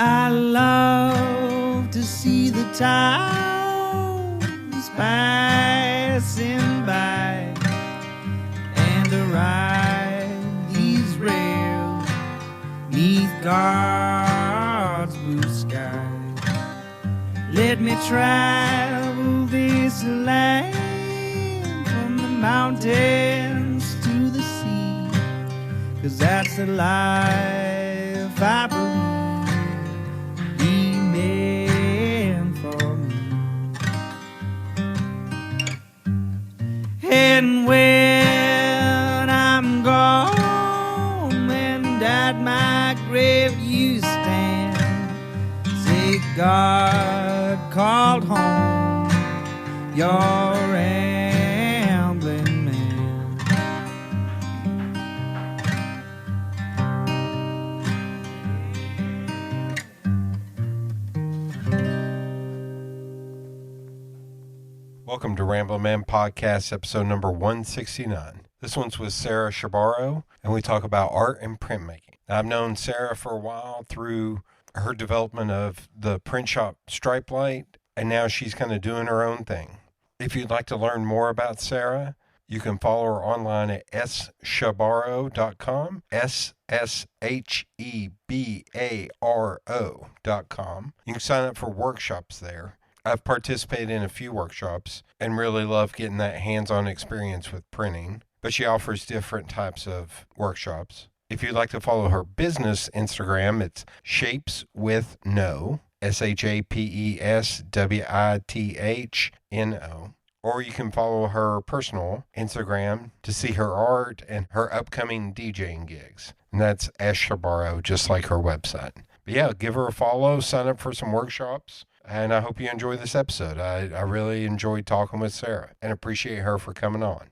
I love to see the towns passing by and to ride these rails neath God's blue sky. Let me travel this land from the mountains to the sea, 'cause that's the life I believe He meant for me. And when I'm gone and at my grave you stand, say God called home your rambling man. Welcome to Ramblin' Man Podcast, episode number 169. This one's with Sarah Shebaro, and we talk about art and printmaking. Now, I've known Sarah for a while through her development of the print shop Stripe Light, and now she's kind of doing her own thing. If you'd like to learn more about Sarah, you can follow her online at sshebaro.com, SSHEBARO.com. You can sign up for workshops there. I've participated in a few workshops and really love getting that hands-on experience with printing, but she offers different types of workshops. If you'd like to follow her business Instagram, it's Shapes with No, SHAPESWITHNO. Or you can follow her personal Instagram to see her art and her upcoming DJing gigs. And that's Shebaro, just like her website. But yeah, give her a follow, sign up for some workshops. And I hope you enjoy this episode. I really enjoyed talking with Sarah and appreciate her for coming on.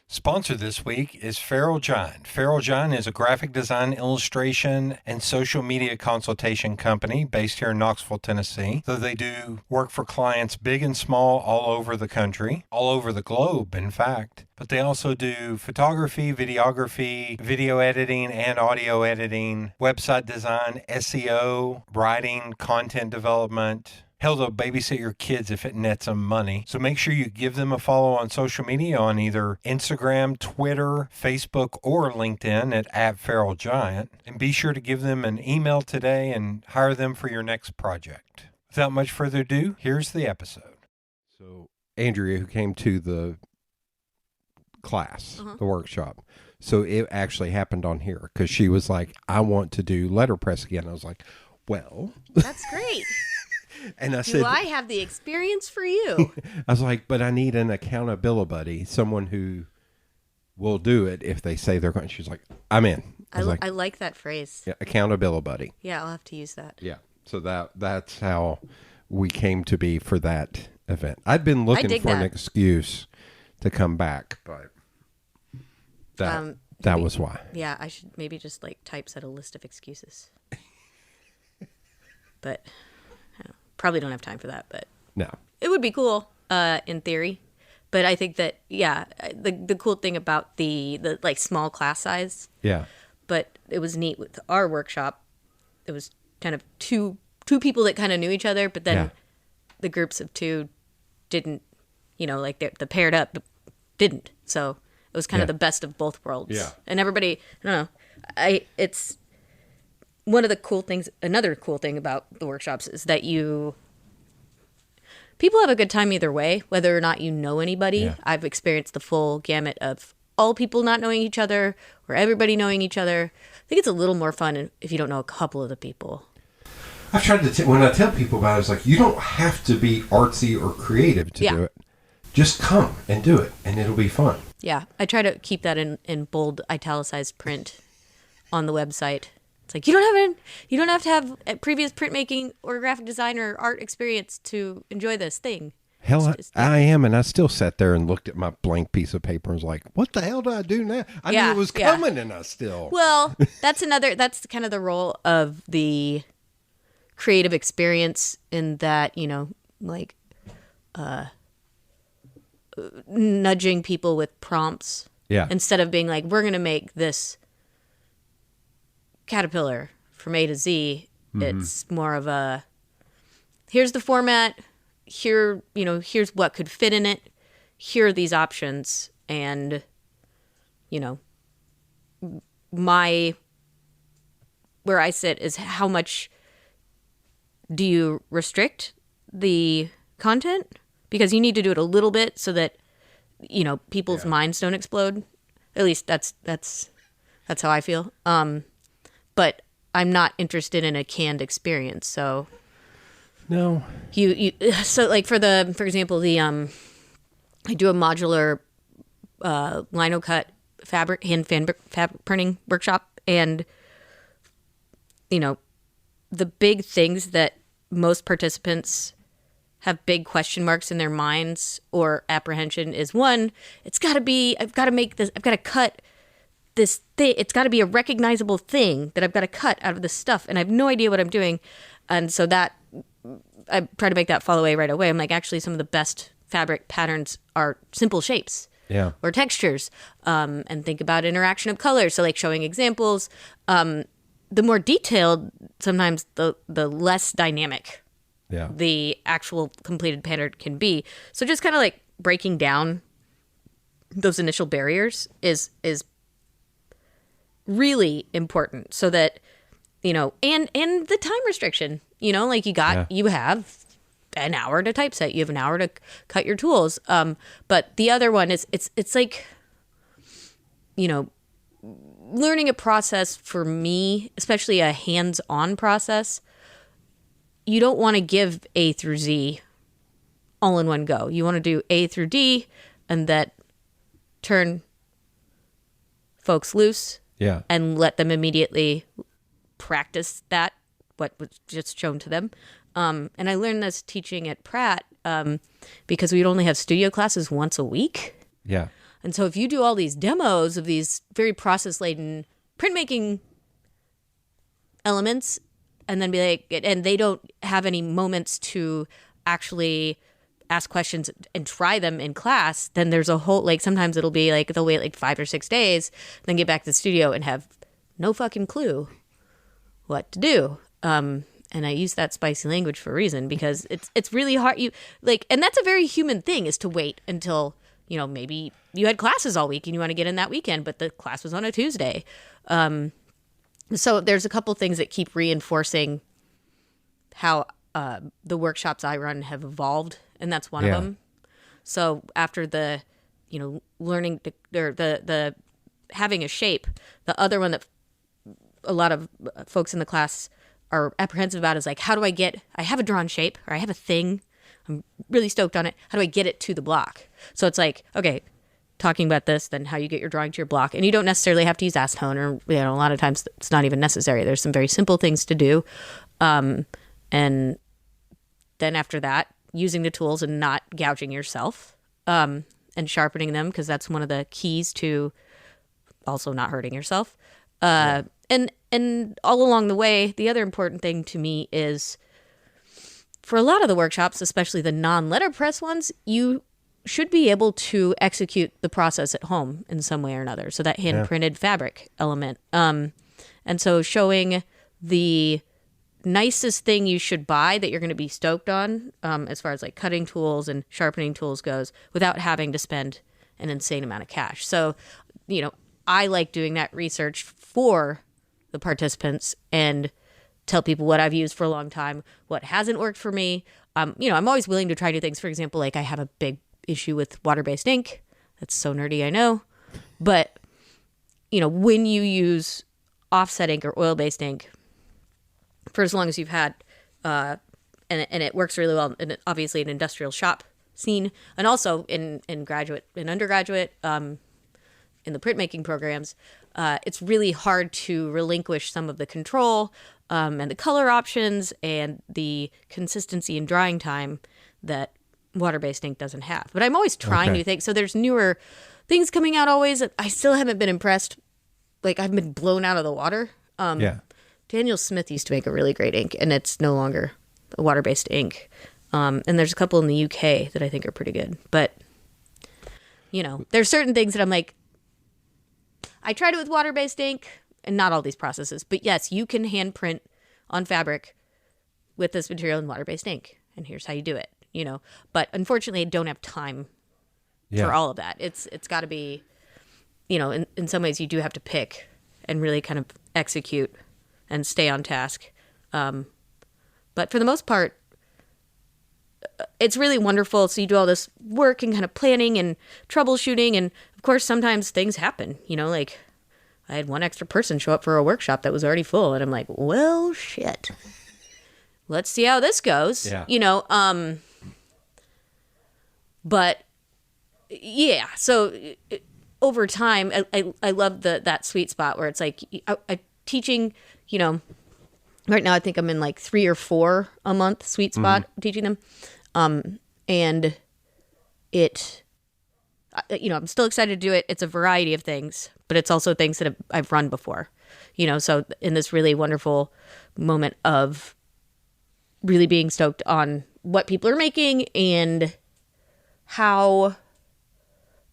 Sponsor this week is Feral Giant. Feral Giant is a graphic design, illustration, and social media consultation company based here in Knoxville, Tennessee. So they do work for clients big and small all over the country, all over the globe, in fact. But they also do photography, videography, video editing, and audio editing, website design, SEO, writing, content development. Hell, they'll babysit your kids if it nets them money. So make sure you give them a follow on social media on either Instagram, Twitter, Facebook, or LinkedIn at Feral Giant. And be sure to give them an email today and hire them for your next project. Without much further ado, here's the episode. So Andrea, who came to the class, the workshop, so it actually happened on here because she was like, I want to do letterpress again. I was like, well. That's great. And I said, do I have the experience for you? I was like, but I need an accountability buddy, someone who will do it if they say they're going. She's like, I'm in. I like that phrase. Yeah, accountability buddy. Yeah, I'll have to use that. Yeah. So that's how we came to be for that event. I'd been looking for an excuse to come back, but that was why. Yeah, I should maybe just typeset a list of excuses. But probably don't have time for that, but no, it would be cool in theory. But I think that the cool thing about the small class size, but it was neat with our workshop. It was kind of two people that kind of knew each other, but then the groups of two didn't, the paired up didn't. So it was kind of the best of both worlds. Yeah, and everybody, I don't know, it's one of the cool things. Another cool thing about the workshops is that people have a good time either way, whether or not you know anybody. Yeah. I've experienced the full gamut of all people not knowing each other or everybody knowing each other. I think it's a little more fun if you don't know a couple of the people. I've tried to, when I tell people about it, it's like, you don't have to be artsy or creative to do it. Just come and do it, and it'll be fun. Yeah, I try to keep that in bold, italicized print on the website. It's like, you don't have to have a previous printmaking or graphic design or art experience to enjoy this thing. Hell, I am, and I still sat there and looked at my blank piece of paper and was like, what the hell do I do now? I knew it was coming, and I still... Well, that's kind of the role of the creative experience in that, nudging people with prompts. Yeah. Instead of being like, we're going to make this caterpillar from A to Z, It's more of a, here's the format, here's what could fit in it, here are these options, and, where I sit is how much do you restrict the content? Because you need to do it a little bit so that, people's minds don't explode. At least that's how I feel. But I'm not interested in a canned experience. So no, so like for example, I do a modular lino cut fabric printing workshop, and the big things that most participants have big question marks in their minds or apprehension is, one, I've got to cut this thing. It's got to be a recognizable thing that I've got to cut out of this stuff, and I have no idea what I'm doing. And so that I try to make that fall away right away. I'm like, actually, some of the best fabric patterns are simple shapes. Yeah. Or textures, and think about interaction of colors. So like showing examples, the more detailed, sometimes the less dynamic the actual completed pattern can be. So just kind of like breaking down those initial barriers is really important, so that, and the time restriction, like you have an hour to typeset, you have an hour to cut your tools. But the other one is, it's like, learning a process for me, especially a hands-on process, you don't want to give A through Z all in one go. You want to do A through D, and that turn folks loose and let them immediately practice what was just shown to them. And I learned this teaching at Pratt, because we'd only have studio classes once a week. Yeah. And so if you do all these demos of these very process-laden printmaking elements, and then be like, and they don't have any moments to actually ask questions and try them in class, then there's a whole, like, sometimes it'll be like they'll wait like 5 or 6 days, then get back to the studio and have no fucking clue what to do. And I use that spicy language for a reason, because it's really hard. And that's a very human thing, is to wait until, maybe you had classes all week and you want to get in that weekend, but the class was on a Tuesday. So there's a couple things that keep reinforcing how the workshops I run have evolved, and that's one of them. So after the, learning the having a shape, the other one that a lot of folks in the class are apprehensive about is like, how do I have a drawn shape, or I have a thing, I'm really stoked on it, how do I get it to the block? So it's like, okay, talking about this, then how you get your drawing to your block. And you don't necessarily have to use acetone, or, a lot of times it's not even necessary. There's some very simple things to do. And then after that, using the tools and not gouging yourself, and sharpening them, because that's one of the keys to also not hurting yourself. And all along the way, the other important thing to me is, for a lot of the workshops, especially the non-letterpress ones, you should be able to execute the process at home in some way or another. So that hand-printed fabric element. And so showing the nicest thing you should buy that you're going to be stoked on, as far as like cutting tools and sharpening tools goes, without having to spend an insane amount of cash. So, I like doing that research for the participants and tell people what I've used for a long time, what hasn't worked for me. I'm always willing to try new things. For example, like I have a big issue with water-based ink. That's so nerdy, I know. But, when you use offset ink or oil-based ink, for as long as you've had, and it works really well, and obviously an industrial shop scene, and also in graduate and undergraduate, in the printmaking programs, it's really hard to relinquish some of the control, and the color options and the consistency in drying time that water-based ink doesn't have. But I'm always trying new things. So there's newer things coming out always. I still haven't been impressed. Like, I've been blown out of the water. Daniel Smith used to make a really great ink, and it's no longer a water-based ink. And there's a couple in the UK that I think are pretty good. But, there's certain things that I'm like, I tried it with water-based ink, and not all these processes. But yes, you can hand print on fabric with this material and water-based ink, and here's how you do it, But unfortunately, I don't have time for all of that. It's got to be, in some ways you do have to pick and really kind of execute and stay on task. But for the most part, it's really wonderful. So you do all this work and kind of planning and troubleshooting. And of course, sometimes things happen, like I had one extra person show up for a workshop that was already full. And I'm like, well, shit, let's see how this goes, but yeah. So over time, I love that sweet spot where it's like I teaching, right now I think I'm in like 3 or 4 a month sweet spot teaching them. And it, I'm still excited to do it. It's a variety of things, but it's also things that I've run before, so in this really wonderful moment of really being stoked on what people are making and how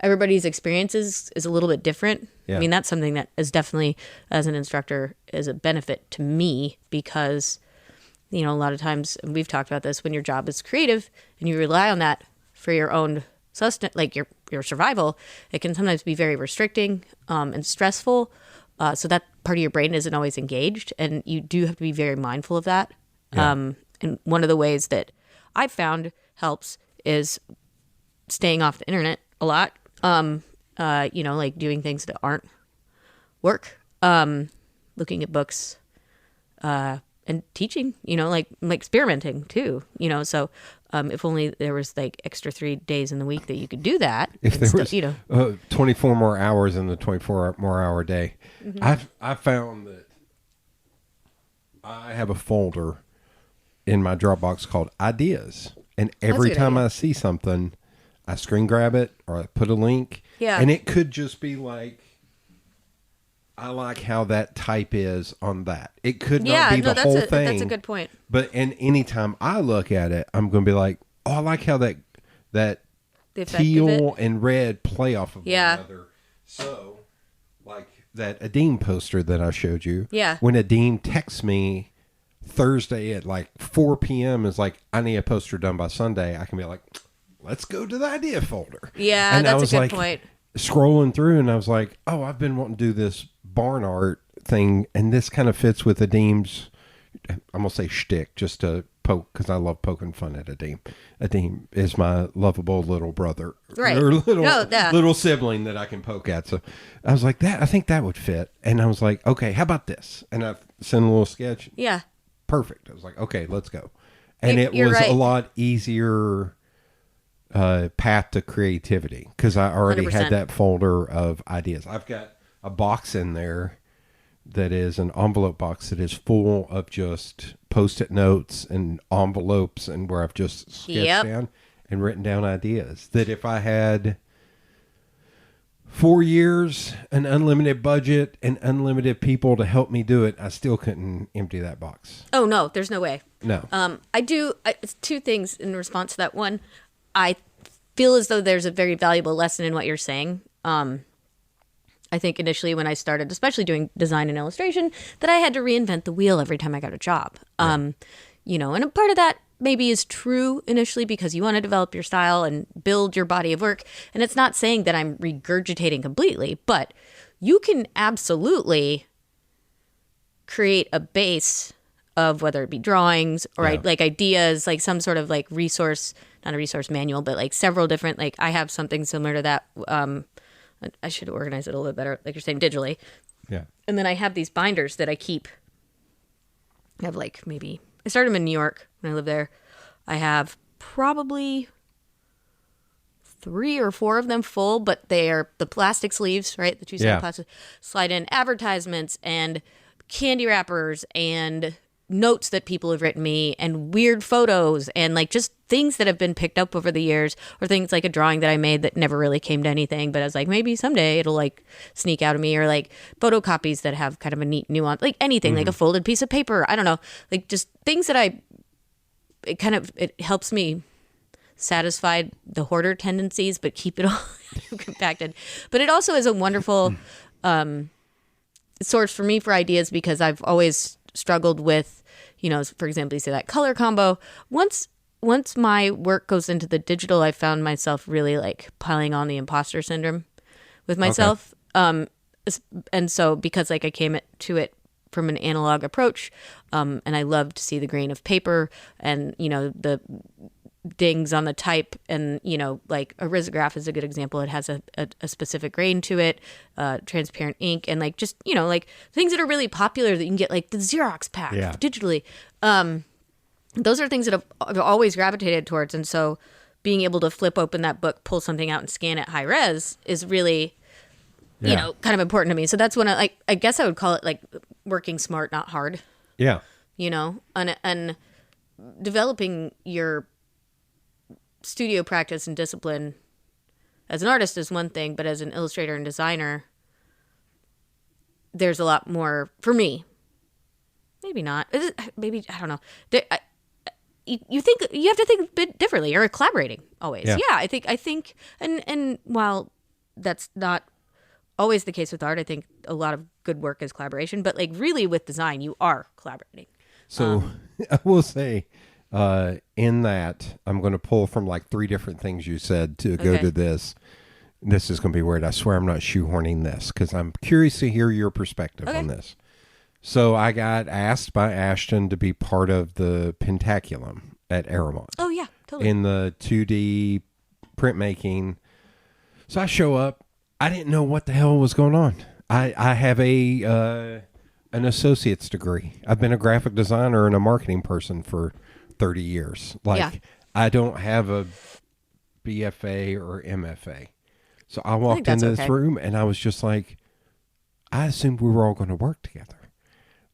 everybody's experiences is a little bit different. Yeah. I mean, that's something that is definitely, as an instructor, is a benefit to me because, a lot of times, and we've talked about this, when your job is creative and you rely on that for your own sustenance, like your survival, it can sometimes be very restricting and stressful. So that part of your brain isn't always engaged, and you do have to be very mindful of that. Yeah. And one of the ways that I've found helps is staying off the internet a lot. Like doing things that aren't work, looking at books, and teaching, like experimenting too, so, if only there was like extra 3 days in the week that you could do that. If there was, 24 more hours in the 24 more hour day. Mm-hmm. I've found that I have a folder in my Dropbox called ideas. And every time I see something, I screen grab it or I put a link. Yeah. And it could just be like, I like how that type is on that. It could not be the whole thing. That's a good point. But anytime I look at it, I'm going to be like, oh, I like how that teal and red play off of one another. So, like that Adeem poster that I showed you. Yeah. When Adeem texts me Thursday at like 4 p.m. is like, I need a poster done by Sunday, I can be like, let's go to the idea folder. Yeah, and that's a good point. Scrolling through, and I was like, oh, I've been wanting to do this barn art thing, and this kind of fits with Adeem's, I'm going to say shtick, just to poke, because I love poking fun at Adeem. Adeem is my lovable little brother. Right. Or little sibling that I can poke at. So I was like, I think that would fit. And I was like, okay, how about this? And I sent a little sketch. Yeah. Perfect. I was like, okay, let's go. And it was a lot easier path to creativity because I already 100%. Had that folder of ideas. I've got a box in there that is an envelope box that is full of just Post-it notes and envelopes, and where I've just sketched down and written down ideas that if I had 4 years, an unlimited budget, and unlimited people to help me do it, I still couldn't empty that box. Oh no, there's no way. No. It's 2 things in response to that. One, I feel as though there's a very valuable lesson in what you're saying. I think initially when I started, especially doing design and illustration, that I had to reinvent the wheel every time I got a job. Yeah. And a part of that maybe is true initially because you want to develop your style and build your body of work. And it's not saying that I'm regurgitating completely, but you can absolutely create a base of whether it be drawings or like ideas, like some sort of like resource, not a resource manual, but like several different, like I have something similar to that. I should organize it a little bit better, like you're saying, digitally. Yeah. And then I have these binders that I keep. I have like maybe, I started them in New York when I lived there. I have probably 3 or 4 of them full, but they are the plastic sleeves, right? The 2-sided plastic. Slide in advertisements and candy wrappers and notes that people have written me and weird photos and like just things that have been picked up over the years, or things like a drawing that I made that never really came to anything, but I was like, maybe someday it'll like sneak out of me, or like photocopies that have kind of a neat nuance, like anything, like a folded piece of paper. I don't know, like just things that it helps me satisfy the hoarder tendencies, but keep it all compacted. But it also is a wonderful source for me for ideas, because I've always struggled with, for example, you say that color combo. Once my work goes into the digital, I found myself really like piling on the imposter syndrome with myself. Okay. And so because like I came to it from an analog approach, and I love to see the grain of paper and, the dings on the type, and, like a risograph is a good example. It has a specific grain to it, transparent ink, and like just, like things that are really popular that you can get, like the Xerox pack digitally. Those are things that I've always gravitated towards. And so being able to flip open that book, pull something out and scan it high res is really, kind of important to me. So that's when I guess I would call it like working smart, not hard. Yeah. And developing your studio practice and discipline as an artist is one thing, but as an illustrator and designer, there's a lot more for me. Maybe not. Maybe, I don't know. You think you have to think a bit differently. You're collaborating always. Yeah, I think, and while that's not always the case with art, I think a lot of good work is collaboration. But like really with design, you are collaborating. So I will say, in that, I'm going to pull from like 3 different things you said to go to this. This is going to be weird. I swear I'm not shoehorning this because I'm curious to hear your perspective on this. So I got asked by Ashton to be part of the Pentaculum at Aramont. Oh, yeah, totally. In the 2D printmaking. So I show up. I didn't know what the hell was going on. I have an associate's degree. I've been a graphic designer and a marketing person for 30 years. I don't have a BFA or MFA. So I walked into this room and I was just like, I assumed we were all going to work together.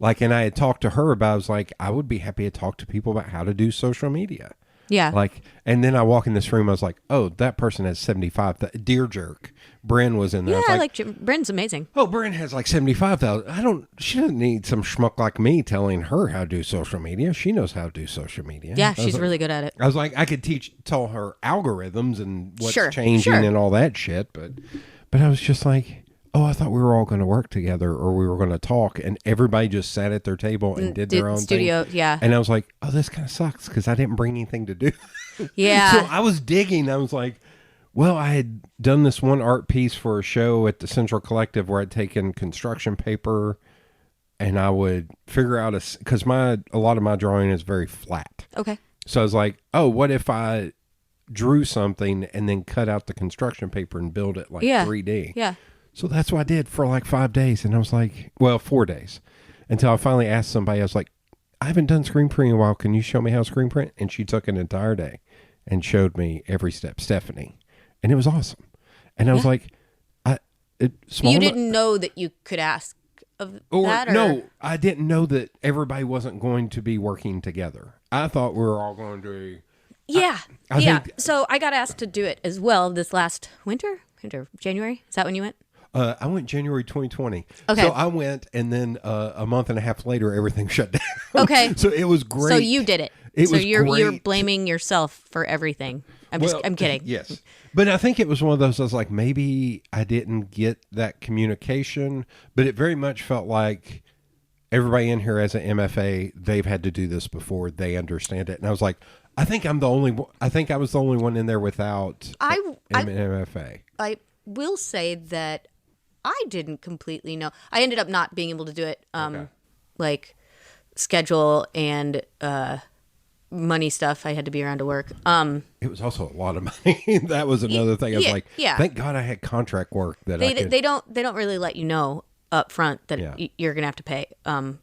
And I had talked to her about, I was like, I would be happy to talk to people about how to do social media. Yeah. And then I walk in this room, I was like, oh, that person has 75. Dear jerk. Bryn was in there. Yeah, I like Bryn's amazing. Oh, Bryn has like 75,000. She doesn't need some schmuck like me telling her how to do social media. She knows how to do social media. Yeah, she's really good at it. I was like, I could tell her algorithms and what's changing and all that shit. But I was just like, oh, I thought we were all going to work together or we were going to talk, and everybody just sat at their table and did their own studio, thing. Yeah. And I was like, oh, this kind of sucks because I didn't bring anything to do. Yeah. So I was digging. I was like, well, I had done this one art piece for a show at the Central Collective where I'd taken construction paper and I would figure out because a lot of my drawing is very flat. Okay. So I was like, oh, what if I drew something and then cut out the construction paper and build it 3D? Yeah. So that's what I did for like 5 days. And I was like, 4 days until I finally asked somebody, I was like, I haven't done screen printing in a while. Can you show me how to screen print? And she took an entire day and showed me every step, Stephanie. And it was awesome. And I was like, you didn't know that you could ask of that? Or? No, I didn't know that everybody wasn't going to be working together. I thought we were all going to. Yeah. I think, so I got asked to do it as well this last winter, January. Is that when you went? I went January 2020. Okay. So I went, and then a month and a half later, everything shut down. Okay. So it was great. So you did it. You're great. blaming yourself for everything. I'm kidding. Yes. But I think it was one of those, I was like, maybe I didn't get that communication, but it very much felt like everybody in here has an MFA. They've had to do this before. They understand it. And I was like, I think I was the only one in there without an MFA. I will say that I didn't completely know. I ended up not being able to do it, like schedule and money stuff. I had to be around to work. It was also a lot of money. That was another thing. I was like, thank God I had contract work that they don't really let you know up front that you're gonna have to pay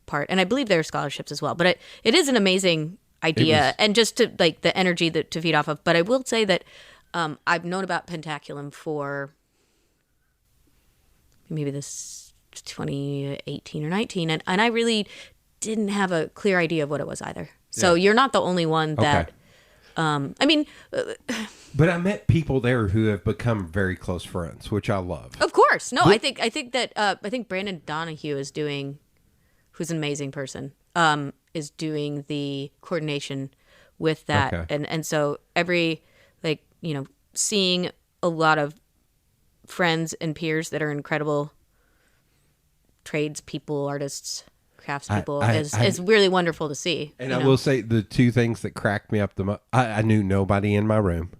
part. And I believe there are scholarships as well. But it is an amazing idea, and just to like the energy to feed off of. But I will say that I've known about Pentaculum for maybe this 2018 or 19, and I really didn't have a clear idea of what it was either. So you're not the only one that. I mean, but I met people there who have become very close friends, which I love. Of course, no, I think that I think Brandon Donahue who's an amazing person, is doing the coordination with that, and so seeing a lot of friends and peers that are incredible tradespeople, artists, craftspeople is really wonderful to see. And I will say the two things that cracked me up the most, I knew nobody in my room.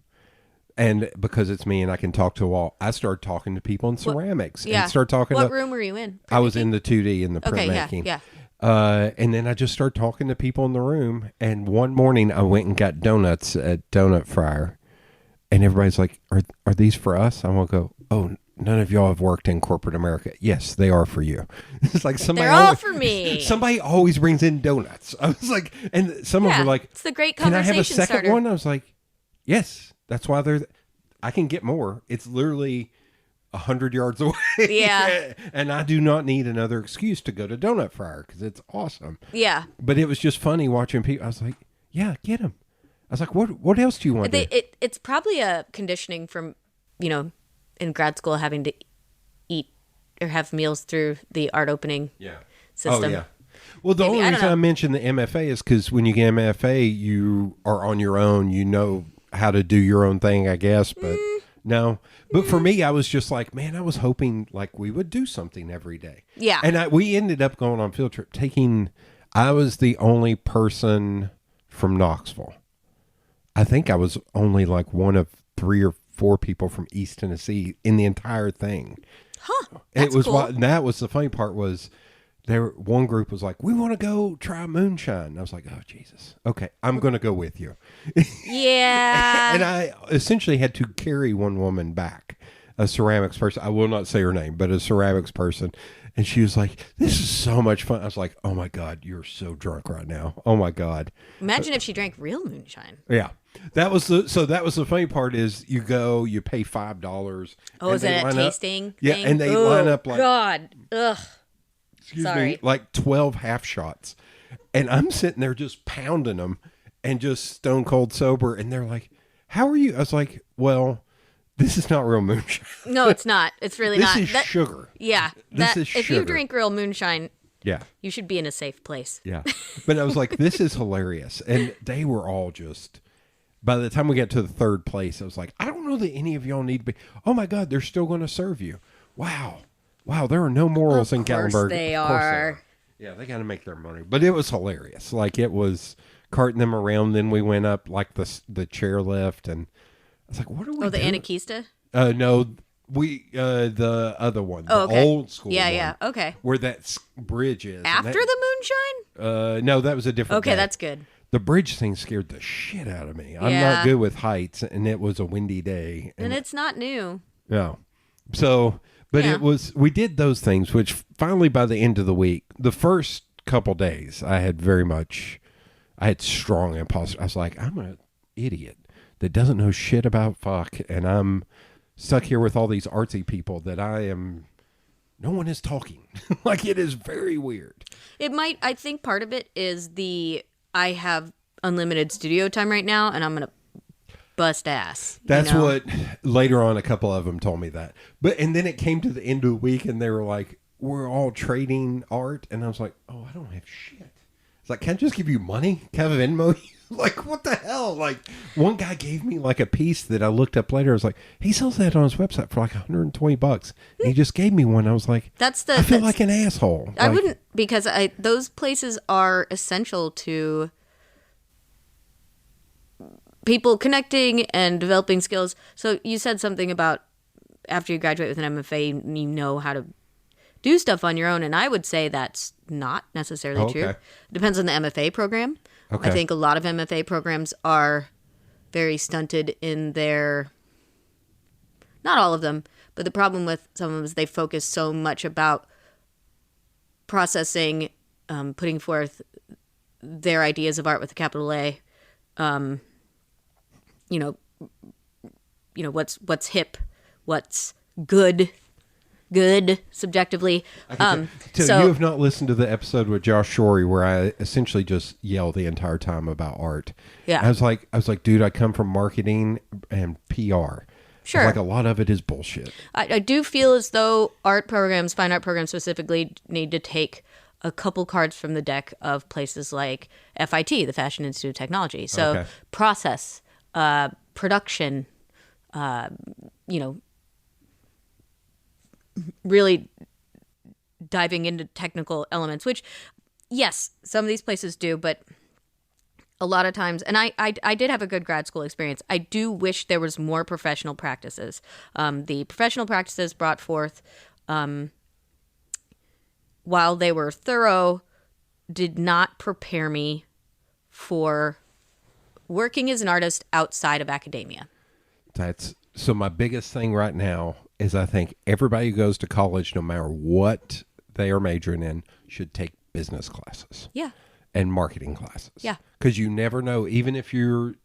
And because it's me and I can talk to a wall, I started talking to people in ceramics. Yeah. And start talking. What room were you in? I was in the 2D in the printmaking. Yeah. And then I just started talking to people in the room. And one morning I went and got donuts at Donut Fryer. And everybody's like, are these for us? I'm going to go, oh, none of y'all have worked in corporate America. Yes, they are for you. It's like they're all for me. Somebody always brings in donuts. I was like, and some of them were like, it's the great can I conversation have a second starter. one? I was like, yes, that's why I can get more. It's literally 100 yards away. Yeah. And I do not need another excuse to go to Donut Fryer because it's awesome. Yeah. But it was just funny watching people. I was like, yeah, get them. I was like, what else do you want to do? It's probably a conditioning from, in grad school having to eat or have meals through the art opening system. Oh, yeah. Well, the only reason I mentioned the MFA is because when you get MFA, you are on your own. You know how to do your own thing, I guess. But no. But for me, I was just like, man, I was hoping like we would do something every day. Yeah. And we ended up going on field trip I was the only person from Knoxville. I think I was only like one of 3 or 4 people from East Tennessee in the entire thing. Huh. That's cool. And that was the funny part was one group was like, we want to go try moonshine. And I was like, oh, Jesus. Okay, I'm going to go with you. Yeah. And I essentially had to carry one woman back, a ceramics person. I will not say her name, but a ceramics person. And she was like, this is so much fun. I was like, oh, my God, you're so drunk right now. Oh, my God. Imagine if she drank real moonshine. Yeah. That was the funny part is you go, you pay $5. Oh, is it a tasting Yeah, thing? and they line up like, God. Ugh. Excuse me, like 12 half shots. And I'm sitting there just pounding them and just stone cold sober. And they're like, how are you? I was like, well, this is not real moonshine. No, it's not. It's really not. This is sugar. Yeah. This is sugar. If you drink real moonshine, yeah, you should be in a safe place. Yeah. But I was like, this is hilarious. And they were all just, by the time we got to the third place, I was like, I don't know that any of y'all need to be, oh my God, they're still going to serve you. Wow, there are no morals in Gatlinburg. Of course they are. Yeah, they got to make their money. But it was hilarious. Like, it was carting them around. Then we went up, like, the chairlift. And I was like, what are we doing? Oh, the Anarchista? No, the other one. The old school one. Yeah, okay. Where that bridge is. After the moonshine? No, that was a different day. That's good. The bridge thing scared the shit out of me. I'm not good with heights, and it was a windy day. And it's not new. No. So... But we did those things, which finally by the end of the week, the first couple days, I had strong imposter. I was like, I'm an idiot that doesn't know shit about fuck. And I'm stuck here with all these artsy people that no one is talking. Like, it is very weird. I think part of it is I have unlimited studio time right now, and I'm going to bust ass. That's what later on a couple of them told me that. And then it came to the end of the week and they were like, we're all trading art. And I was like, oh, I don't have shit. It's like, can I just give you money? Can I Venmo you? Like, what the hell? Like, one guy gave me like a piece that I looked up later. I was like, he sells that on his website for like $120. And he just gave me one. I was like, I feel like an asshole. I wouldn't, because those places are essential to people connecting and developing skills. So you said something about after you graduate with an MFA, you know how to do stuff on your own. And I would say that's not necessarily true. It depends on the MFA program. Okay. I think a lot of MFA programs are very stunted in their, not all of them, but the problem with some of them is they focus so much about processing, putting forth their ideas of art with a capital A, what's hip, what's good subjectively. So you have not listened to the episode with Josh Shorey where I essentially just yell the entire time about art. Yeah. I was like, dude, I come from marketing and PR. Sure. Like, a lot of it is bullshit. I do feel as though art programs, fine art programs specifically, need to take a couple cards from the deck of places like FIT, the Fashion Institute of Technology. So process, production, really diving into technical elements, which Yes, some of these places do, but a lot of times, and I did have a good grad school experience. I do wish there was more professional practices. The professional practices brought forth, while they were thorough, did not prepare me for working as an artist outside of academia. So my biggest thing right now is I think everybody who goes to college, no matter what they are majoring in, should take business classes. Yeah. And marketing classes. Yeah. Because you never know, even if you're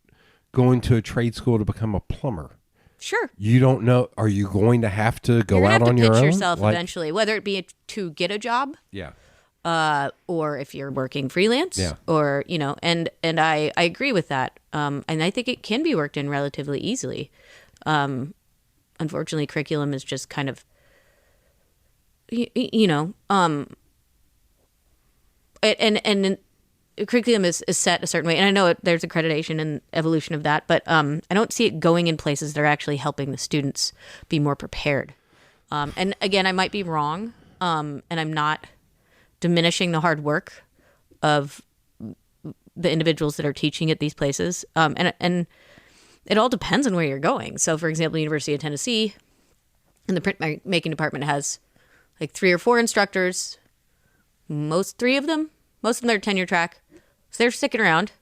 going to a trade school to become a plumber. Sure. You don't know, are you going to have to go out on your own? Pitch yourself eventually, whether it be to get a job. Yeah. Or if you're working freelance. Yeah. Or, and I agree with that. And I think it can be worked in relatively easily. Unfortunately, curriculum is just kind of, and curriculum is set a certain way, and I know there's accreditation and evolution of that, but I don't see it going in places that are actually helping the students be more prepared. And again, I might be wrong, and I'm not diminishing the hard work of the individuals that are teaching at these places, and it all depends on where you're going. So, for example, University of Tennessee, in the printmaking department has like 3 or 4 instructors. Most of them are tenure track. So they're sticking around.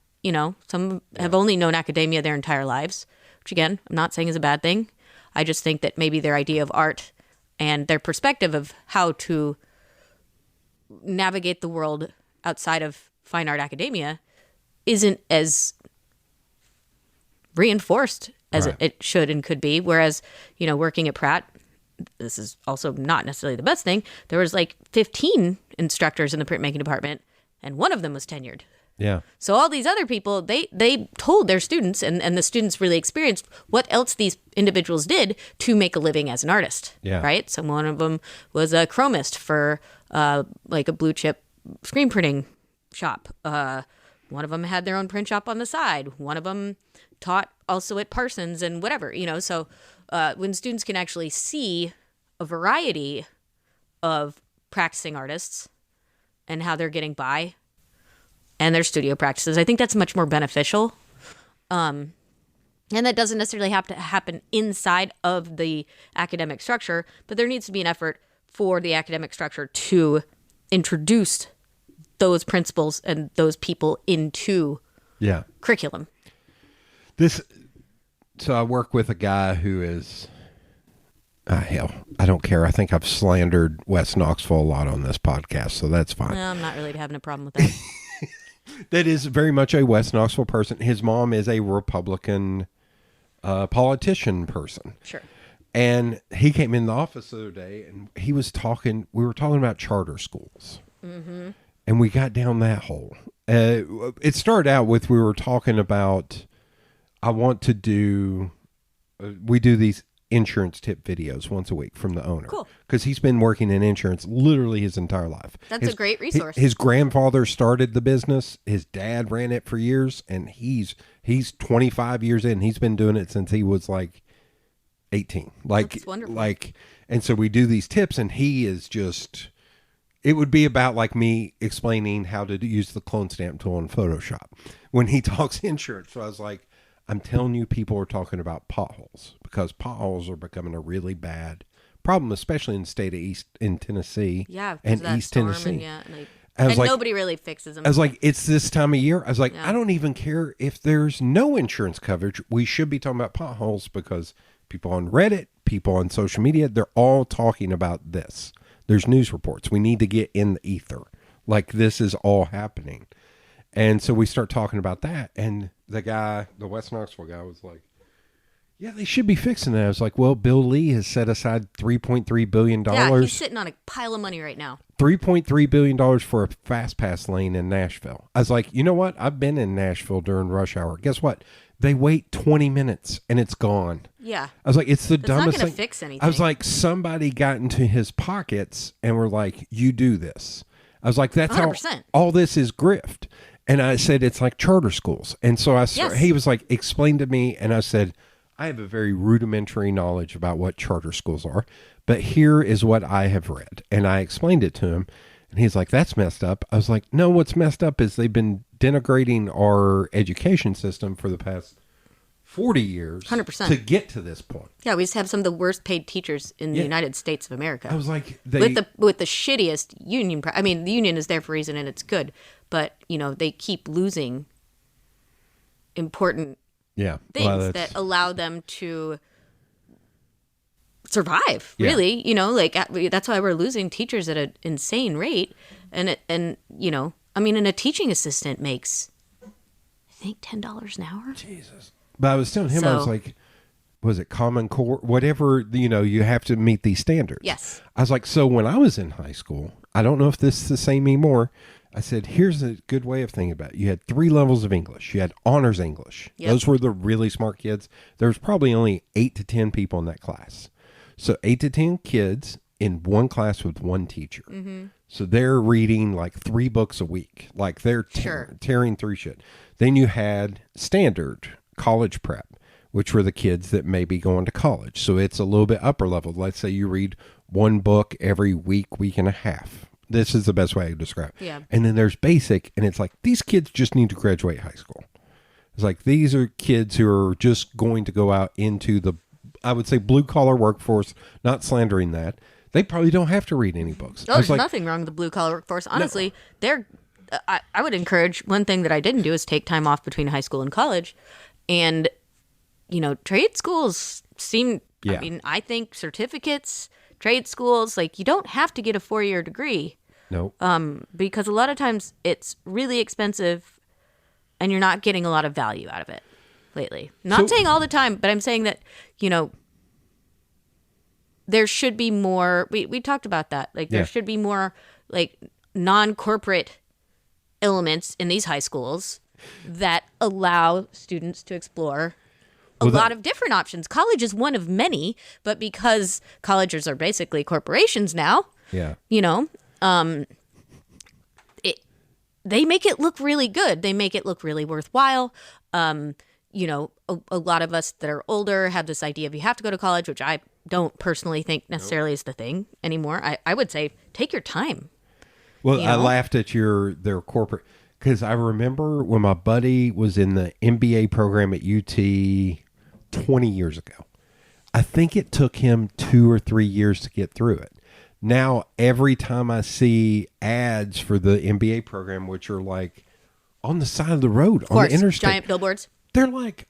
Some have only known academia their entire lives, which again, I'm not saying is a bad thing. I just think that maybe their idea of art and their perspective of how to navigate the world outside of fine art academia isn't as reinforced as it should and could be. Whereas, working at Pratt, this is also not necessarily the best thing. There was like 15 instructors in the printmaking department, and one of them was tenured. Yeah. So all these other people, they told their students, and the students really experienced what else these individuals did to make a living as an artist. Yeah. Right? So one of them was a chromist for like a blue chip screen printing shop. One of them had their own print shop on the side. One of them taught also at Parsons and whatever, So when students can actually see a variety of practicing artists and how they're getting by and their studio practices, I think that's much more beneficial. And that doesn't necessarily have to happen inside of the academic structure, but there needs to be an effort for the academic structure to introduce those principles and those people into curriculum. So I work with a guy who is, hell, I don't care. I think I've slandered West Knoxville a lot on this podcast, so that's fine. No, I'm not really having a problem with that. That is very much a West Knoxville person. His mom is a Republican politician person. Sure. And he came in the office the other day, and we were talking about charter schools. Mm-hmm. And we got down that hole. It started out with, we were talking about, we do these insurance tip videos once a week from the owner. Cool. Because he's been working in insurance literally his entire life. That's a great resource. His grandfather started the business. His dad ran it for years, and he's 25 years in. He's been doing it since he was like 18. That's wonderful. And so we do these tips, and he is just, it would be about like me explaining how to use the clone stamp tool in Photoshop when he talks insurance. So I was like, I'm telling you, people are talking about potholes, because potholes are becoming a really bad problem, especially in the state of in Tennessee. Yeah, and East Tennessee. And nobody really fixes them. I was like, it's this time of year. I was like, I don't even care if there's no insurance coverage. We should be talking about potholes, because people on Reddit, people on social media, they're all talking about this. There's news reports. We need to get in the ether. Like, this is all happening. And so we start talking about that. And the West Knoxville guy was like, yeah, they should be fixing that. I was like, well, Bill Lee has set aside $3.3 billion. Yeah, he's sitting on a pile of money right now. $3.3 billion for a fast pass lane in Nashville. I was like, you know what? I've been in Nashville during rush hour. Guess what? They wait 20 minutes and it's gone. Yeah. I was like, it's the dumbest thing. It's not going to fix anything. I was like, somebody got into his pockets and were like, you do this. I was like, that's 100%. how all this is grift. And I said, it's like charter schools. And so he was like, explain to me. And I said, I have a very rudimentary knowledge about what charter schools are, but here is what I have read. And I explained it to him. And he's like, that's messed up. I was like, no, what's messed up is they've been denigrating our education system for the past 40 years 100%. to get to this point. Yeah, we just have some of the worst paid teachers in the United States of America. I was like, with the shittiest union. I mean, the union is there for a reason and it's good, but they keep losing important things that allow them to survive. Really, that's why we're losing teachers at an insane rate, and I mean, and a teaching assistant makes, I think, $10 an hour. Jesus. But I was telling him, I was like, was it Common Core? Whatever, you have to meet these standards. Yes. I was like, so when I was in high school, I don't know if this is the same anymore. I said, here's a good way of thinking about it. You had 3 levels of English. You had honors English. Yep. Those were the really smart kids. There was probably only 8 to 10 people in that class. So 8 to 10 kids in one class with one teacher. Mm-hmm. So they're reading like 3 books a week. Like they're tearing through shit. Then you had standard college prep, which were the kids that may be going to college. So it's a little bit upper level. Let's say you read 1 book every week and a half. This is the best way I can describe it. Yeah. And then there's basic, and it's like, these kids just need to graduate high school. It's like, these are kids who are just going to go out into the, I would say, blue-collar workforce, not slandering that. They probably don't have to read any books. Oh, there's nothing wrong with the blue-collar workforce. Honestly, I would encourage, one thing that I didn't do is take time off between high school and college. And, trade schools seem, I mean, I think certificates, trade schools, like, you don't have to get a 4-year degree. No. Because a lot of times it's really expensive and you're not getting a lot of value out of it lately. Not saying all the time, but I'm saying that, there should be more, we talked about that. Like, there should be more, like, non-corporate elements in these high schools that allow students to explore a lot of different options. College is one of many, but because colleges are basically corporations now, they make it look really good. They make it look really worthwhile. A lot of us that are older have this idea of you have to go to college, which I don't personally think necessarily is the thing anymore. I would say take your time. Well, I laughed at their corporate, because I remember when my buddy was in the MBA program at UT 20 years ago. I think it took him 2 or 3 years to get through it. Now, every time I see ads for the MBA program, which are like on the side of the road, on the interstate, giant billboards, they're like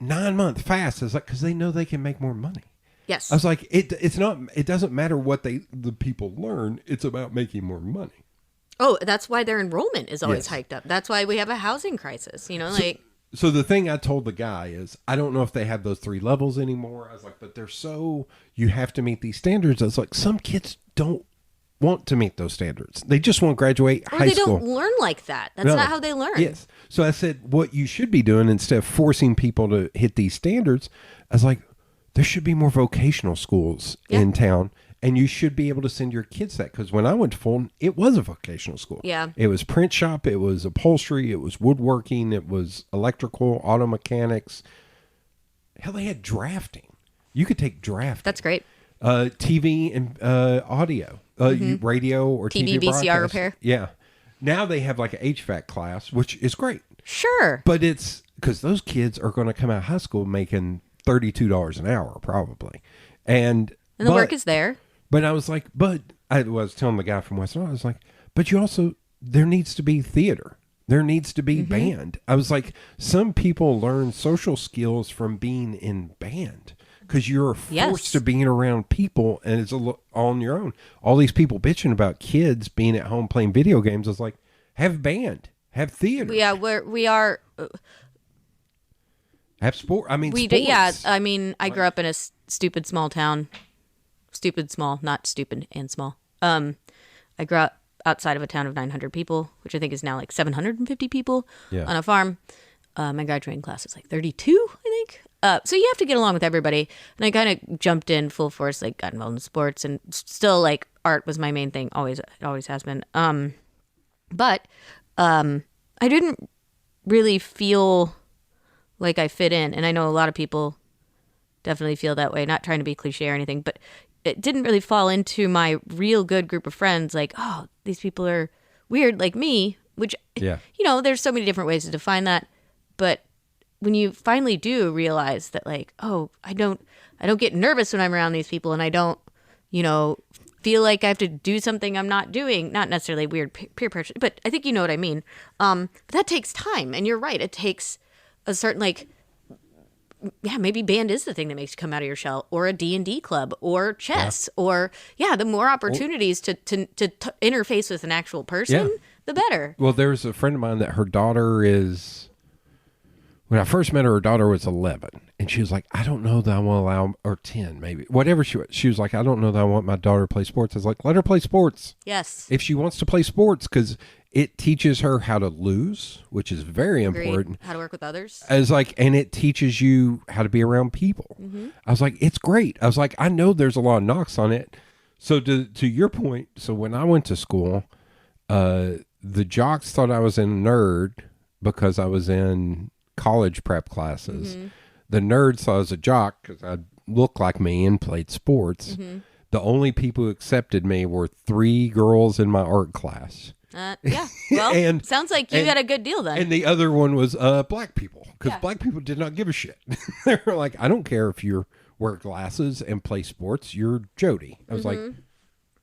9-month fast. It's like, because they know they can make more money. Yes. I was like, it's not, it doesn't matter what the people learn. It's about making more money. Oh, that's why their enrollment is always hiked up. That's why we have a housing crisis, So the thing I told the guy is, I don't know if they have those 3 levels anymore. I was like, but they're you have to meet these standards. I was like, some kids don't want to meet those standards. They just want to graduate high school. They don't learn like that. That's not how they learn. Yes. So I said, what you should be doing, instead of forcing people to hit these standards, I was like, there should be more vocational schools in town. And you should be able to send your kids that. Because when I went to Fulton, it was a vocational school. Yeah. It was print shop. It was upholstery. It was woodworking. It was electrical, auto mechanics. Hell, they had drafting. You could take drafting. That's great. TV and audio. Radio or TV VCR broadcast. repair. Yeah. Now they have like an HVAC class, which is great. Sure. But it's because those kids are going to come out of high school making $32 an hour probably. And the work is there. But I was like, I was telling the guy from West North, I was like, but there needs to be theater. There needs to be band. I was like, some people learn social skills from being in band because you're forced to being around people and it's on your own. All these people bitching about kids being at home playing video games. I was like, have band, have theater. Yeah, we are. Have sport. I mean, sports. I grew up in a stupid small town. Stupid small, not stupid and small. I grew up outside of a town of 900 people, which I think is now like 750 people on a farm. My graduating class is like 32, I think. So you have to get along with everybody. And I kind of jumped in full force, like got involved in sports, and still like art was my main thing. Always has been. But I didn't really feel like I fit in. And I know a lot of people definitely feel that way. Not trying to be cliche or anything, but it didn't really fall into my real good group of friends. Like, oh, these people are weird like me, which, there's so many different ways to define that. But when you finally do realize that, like, oh, I don't get nervous when I'm around these people, and I don't, feel like I have to do something I'm not doing. Not necessarily weird peer pressure, but I think you know what I mean. But that takes time, and you're right. It takes a certain, like, maybe band is the thing that makes you come out of your shell, or a D&D club, or chess, or the more opportunities to interface with an actual person, the better. Well, there's a friend of mine that her daughter is. When I first met her, her daughter was 11, and she was like, I don't know that I want to allow, or 10 maybe, whatever she was. She was like, I don't know that I want my daughter to play sports. I was like, let her play sports. Yes. If she wants to play sports, because it teaches her how to lose, which is very important. How to work with others. And it teaches you how to be around people. Mm-hmm. I was like, it's great. I was like, I know there's a lot of knocks on it. So to your point, so when I went to school, the jocks thought I was a nerd because I was in college prep classes. Mm-hmm. The nerds thought I was a jock because I looked like me and played sports. Mm-hmm. The only people who accepted me were 3 girls in my art class. Well, sounds like you got a good deal then. And the other one was black people, because black people did not give a shit. They were like, I don't care if you wear glasses and play sports, you're Jody. I was like,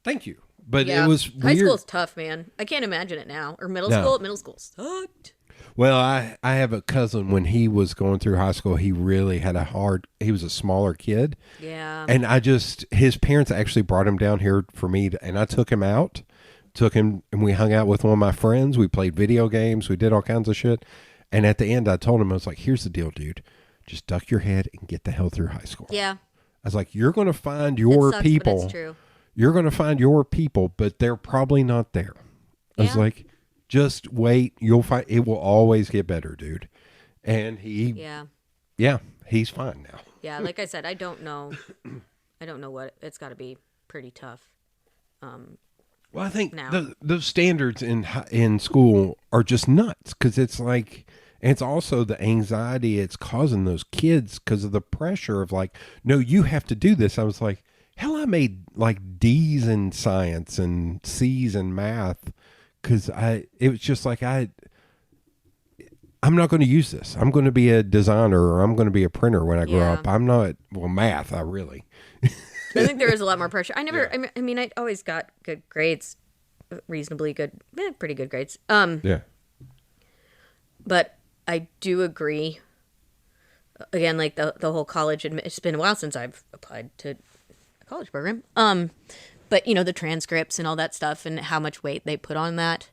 thank you. But it was weird. High school's tough, man. I can't imagine it now. Or middle school sucked. Well, I have a cousin, when he was going through high school, he really had he was a smaller kid. Yeah. And his parents actually brought him down here for me, and I took him and we hung out with one of my friends. We played video games. We did all kinds of shit. And at the end, I told him, I was like, here's the deal, dude. Just duck your head and get the hell through high school. Yeah. I was like, you're going to find your people. But it's true. You're going to find your people, but they're probably not there. I was like, just wait. You'll find it will always get better, dude. And he's fine now. Yeah, like I said, I don't know what it's got to be pretty tough. Well, I think those standards in school are just nuts, because it's like, and it's also the anxiety it's causing those kids because of the pressure of like, no, you have to do this. I was like, hell, I made like D's in science and C's in math. Because it was just like, I'm not going to use this. I'm going to be a designer, or I'm going to be a printer when I grow up. I'm not, math, I think there is a lot more pressure. I mean, I always got good grades, reasonably good, pretty good grades. But I do agree, again, like the whole college, it's been a while since I've applied to a college program. But, the transcripts and all that stuff and how much weight they put on that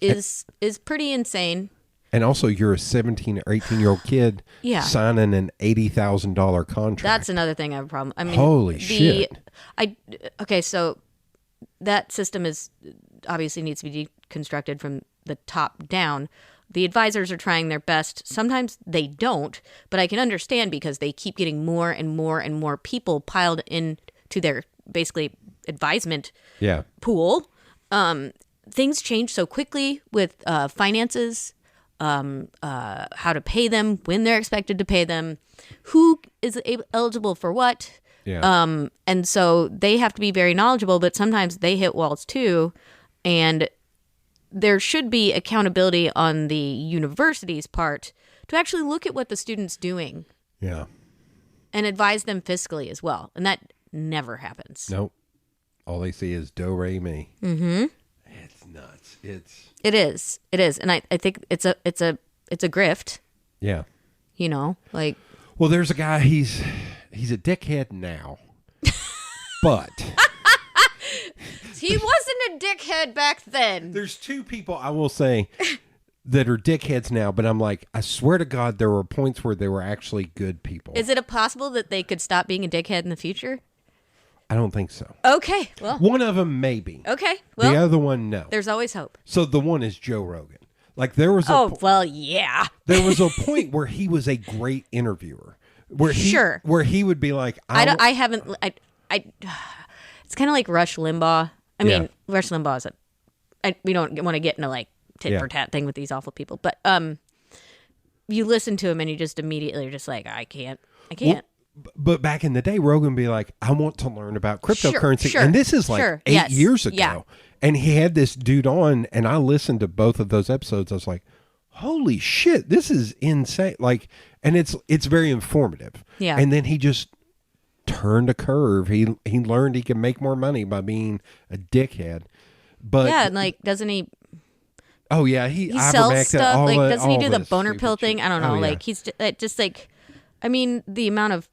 is pretty insane. And also, you're a 17 or 18-year-old kid signing an $80,000 contract. That's another thing I have a problem. I mean, holy shit. So that system obviously needs to be deconstructed from the top down. The advisors are trying their best. Sometimes they don't, but I can understand, because they keep getting more and more and more people piled into their basically advisement pool. Things change so quickly with finances, how to pay them, when they're expected to pay them, who is eligible for what. And so they have to be very knowledgeable, but sometimes they hit walls too. And there should be accountability on the university's part to actually look at what the student's doing. Yeah. And advise them fiscally as well. And that never happens. Nope. All they see is do, re, mi. Mm-hmm. It's nuts. It is. And I think it's a grift. Yeah. Like. Well, there's a guy, he's a dickhead now. But he wasn't a dickhead back then. There's 2 people, I will say, that are dickheads now, but I'm like, I swear to God, there were points where they were actually good people. Is it possible that they could stop being a dickhead in the future? I don't think so. Okay, well. One of them, maybe. Okay, well. The other one, no. There's always hope. So the one is Joe Rogan. Like, there was yeah. There was a point where he was a great interviewer. Where he would be like, I haven't, it's kind of like Rush Limbaugh. I mean, Rush Limbaugh is we don't want to get into like tit for tat thing with these awful people, but you listen to him and you just immediately are just like, I can't. But back in the day, Rogan would be like, I want to learn about cryptocurrency. Sure, and this is like 8 years ago. Yeah. And he had this dude on, and I listened to both of those episodes. I was like, holy shit, this is insane. Like, and it's very informative. Yeah. And then he just turned a curve. He learned he could make more money by being a dickhead. But yeah, and like, doesn't he? Oh yeah, He sells stuff. Like, doesn't he do the boner pill thing? I don't know. Like, he's just like, I mean, the amount of.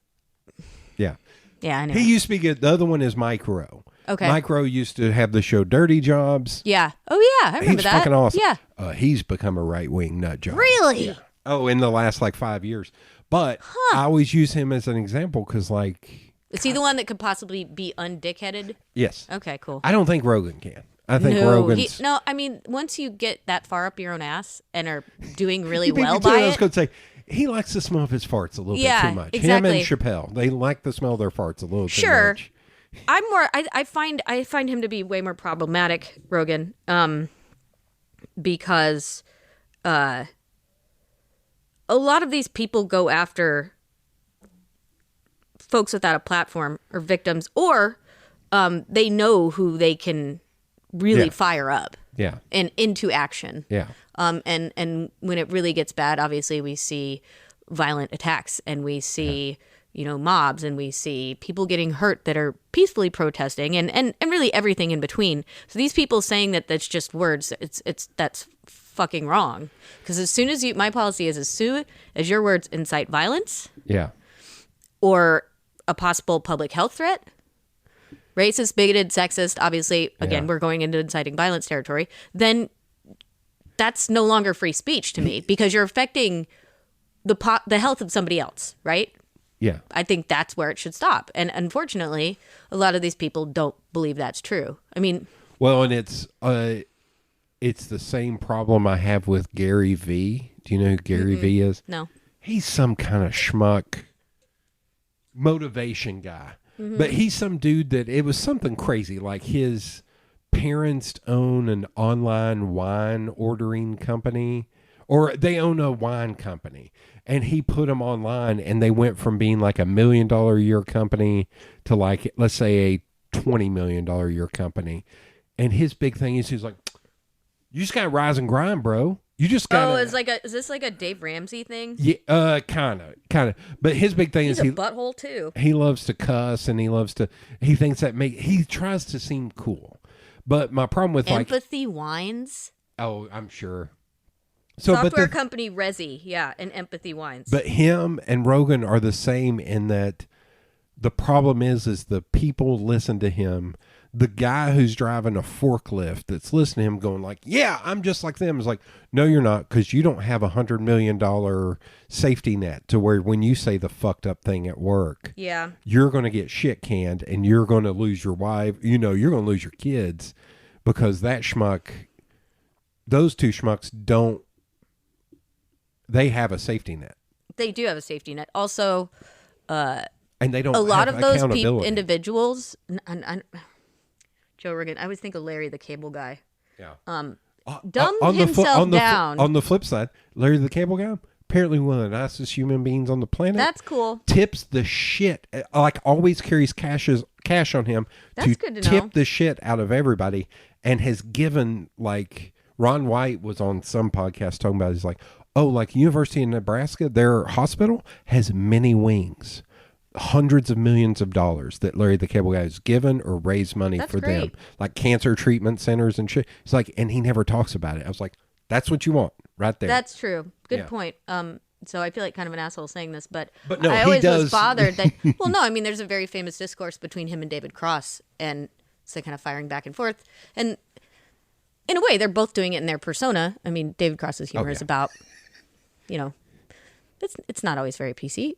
Yeah. Yeah, I know. He used to be good. The other one is Micro. Okay. Micro used to have the show Dirty Jobs. Yeah. Oh yeah, I remember He's that. fucking awesome. Yeah. He's become a right-wing nut job. Really? Yeah. Oh, in the last like 5 years. But I always use him as an example because like. Is he the one that could possibly be undickheaded? Yes. Okay, cool. I don't think Rogan can. I think Rogan's. No, I mean, once you get that far up your own ass and are doing really You beat well me to it. by I was it. going to say, he likes the smell of his farts a little bit too much. Exactly. Him and Chappelle, they like the smell of their farts a little too Sure. much. I'm more. I find him to be way more problematic, Rogan, because a lot of these people go after folks without a platform or victims, or they know who they can really fire up. Yeah. And into action. Yeah. And when it really gets bad, obviously we see violent attacks and we see, mobs and we see people getting hurt that are peacefully protesting and really everything in between. So these people saying that that's just words, that's fucking wrong. Because as soon as my policy is as soon as your words incite violence. Yeah. Or a possible public health threat. Racist, bigoted, sexist, obviously, again, we're going into inciting violence territory, then that's no longer free speech to me because you're affecting the health of somebody else, right? Yeah. I think that's where it should stop. And unfortunately, a lot of these people don't believe that's true. I mean... Well, and it's the same problem I have with Gary V. Do you know who Gary V is? No. He's some kind of schmuck motivation guy. But he's some dude that it was something crazy. Like his parents own an online wine ordering company, or they own a wine company, and he put them online, and they went from being like $1 million a year company to like, let's say, a $20 million a year company. And his big thing is he's like, you just got to rise and grind, bro. You just got. Oh, is this like a Dave Ramsey thing? Yeah, kind of. But his big thing He's is a butthole too. He loves to cuss, and he thinks that he tries to seem cool. But my problem with Empathy Wines. Oh, I'm sure. So, Software company Resi, and Empathy Wines. But him and Rogan are the same in that the problem is the people listen to him. The guy who's driving a forklift that's listening to him going like, yeah, I'm just like them. Is like, no, you're not, because you don't have $100 million safety net to where when you say the fucked up thing at work, you're going to get shit canned and you're going to lose your wife. You're going to lose your kids because that schmuck, those two schmucks they have a safety net. They do have a safety net. Also, and they don't. A lot of those individuals. Joe Rogan. I always think of Larry the Cable Guy. Yeah. Dumbed himself down. On the flip side, Larry the Cable Guy, apparently one of the nicest human beings on the planet. That's cool. Tips the shit. Like always carries cash on him. That's good to tip know. the shit out of everybody, and has given like Ron White was on some podcast talking about. He's like, oh, like University of Nebraska, their hospital has many wings. Hundreds of millions of dollars that Larry the Cable Guy has given or raised money for them, like cancer treatment centers and shit. It's like, and he never talks about it. I was like, that's what you want right there. That's true. Good point. So I feel like kind of an asshole saying this, but no, I always was bothered that. Well, no, I mean, there's a very famous discourse between him and David Cross, and so kind of firing back and forth. And in a way, they're both doing it in their persona. I mean, David Cross's humor is about, it's not always very PC.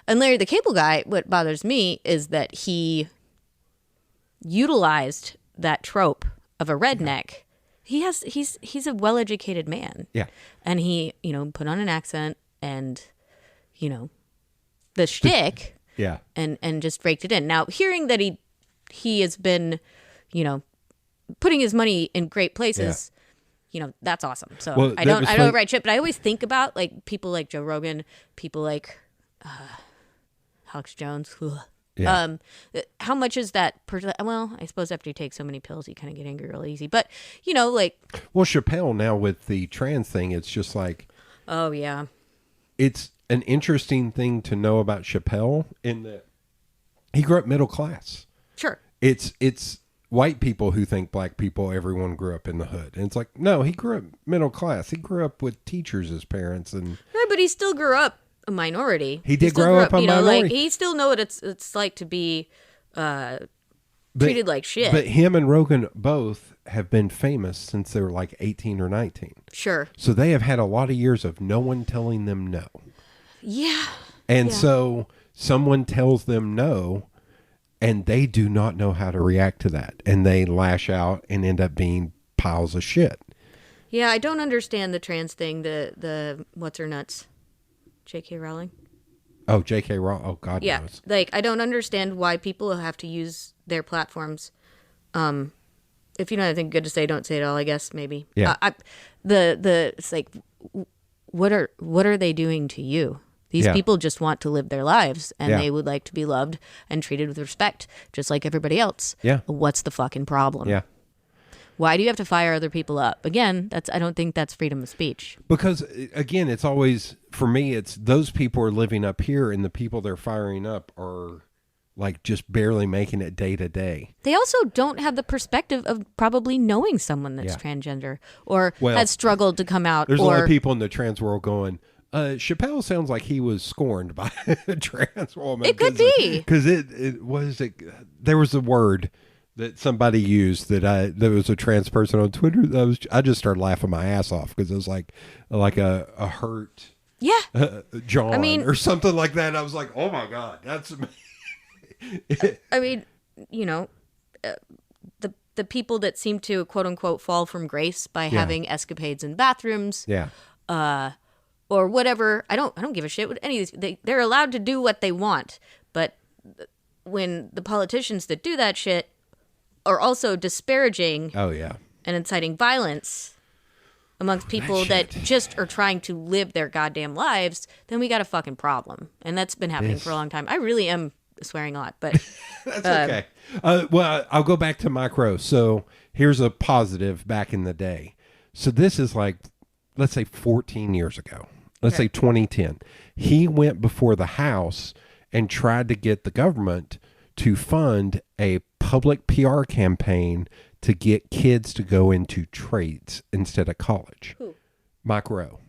And Larry the Cable Guy, what bothers me is that he utilized that trope of a redneck. He's a well-educated man. Yeah. And he, put on an accent and, the shtick. Yeah. And just raked it in. Now, hearing that he has been, putting his money in great places, that's awesome. So I don't write shit, but I always think about like people like Joe Rogan, people like Alex Jones. Ugh. Yeah. How much is that per? Well, I suppose after you take so many pills, you kind of get angry real easy. But you know, like, well, Chappelle now with the trans thing, it's just like, oh yeah, it's an interesting thing to know about Chappelle in that he grew up middle class. Sure. It's white people who think black people, everyone grew up in the hood, and it's like, no, he grew up middle class. He grew up with teachers as parents, and right, but he still grew up a minority. He did grow up a minority. Like, he still know what it's like to be treated like shit. But him and Rogan both have been famous since they were like 18 or 19. Sure. So they have had a lot of years of no one telling them no. Yeah. And so someone tells them no, and they do not know how to react to that. And they lash out and end up being piles of shit. Yeah, I don't understand the trans thing, the what's her nuts? J.K. Rowling? Oh, J.K. Rowling. Oh, God knows. Like, I don't understand why people have to use their platforms. If you don't have anything good to say, don't say it all, I guess, maybe. Yeah. It's like, what are they doing to you? These people just want to live their lives, and they would like to be loved and treated with respect, just like everybody else. Yeah. What's the fucking problem? Yeah. Why do you have to fire other people up? Again, I don't think that's freedom of speech. Because, again, it's always, for me, it's those people are living up here, and the people they're firing up are, like, just barely making it day to day. They also don't have the perspective of probably knowing someone that's transgender or has struggled to come out. There's a lot of people in the trans world going, Chappelle sounds like he was scorned by a trans woman. It could be. Because there was a word that somebody used that was a trans person on Twitter. I just started laughing my ass off because it was like a hurt John or something like that. I was like, oh my God, that's I mean, you know, the people that seem to quote unquote fall from grace by having escapades in bathrooms. Yeah. Or whatever. I don't give a shit what any of these. They're allowed to do what they want, but when the politicians that do that shit are also disparaging and inciting violence amongst people that just are trying to live their goddamn lives, then we got a fucking problem. And that's been happening for a long time. I really am swearing a lot, but that's okay. Well, I'll go back to Micro. So here's a positive back in the day. So this is like, let's say 14 years ago. Let's say 2010. He went before the House and tried to get the government to fund a public PR campaign to get kids to go into trades instead of college. Who? Mike Rowe,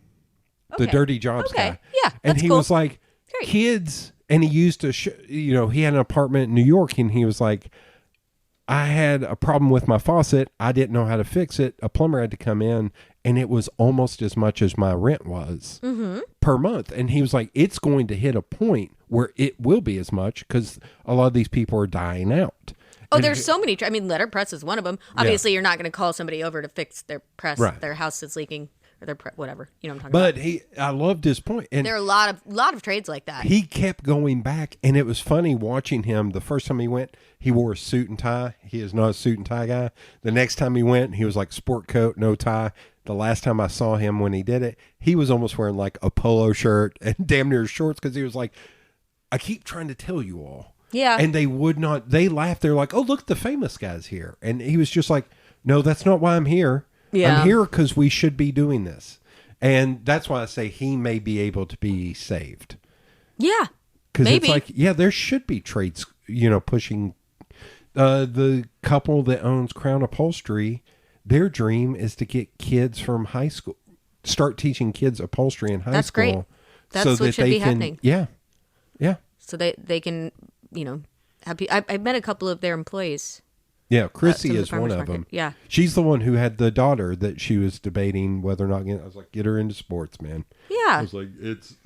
the Dirty Jobs guy. Yeah, and he was like, great. Kids, and he used to, he had an apartment in New York, and he was like, I had a problem with my faucet. I didn't know how to fix it. A plumber had to come in, and it was almost as much as my rent was per month. And he was like, it's going to hit a point where it will be as much because a lot of these people are dying out. Oh, there's so many. I mean, letterpress is one of them. Obviously, you're not going to call somebody over to fix their press, their house is leaking, or their whatever. You know what I'm talking about. But I loved his point. And there are a lot of trades like that. He kept going back, and it was funny watching him. The first time he went, he wore a suit and tie. He is not a suit and tie guy. The next time he went, he was like sport coat, no tie. The last time I saw him when he did it, he was almost wearing like a polo shirt and damn near shorts because he was like, I keep trying to tell you all. Yeah. And they would not, they laughed. They're like, oh, look, the famous guy's here. And he was just like, no, that's not why I'm here. Yeah. I'm here because we should be doing this. And that's why I say he may be able to be saved. Yeah. Because it's like, there should be trades, pushing. The couple that owns Crown Upholstery, their dream is to get kids from high school, start teaching kids upholstery in high school. That's great. That's so what should be happening. Yeah. Yeah. So they can, have I met a couple of their employees. Yeah, Chrissy is one of them. Yeah. She's the one who had the daughter that she was debating whether or not, I was like, get her into sports, man. Yeah. I was like, it's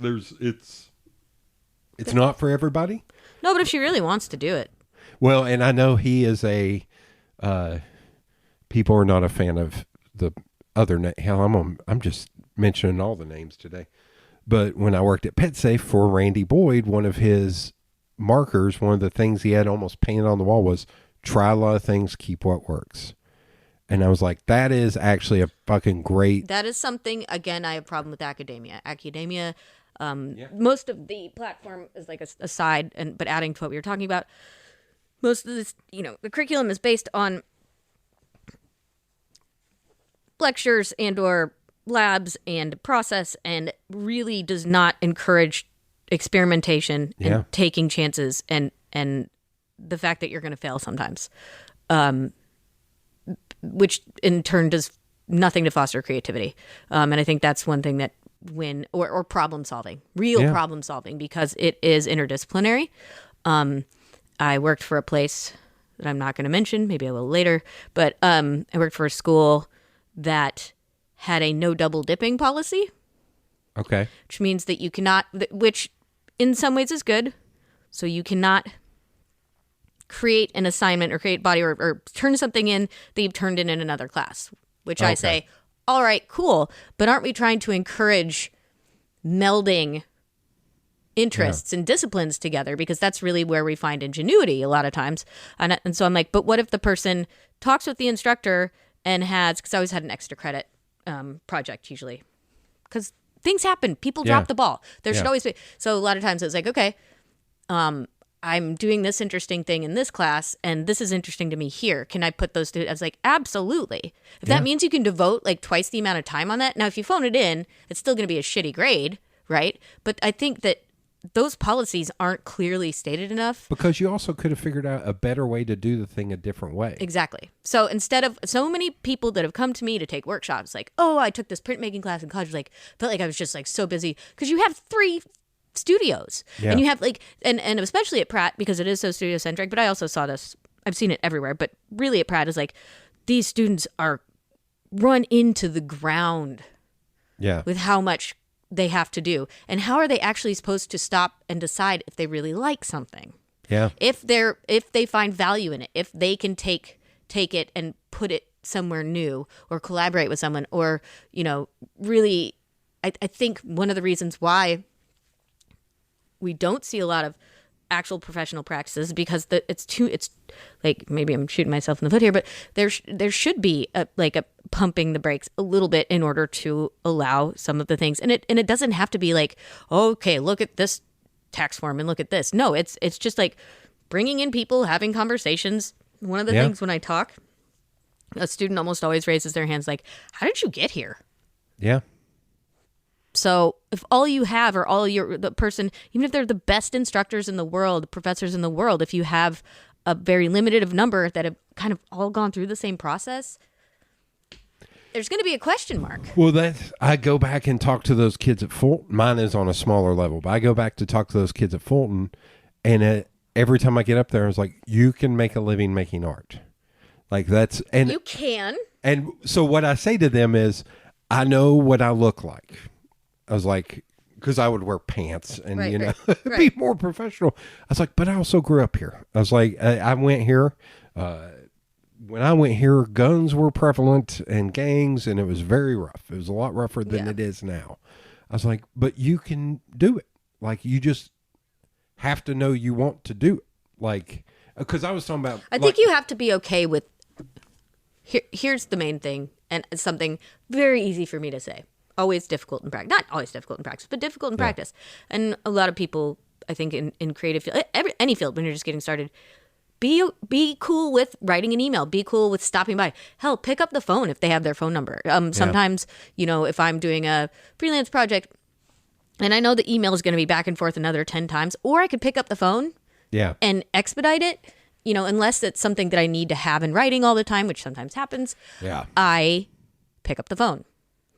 not for everybody. No, but if she really wants to do it. Well, and I know he is people are not a fan of the other name. Hell, I'm just mentioning all the names today. But when I worked at PetSafe for Randy Boyd, one of his markers, one of the things he had almost painted on the wall was try a lot of things, keep what works. And I was like, that is actually a fucking great. That is something, again, I have a problem with academia. Academia Most of the platform is like a side, but adding to what we were talking about, most of this, the curriculum is based on lectures and or labs and process, and really does not encourage experimentation and taking chances and the fact that you're going to fail sometimes, which in turn does nothing to foster creativity. And I think that's one thing that or problem solving, problem solving, because it is interdisciplinary. I worked for a place that I'm not going to mention, maybe a little later, but I worked for a school that had a no double dipping policy. Okay. Which means that you cannot, which in some ways is good. So you cannot create an assignment or create body or turn something in that you've turned in another class, which I say, all right, cool. But aren't we trying to encourage melding interests and disciplines together? Because that's really where we find ingenuity a lot of times. And so I'm like, but what if the person talks with the instructor and because I always had an extra credit project usually, because things happen. People drop the ball. There should always be. So a lot of times it was like, okay, I'm doing this interesting thing in this class, and this is interesting to me here. Can I put those two? I was like, absolutely. If that means you can devote like twice the amount of time on that. Now, if you phone it in, it's still going to be a shitty grade, right? But I think that those policies aren't clearly stated enough. Because you also could have figured out a better way to do the thing a different way. Exactly. So instead of so many people that have come to me to take workshops, like, oh, I took this printmaking class in college, like, felt like I was just like so busy because you have 3 studios and you have like, and especially at Pratt, because it is so studio centric, but I also saw this, I've seen it everywhere, but really at Pratt is like, these students are run into the ground with how much they have to do, and how are they actually supposed to stop and decide if they really like something? If they find value in it, if they can take it and put it somewhere new, or collaborate with someone, or really, I think one of the reasons why we don't see a lot of actual professional practices, because it's like, maybe I'm shooting myself in the foot here, but there should be a pumping the brakes a little bit in order to allow some of the things, and it doesn't have to be like, okay, look at this tax form and look at this. No, it's just like bringing in people, having conversations. One of the things when I talk, a student almost always raises their hands like, how did you get here? So if all you have, or the person, even if they're the best instructors in the world, professors in the world, if you have a very limited of number that have kind of all gone through the same process, there's going to be a question mark. Well, I go back and talk to those kids at Fulton. Mine is on a smaller level, but I go back to talk to those kids at Fulton, and every time I get up there, I was like, you can make a living making art. Like and you can. And so what I say to them is, I know what I look like. I was like, because I would wear pants and, be more professional. I was like, but I also grew up here. I was like, I went here. When I went here, guns were prevalent and gangs, and it was very rough. It was a lot rougher than it is now. I was like, but you can do it. Like, you just have to know you want to do it. Like, because I was talking about. I think you have to be okay with. Here's the main thing, and it's something very easy for me to say. Always difficult in practice. Not always difficult in practice, but difficult in practice. And a lot of people, I think, in creative field, any field, when you're just getting started, be cool with writing an email. Be cool with stopping by. Hell, pick up the phone if they have their phone number. Sometimes, if I'm doing a freelance project, and I know the email is going to be back and forth another 10 times, or I could pick up the phone and expedite it, unless it's something that I need to have in writing all the time, which sometimes happens. I pick up the phone.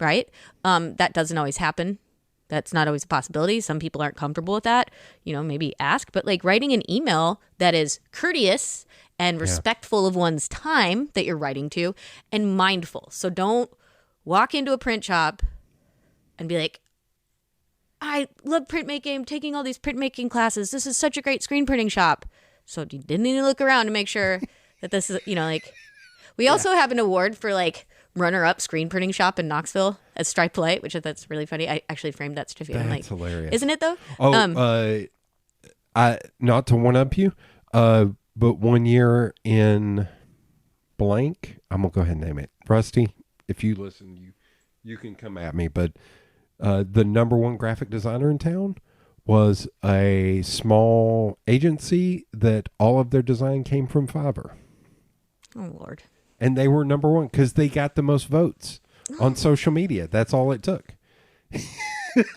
Right? That doesn't always happen. That's not always a possibility. Some people aren't comfortable with that. Maybe ask. But like writing an email that is courteous and respectful of one's time that you're writing to, and mindful. So don't walk into a print shop and be like, I love printmaking. I'm taking all these printmaking classes. This is such a great screen printing shop. So you didn't need to look around to make sure that this is, we also have an award for like runner-up screen printing shop in Knoxville at Stripe Polite, which that's really funny. I actually framed that certificate. That's hilarious. Isn't it though? I not to one up you, but one year in blank, I'm gonna go ahead and name it. Rusty, if you listen, you can come at me, but The number one graphic designer in town was a small agency that all of their design came from Fiverr. Oh, Lord. And they were number one because they got the most votes on social media. That's all it took.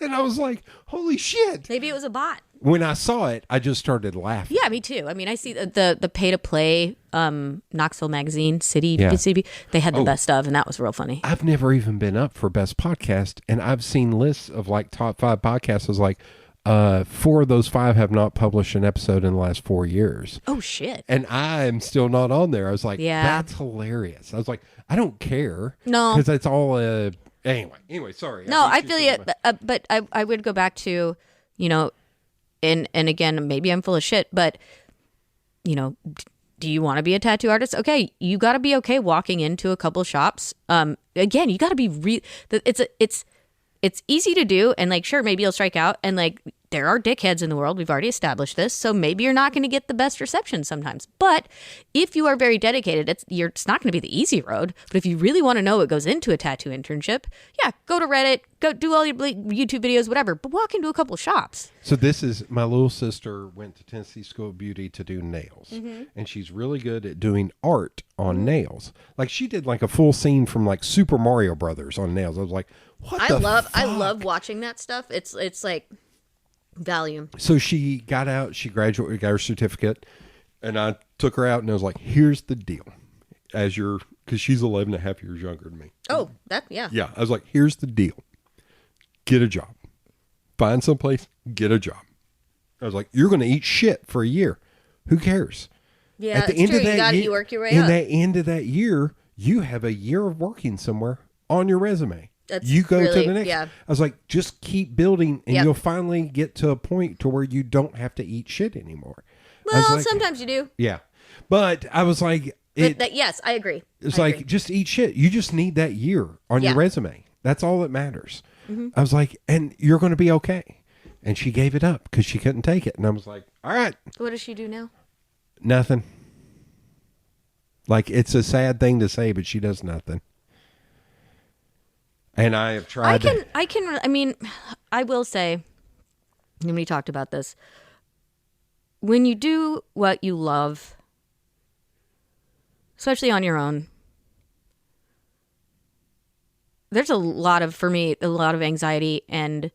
And I was like, holy shit. Maybe it was a bot. When I saw it, I just started laughing. Yeah, me too. I mean, I see the pay-to-play Knoxville Magazine, City, Yeah. CB, they had the best of, and that was real funny. I've never even been up for best podcast, and I've seen lists of like top 5 podcasts. I was like, 4 of those 5 have not published an episode in the last 4 years. Oh, shit. And I'm still not on there. I was like, Yeah. that's hilarious. I was like, I don't care. No. Because it's all, anyway, sorry. No, I feel you, but I would go back to, you know, and again, maybe I'm full of shit, but, you know, do you want to be a tattoo artist? Okay, you got to be okay walking into a couple shops. Again, you got to be it's easy to do, and like, sure, maybe you'll strike out, and like, there are dickheads in the world. We've already established this, so maybe you're not going to get the best reception sometimes. But if you are very dedicated, it's not going to be the easy road. But if you really want to know what goes into a tattoo internship, yeah, go to Reddit, go do all your YouTube videos, whatever. But walk into a couple shops. So this is, my little sister went to Tennessee School of Beauty to do nails. Mm-hmm. And she's really good at doing art on nails. Like, she did like a full scene from like Super Mario Brothers on nails. I was like, what the fuck? I love watching that stuff. It's like Valium. So she got out, she graduated, got her certificate, and I took her out and I was like, here's the deal. Because she's 11 and a half years younger than me. Oh, yeah. Yeah, I was like, here's the deal. Get a job. Find someplace, get a job. I was like, you're going to eat shit for a year. Who cares? Yeah, at the end of that year, you work your way up. In the end of that year, you have a year of working somewhere on your resume. That's you go really, to the next. yeah. I was like, just keep building, and Yep. you'll finally get to a point to where you don't have to eat shit anymore. I was Well, like, sometimes you do. yeah, but I was like, Yes, I agree. it's like, just eat shit. You just need that year on your resume. That's all that matters. Mm-hmm. I was like, and you're going to be okay. And she gave it up because she couldn't take it. And I was like, all right. What does she do now? Nothing. Like, it's a sad thing to say, but she does nothing. And I have tried. I mean, I will say, and we talked about this, when you do what you love, especially on your own, there's for me, a lot of anxiety and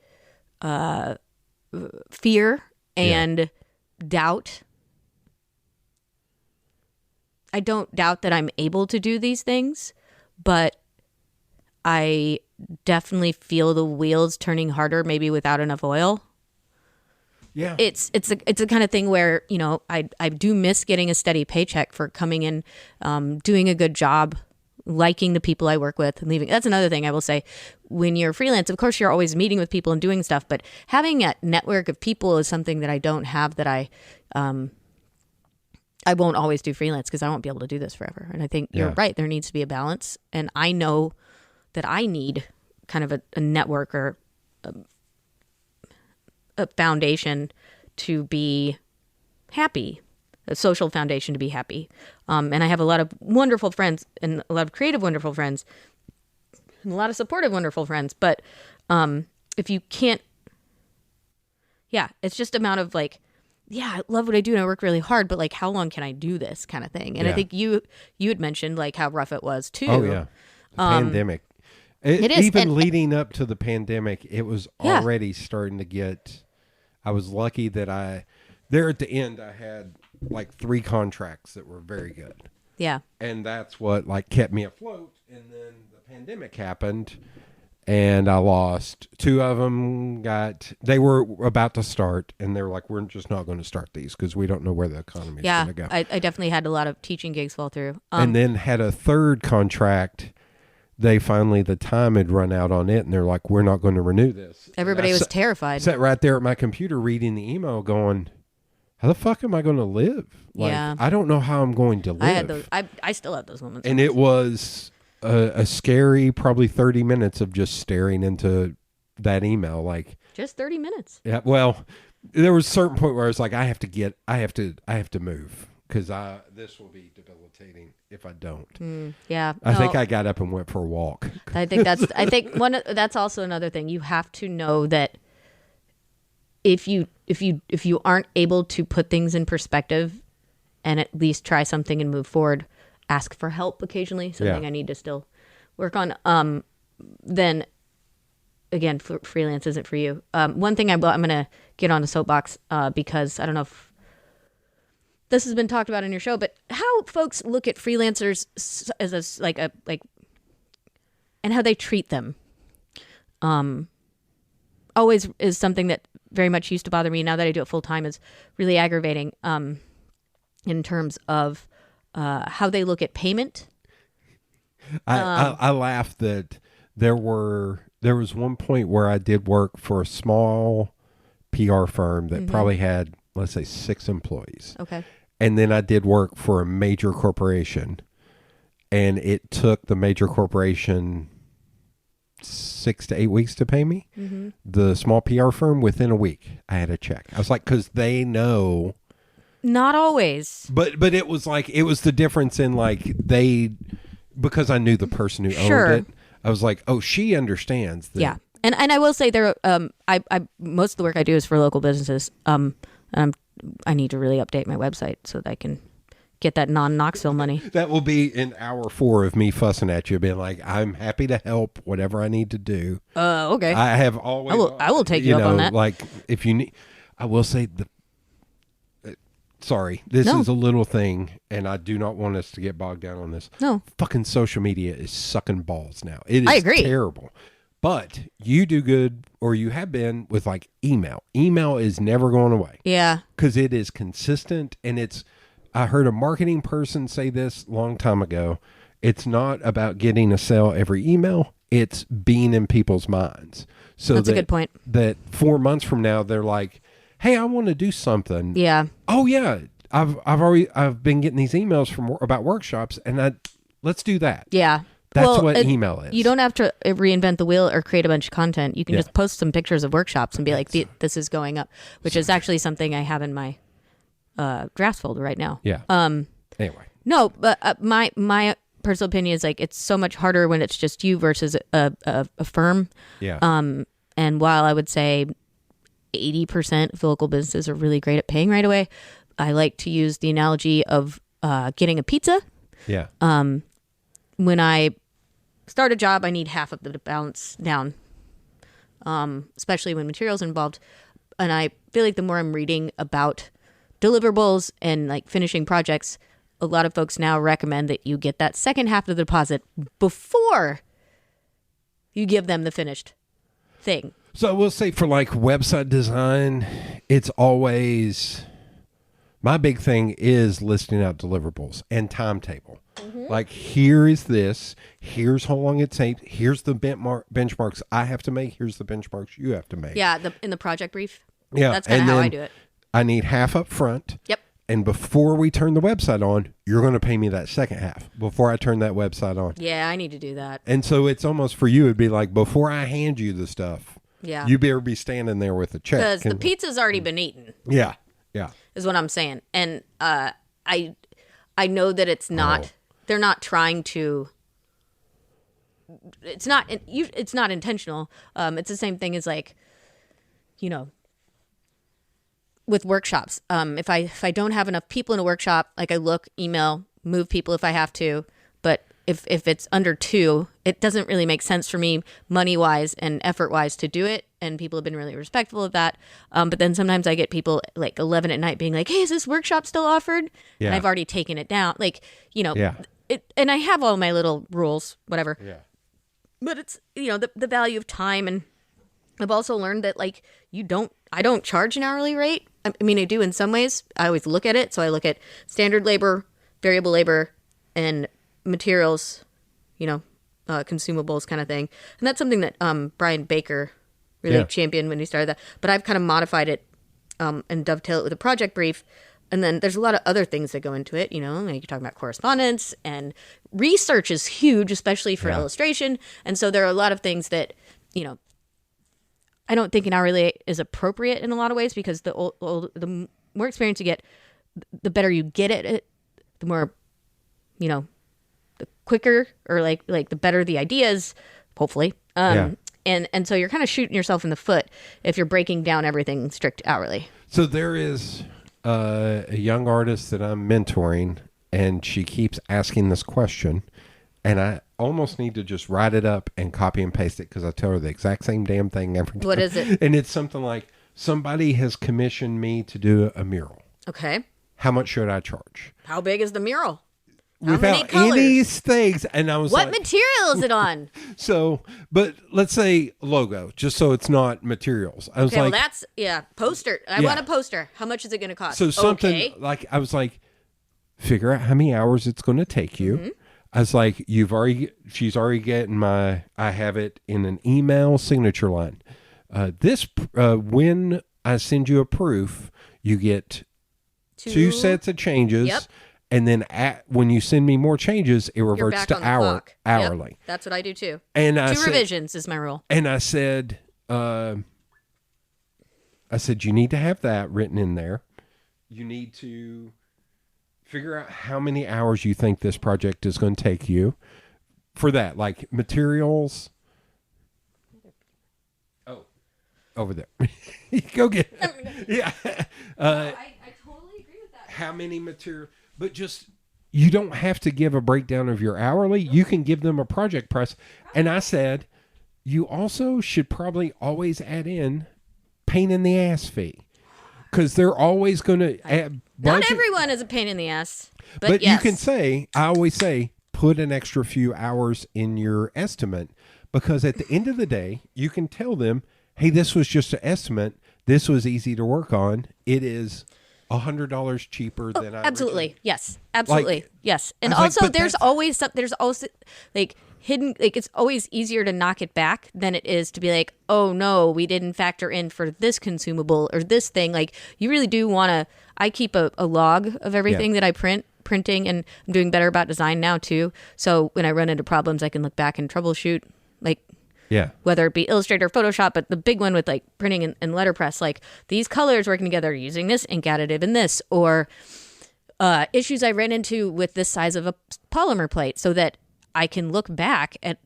fear and doubt. I don't doubt that I'm able to do these things, but I definitely feel the wheels turning harder, maybe without enough oil. Yeah. It's a kind of thing where, you know, I do miss getting a steady paycheck for coming in, doing a good job, liking the people I work with and leaving. That's another thing I will say. When you're freelance, of course, you're always meeting with people and doing stuff, but having a network of people is something that I don't have, that I won't always do freelance because I won't be able to do this forever. And I think you're right. There needs to be a balance. And I know that I need kind of a network or a foundation to be happy, a social foundation to be happy. And I have a lot of wonderful friends and a lot of creative, wonderful friends and a lot of supportive, wonderful friends. But if you can't, it's just amount of like, I love what I do and I work really hard, but like, how long can I do this kind of thing? And I think you had mentioned like how rough it was too. Oh yeah. Pandemic. It is. Even leading up to the pandemic, it was already starting to get, I was lucky that there at the end, I had like 3 contracts that were very good. Yeah. And that's what like kept me afloat. And then the pandemic happened and I lost 2 of them. They were about to start and they were like, we're just not going to start these because we don't know where the economy is going to go. I definitely had a lot of teaching gigs fall through. And then had a 3rd contract. The time had run out on it and they're like, we're not going to renew this. Everybody was terrified. Sat right there at my computer reading the email going, how the fuck am I going to live? Like, I don't know how I'm going to live. I had those. I still have those moments. And it was a scary probably 30 minutes of just staring into that email. Like, just 30 minutes. Yeah. Well, there was a certain point where I was like, I have to move. because this will be debilitating if I don't. Yeah. I think I got up and went for a walk. I think that's also another thing. You have to know that if you aren't able to put things in perspective and at least try something and move forward, ask for help occasionally, something I need to still work on, then again, freelance isn't for you. One thing I'm going to get on the soapbox because I don't know if this has been talked about in your show, but how folks look at freelancers as and how they treat them always is something that very much used to bother me. Now that I do it full time, is really aggravating in terms of how they look at payment. I laugh that there was one point where I did work for a small PR firm that probably had, let's say, 6 employees. Okay. And then I did work for a major corporation, and it took the major corporation 6 to 8 weeks to pay me. The small PR firm, within a week, I had a check. I was like, because they know. Not always. But it was like, it was the difference in like because I knew the person who owned it. I was like, oh, she understands that. Yeah. And I will say I most of the work I do is for local businesses. And I need to really update my website so that I can get that non-Knoxville money. That will be in hour 4 of me fussing at you, being like, I'm happy to help whatever I need to do. Okay. I have always. I will take you up on that. Like, if you need, I will say sorry, this is a little thing, and I do not want us to get bogged down on this. No. Fucking social media is sucking balls now. It is I agree. Terrible. But you do good, or you have been, with like email. Email is never going away. Yeah. Because it is consistent, and I heard a marketing person say this a long time ago. It's not about getting a sale every email. It's being in people's minds. So that's a good point. That 4 months from now, they're like, hey, I want to do something. Yeah. Oh yeah. I've been getting these emails about workshops, and let's do that. Yeah. That's what email is. You don't have to reinvent the wheel or create a bunch of content. You can just post some pictures of workshops and be like, this is going up, which is actually something I have in my drafts folder right now. Yeah. Anyway. No, but my personal opinion is like, it's so much harder when it's just you versus a firm. Yeah. And while I would say 80% of local businesses are really great at paying right away, I like to use the analogy of getting a pizza. Yeah. When I start a job, I need half of the balance down, especially when materials are involved. And I feel like the more I'm reading about deliverables and like finishing projects, a lot of folks now recommend that you get that second half of the deposit before you give them the finished thing. So I will say, for like website design, it's always, my big thing is listing out deliverables and timetable. Like, here is this, here's how long it takes, here's the benchmarks I have to make, here's the benchmarks you have to make. Yeah, in the project brief. Yeah. That's kind of how I do it. I need half up front. Yep. And before we turn the website on, you're going to pay me that second half before I turn that website on. Yeah, I need to do that. And so it's almost, for you, it'd be like, before I hand you the stuff, you better be standing there with a check. Because the pizza's already been eaten. Yeah, yeah. Is what I'm saying. And I know that it's not, they're not trying to, it's not intentional. It's the same thing as like, with workshops. If I don't have enough people in a workshop, like I email, move people if I have to, but if it's under 2, it doesn't really make sense for me money-wise and effort-wise to do it, and people have been really respectful of that. But then sometimes I get people like 11 at night being like, hey, is this workshop still offered? Yeah. And I've already taken it down. Like, and I have all my little rules, whatever. Yeah. But it's, the value of time, and I've also learned that like I don't charge an hourly rate. I mean, I do in some ways. I always look at it. So I look at standard labor, variable labor, and materials, consumables kind of thing. And that's something that Brian Baker really championed when he started that. But I've kind of modified it and dovetail it with a project brief. And then there's a lot of other things that go into it. Like you're talking about correspondence, and research is huge, especially for illustration. And so there are a lot of things that, I don't think an hourly rate is appropriate in a lot of ways, because the more experience you get, the better you get at it, the more, the quicker or like the better the ideas, hopefully. And so you're kind of shooting yourself in the foot if you're breaking down everything strict hourly. So there is a young artist that I'm mentoring, and she keeps asking this question, and I almost need to just write it up and copy and paste it because I tell her the exact same damn thing every time. What is it? And it's something like, somebody has commissioned me to do a mural. Okay. How much should I charge? How big is the mural? How Without many colors? any things. And I was what like, material is it on? So, but let's say logo, just so it's not materials. I was Okay, like, well, that's, poster. I want a poster. How much is it going to cost? so something okay. like, I was like, figure out how many hours it's going to take you. Mm-hmm. I was like, she's already getting I have it in an email signature line. When I send you a proof, you get two sets of changes. Yep. And then when you send me more changes, it reverts to hourly. Yep, that's what I do too. And Two revisions is my rule. And I said, you need to have that written in there. You need to figure out how many hours you think this project is going to take you for that, like materials. Oh, over there. Go get it. Yeah. I totally agree with that. How many material, but just, you don't have to give a breakdown of your hourly. You can give them a project price. And I said, you also should probably always add in pain in the ass fee. Because they're always going to add budget. Not everyone is a pain in the ass. But yes. You can say, I always say, put an extra few hours in your estimate. Because at the end of the day, you can tell them, hey, this was just an estimate. This was easy to work on. It is $100 cheaper than I absolutely originally. Yes, absolutely yes. And I was also like, there's also like hidden, like it's always easier to knock it back than it is to be like, oh no, we didn't factor in for this consumable or this thing. Like you really do want to. I keep a log of everything that I printing, and I'm doing better about design now too. So when I run into problems, I can look back and troubleshoot. Like. Yeah. Whether it be Illustrator or Photoshop, but the big one with like printing and letterpress, like these colors working together using this ink additive and this, or issues I ran into with this size of a polymer plate, so that I can look back at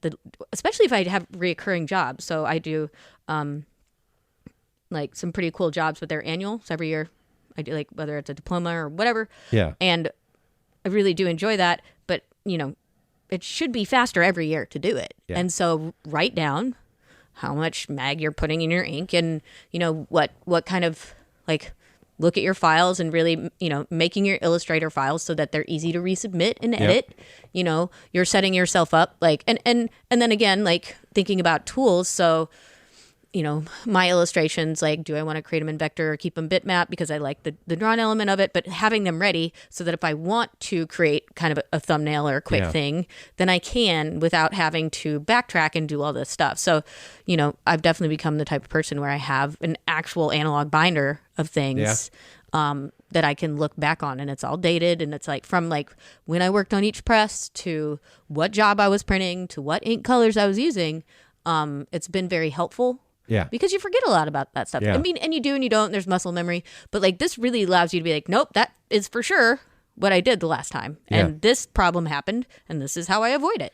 especially if I have reoccurring jobs. So I do like some pretty cool jobs with their annual. So every year I do, like whether it's a diploma or whatever. Yeah. And I really do enjoy that, but it should be faster every year to do it. Yeah. And so write down how much mag you're putting in your ink, and, what kind of, like, look at your files and really, making your Illustrator files so that they're easy to resubmit and edit. Yep. You're setting yourself up, like, and then again, like, thinking about tools. So, my illustrations, like, do I want to create them in vector or keep them bitmap because I like the drawn element of it, but having them ready so that if I want to create kind of a thumbnail or a quick thing, then I can without having to backtrack and do all this stuff. So, I've definitely become the type of person where I have an actual analog binder of things that I can look back on, and it's all dated, and it's like from like when I worked on each press to what job I was printing to what ink colors I was using. It's been very helpful. Yeah. Because you forget a lot about that stuff. Yeah. I mean, and you do and you don't. There's muscle memory. But like this really allows you to be like, nope, that is for sure what I did the last time. And this problem happened, and this is how I avoid it.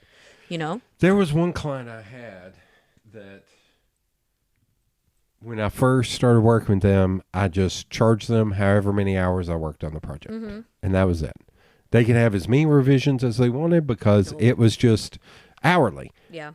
There was one client I had that when I first started working with them, I just charged them however many hours I worked on the project. Mm-hmm. And that was it. They could have as many revisions as they wanted because it was just hourly. Yeah.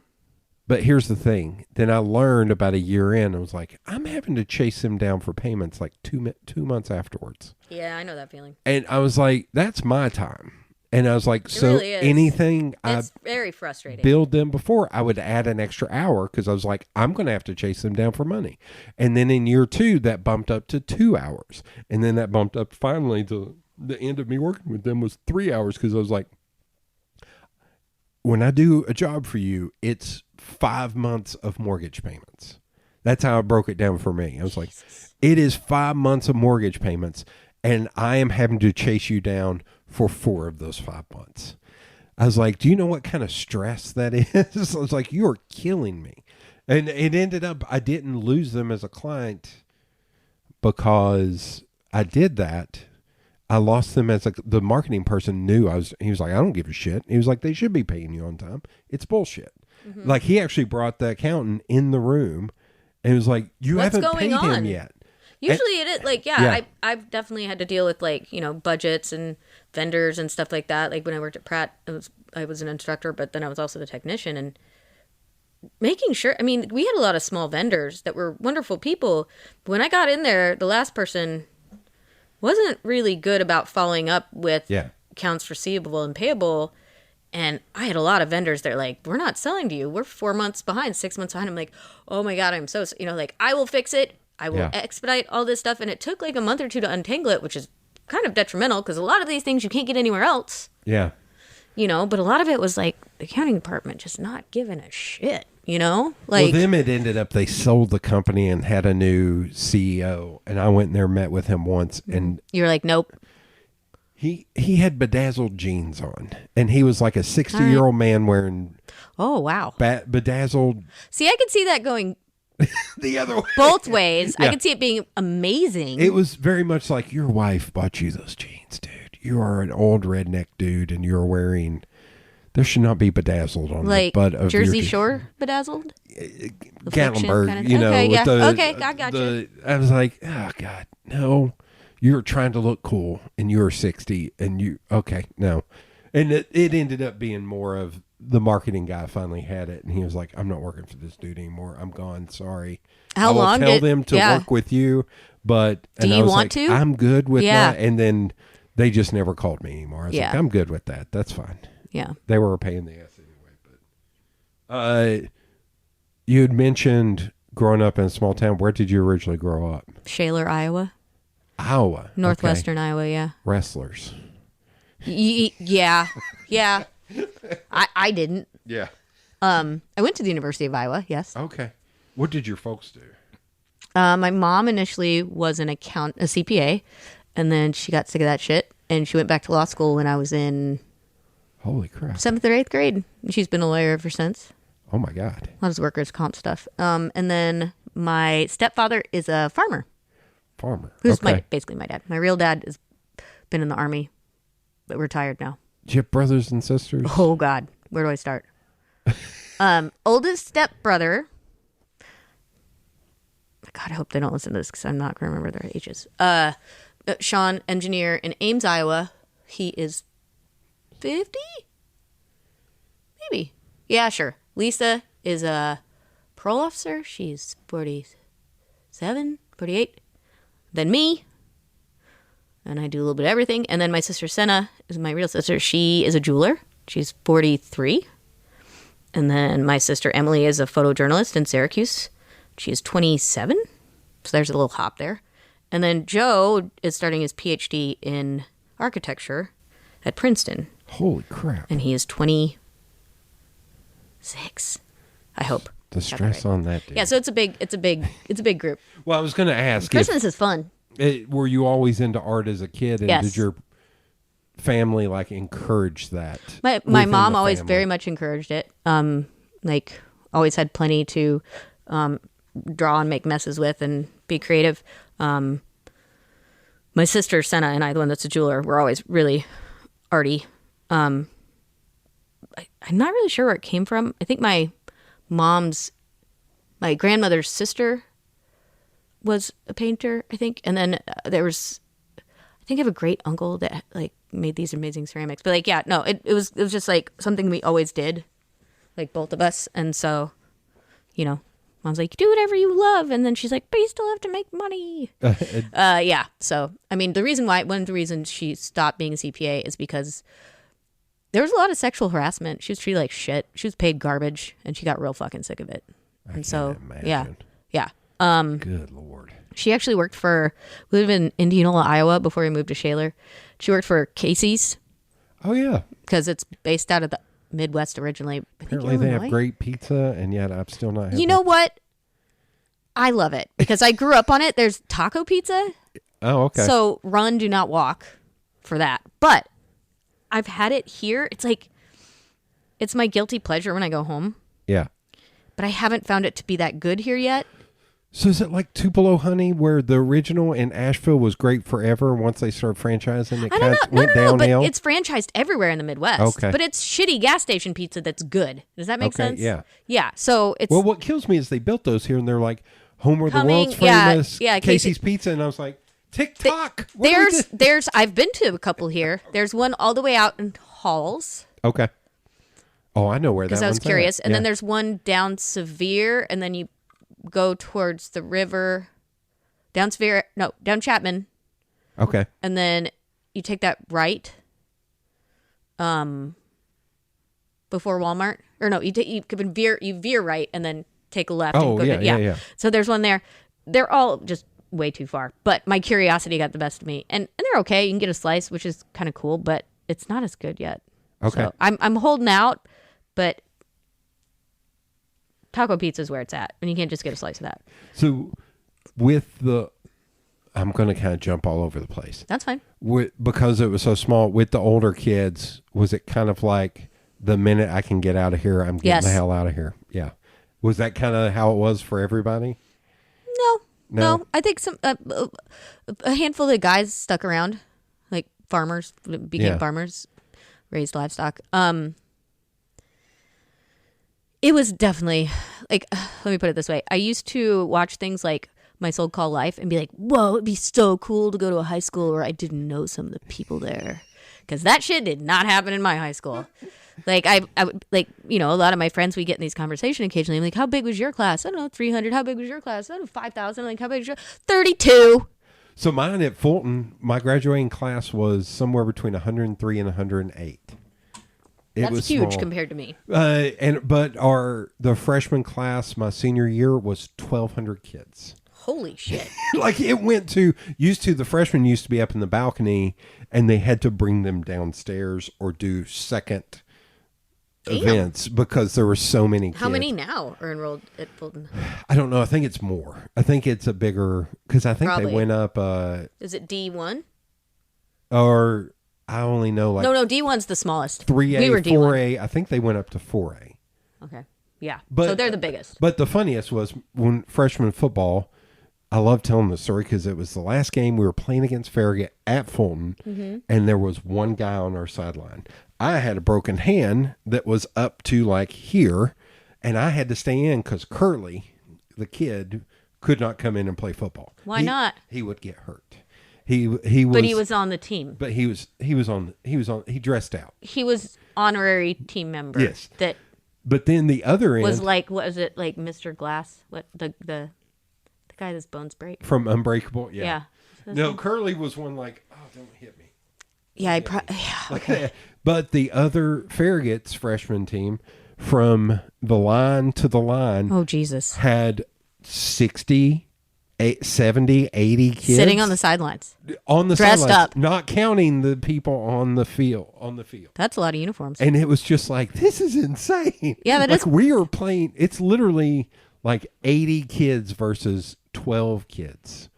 But here's the thing. Then I learned about a year in, I was like, I'm having to chase them down for payments like 2 months afterwards. Yeah, I know that feeling. And I was like, that's my time. And I was like, anything it's very frustrating. Billed them before, I would add an extra hour because I was like, I'm going to have to chase them down for money. And then in year 2, that bumped up to 2 hours. And then that bumped up finally to the end of me working with them was 3 hours because I was like, when I do a job for you, it's 5 months of mortgage payments. That's how I broke it down for me. I was like, it is 5 months of mortgage payments, and I am having to chase you down for 4 of those 5 months. I was like, do you know what kind of stress that is? I was like, you are killing me. And it ended up, I didn't lose them as a client because I did that. I lost them as the marketing person knew he was like, I don't give a shit. He was like, they should be paying you on time. It's bullshit. Mm-hmm. Like, he actually brought the accountant in the room and was like, what's haven't paid him yet. Usually it is like, I've definitely had to deal with like, budgets and vendors and stuff like that. Like when I worked at Pratt, I was an instructor, but then I was also the technician, and making sure, we had a lot of small vendors that were wonderful people. But when I got in there, the last person wasn't really good about following up with accounts receivable and payable. And I had a lot of vendors that are like, we're not selling to you. We're 4 months behind, 6 months behind. I'm like, oh my God, I'm so, like, I will fix it. I will expedite all this stuff. And it took like a month or two to untangle it, which is kind of detrimental because a lot of these things you can't get anywhere else. Yeah. But a lot of it was like the accounting department just not giving a shit, Like, well, them, it ended up, they sold the company and had a new CEO. And I went in there, met with him once. And you're like, nope. He had bedazzled jeans on, and he was like a 60-year-old man wearing bedazzled. See, I could see that going the other way. Both ways. I could see it being amazing. It was very much like, your wife bought you those jeans, dude. You are an old redneck dude, and you're wearing. There should not be bedazzled on like the butt of Jersey Shore bedazzled. Gatlinburg, kind of, with I got you. I was like, oh God, no. You're trying to look cool, and you're 60, and no. And it ended up being more of the marketing guy finally had it, and he was like, I'm not working for this dude anymore. I'm gone. Sorry. How long? I will tell them to work with you, but... Do you want to? I'm good with that. And then they just never called me anymore. I was like, I'm good with that. That's fine. Yeah. They were a pain in the ass anyway. But you had mentioned growing up in a small town. Where did you originally grow up? Shaler, Iowa. Iowa. Northwestern Iowa, yeah. Wrestlers. Yeah. I didn't. Yeah. I went to the University of Iowa, yes. Okay. What did your folks do? My mom initially was a CPA, and then she got sick of that shit, and she went back to law school when I was in... Holy crap. 7th or 8th grade. She's been a lawyer ever since. Oh, my God. A lot of workers' comp stuff. And then my stepfather is a farmer. Who's basically my dad. My real dad has been in the Army, but retired now. Do you have brothers and sisters? Oh, God. Where do I start? Oldest stepbrother. God, I hope they don't listen to this because I'm not going to remember their ages. Sean, engineer in Ames, Iowa. He is 50? Maybe. Yeah, sure. Lisa is a parole officer. She's 47, 48. Then me, and I do a little bit of everything. And then my sister Senna is my real sister. She is a jeweler. She's 43. And then my sister Emily is a photojournalist in Syracuse. She is 27. So there's a little hop there. And then Joe is starting his PhD in architecture at Princeton. Holy crap. And he is 26, I hope. The stress on that, dude. Yeah, so it's a big group. Well, I was going to ask. Christmas is fun. Were you always into art as a kid? And yes. Did your family encourage that? My mom always very much encouraged it. Always had plenty to draw and make messes with and be creative. My sister Senna and I, the one that's a jeweler, were always really arty. I'm not really sure where it came from. I think my grandmother's sister was a painter, I think. And then I have a great uncle that made these amazing ceramics. But it was just something we always did, both of us. And so, mom's like, do whatever you love. And then she's like, but you still have to make money. Yeah. So, one of the reasons she stopped being a CPA is because there was a lot of sexual harassment. She was treated like shit. She was paid garbage, and she got real fucking sick of it. And so, imagine. Yeah. Good Lord. She actually worked we live in Indianola, Iowa before we moved to Shaler. She worked for Casey's. Oh, yeah. Because it's based out of the Midwest originally. Apparently they have great pizza, and yet I'm still not having You know what? I love it because I grew up on it. There's taco pizza. Oh, okay. So run, do not walk for that. But I've had it here. It's my guilty pleasure when I go home. Yeah. But I haven't found it to be that good here yet. So is it like Tupelo Honey, where the original in Asheville was great forever? Once they started franchising, it kind of went downhill. But it's franchised everywhere in the Midwest. Okay. But it's shitty gas station pizza that's good. Does that make sense? Yeah. Yeah. So it's what kills me is they built those here, and they're like home where the world's famous Casey's Pizza, and I was like, TikTok. There's I've been to a couple here. There's one all the way out in Halls. Okay. Oh, I know where that one's at. Because I was curious. And then there's one down Sevier, and then you go towards the river, down Chapman. Okay. And then you take that right before Walmart. Or no, you veer right and then take a left. Oh, and go yeah. So there's one there. They're all just way too far. But my curiosity got the best of me. And they're okay. You can get a slice, which is kind of cool, but it's not as good yet. Okay. So I'm holding out, but taco pizza is where it's at, and you can't just get a slice of that. So I'm going to kind of jump all over the place. That's fine. Because it was so small, with the older kids, was it kind of like the minute I can get out of here, I'm getting the hell out of here? Yeah. Was that kind of how it was for everybody? No. I think a handful of guys stuck around, like farmers, became farmers, raised livestock. It was definitely like, let me put it this way. I used to watch things like My So-Called Life and be like, whoa, it'd be so cool to go to a high school where I didn't know some of the people there. Because that shit did not happen in my high school. Like, I like, a lot of my friends, we get in these conversations occasionally. I'm like, how big was your class? I don't know, 300. How big was your class? I don't know, 5,000. Like, how big was your 32. So mine at Fulton, my graduating class was somewhere between 103 and 108. That's huge compared to me. But the freshman class, my senior year, was 1,200 kids. Holy shit. Like the freshmen used to be up in the balcony, and they had to bring them downstairs or do second events because there were so many kids. How many now are enrolled at Fulton? I don't know. I think it's more. I think it's a bigger, because I think Probably. They went up. Is it D1? Or I only know like. No, D1's the smallest. 3A, we were 4A. I think they went up to 4A. Okay. Yeah. But, so they're the biggest. But the funniest was when freshman football, I love telling the story because it was the last game we were playing against Farragut at Fulton, and there was one guy on our sideline. I had a broken hand that was up to like here, and I had to stay in because Curly, the kid, could not come in and play football. Why not? He would get hurt. He was. But he was on the team. But he dressed out. He was honorary team member. Yes. But then the other end was like, what was it, like Mr. Glass? What the guy that's bones break from Unbreakable? Yeah. No, name? Curly was one like, oh, don't hit me. Yeah, okay. But the other Farragut's freshman team, from the line to the line, oh Jesus, had 60, 70, 80 kids sitting on the sidelines, dressed up, not counting the people on the field. That's a lot of uniforms, and it was just like, this is insane. Yeah, that like is. We are playing. It's literally like 80 kids versus 12 kids.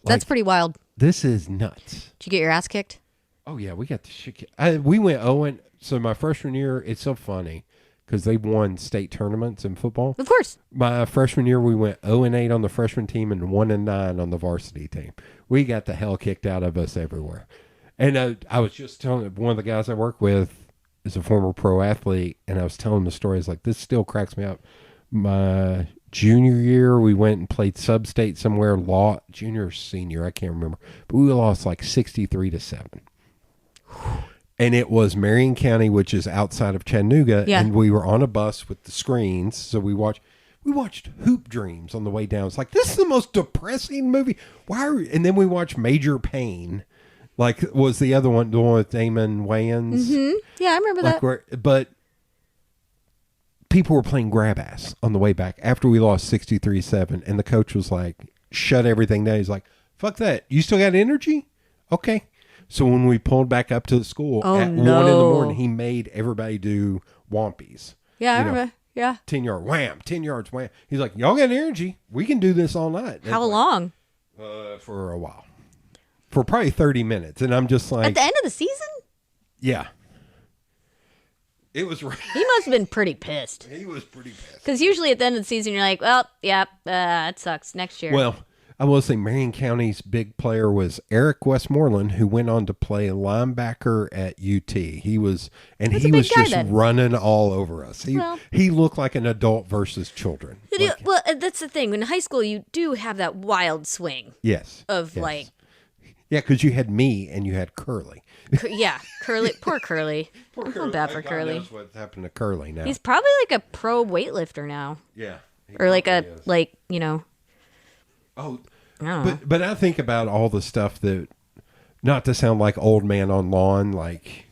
That's pretty wild. This is nuts. Did you get your ass kicked? Oh, yeah, we got the shit kicked. We went 0-. So my freshman year, it's so funny because they won state tournaments in football. Of course. My freshman year, we went 0-8 on the freshman team and 1-9 on the varsity team. We got the hell kicked out of us everywhere. And I was just telling one of the guys I work with is a former pro athlete, and I was telling the stories like, this still cracks me up. My junior year, we went and played sub-state somewhere, junior or senior, I can't remember. But we lost like 63-7. And it was Marion County, which is outside of Chattanooga, and we were on a bus with the screens. So we watched Hoop Dreams on the way down. It's like, this is the most depressing movie. And then we watched Major Payne, like was the other one, the one with Damon Wayans. Mm-hmm. Yeah, I remember that. But people were playing grab ass on the way back after we lost 63-7, and the coach was like, shut everything down. He's like, fuck that. You still got energy? Okay. So when we pulled back up to the school at 1 in the morning, he made everybody do wompies. Yeah, I remember. Yeah. 10 yard wham, 10 yards wham. He's like, y'all got energy. We can do this all night. How long? For a while. For probably 30 minutes. And I'm just like. At the end of the season? Yeah. It was. He must have been pretty pissed. He was pretty pissed. Because usually at the end of the season, you're like, well, yeah, it sucks. Next year. Well, I will say Marion County's big player was Eric Westmoreland, who went on to play linebacker at UT. He was just running all over us. He looked like an adult versus children. Well, that's the thing. In high school, you do have that wild swing. Yes. Yeah, because you had me and you had Curly. Curly. Poor Curly. I feel bad for Curly. God knows what's happened to Curly now. He's probably like a pro weightlifter now. Yeah. Or like Oh, but I think about all the stuff that, not to sound like old man on lawn, like,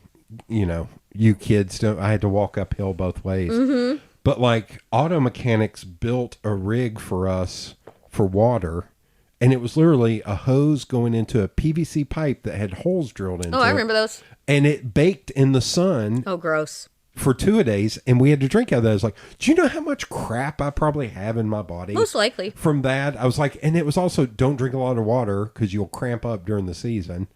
you kids don't. I had to walk uphill both ways. Mm-hmm. But like auto mechanics built a rig for us for water. And it was literally a hose going into a PVC pipe that had holes drilled into it. Oh, I remember those. And it baked in the sun. Oh, gross. For 2 days. And we had to drink out of that. I was like, do you know how much crap I probably have in my body? Most likely. From that. I was like, and it was also, don't drink a lot of water because you'll cramp up during the season.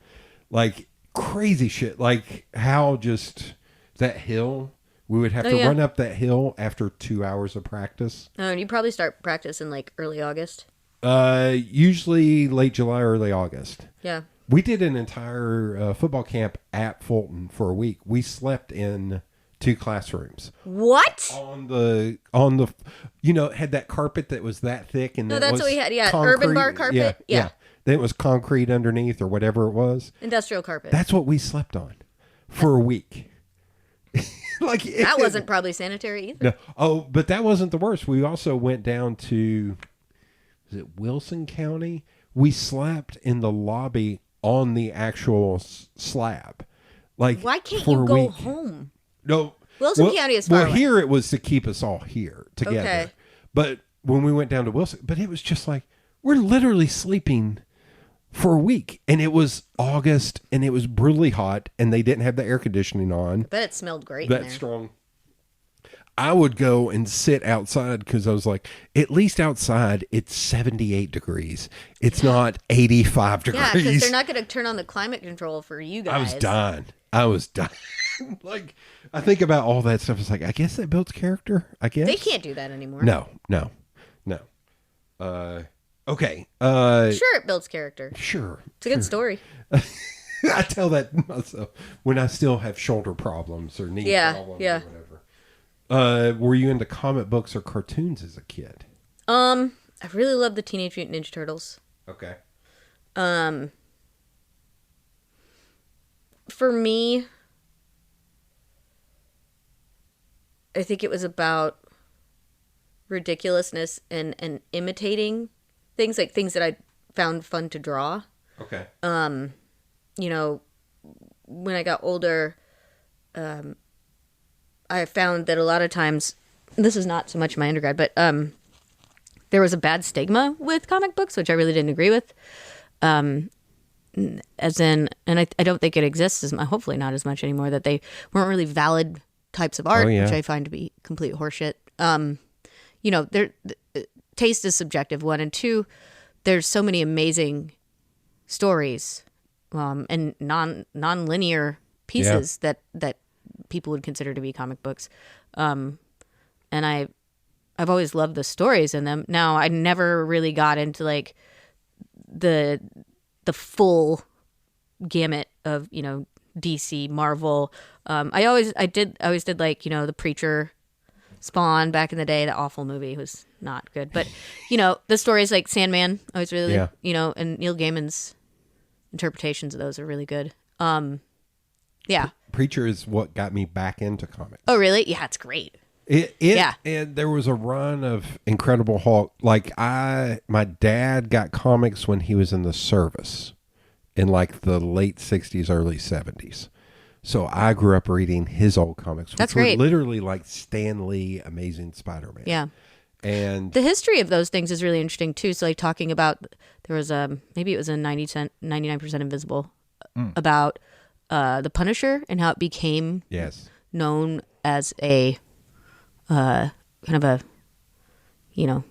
Like, crazy shit. Like, how just that hill, we would have to run up that hill after 2 hours of practice. Oh, and you probably start practice in like early August. Usually late July, early August. Yeah. We did an entire football camp at Fulton for a week. We slept in 2 classrooms. What? On the, had that carpet that was that thick and that's what we had. Yeah, concrete. Urban bar carpet. Yeah. Then it was concrete underneath or whatever it was. Industrial carpet. That's what we slept on for a week. That wasn't probably sanitary either. No. Oh, but that wasn't the worst. We also went down to, is it Wilson County? We slept in the lobby on the actual slab. Like, why can't you go home? No. Wilson County is far away. Here it was to keep us all here together. Okay. But when we went down to Wilson, but it was just like, we're literally sleeping for a week. And it was August and it was brutally hot and they didn't have the air conditioning on. I bet it smelled great. That strong. I would go and sit outside because I was like, at least outside it's 78 degrees. It's not 85 degrees. Yeah, because they're not going to turn on the climate control for you guys. I was dying. Like, I think about all that stuff. It's like, I guess that builds character. I guess they can't do that anymore. No. Okay. Sure, it builds character. Sure. It's a good story. I tell that myself when I still have shoulder problems or knee problems or whatever. Were you into comic books or cartoons as a kid? I really loved the Teenage Mutant Ninja Turtles. Okay. For me, I think it was about ridiculousness and imitating things, like things that I found fun to draw. Okay. When I got older, I found that a lot of times, this is not so much my undergrad, but there was a bad stigma with comic books, which I really didn't agree with. As in, and I don't think it exists hopefully not as much anymore, that they weren't really valid types of art, which I find to be complete horseshit. Taste is subjective, 1, and 2, there's so many amazing stories, and non-linear pieces that people would consider to be comic books. And I've always loved the stories in them. Now, I never really got into like the full gamut of, DC, Marvel. I always did like, the Preacher, Spawn back in the day. The awful movie was not good, but the stories like Sandman, I was really, and Neil Gaiman's interpretations of those are really good. Preacher is what got me back into comics. Oh, really? Yeah, it's great. And there was a run of Incredible Hulk. Like my dad got comics when he was in the service in like the late 60s, early 70s. So I grew up reading his old comics, which were literally like Stan Lee, Amazing Spider-Man. Yeah. And the history of those things is really interesting too. So like talking about, there was maybe it was a 99% Invisible about the Punisher and how it became known as a kind of a, I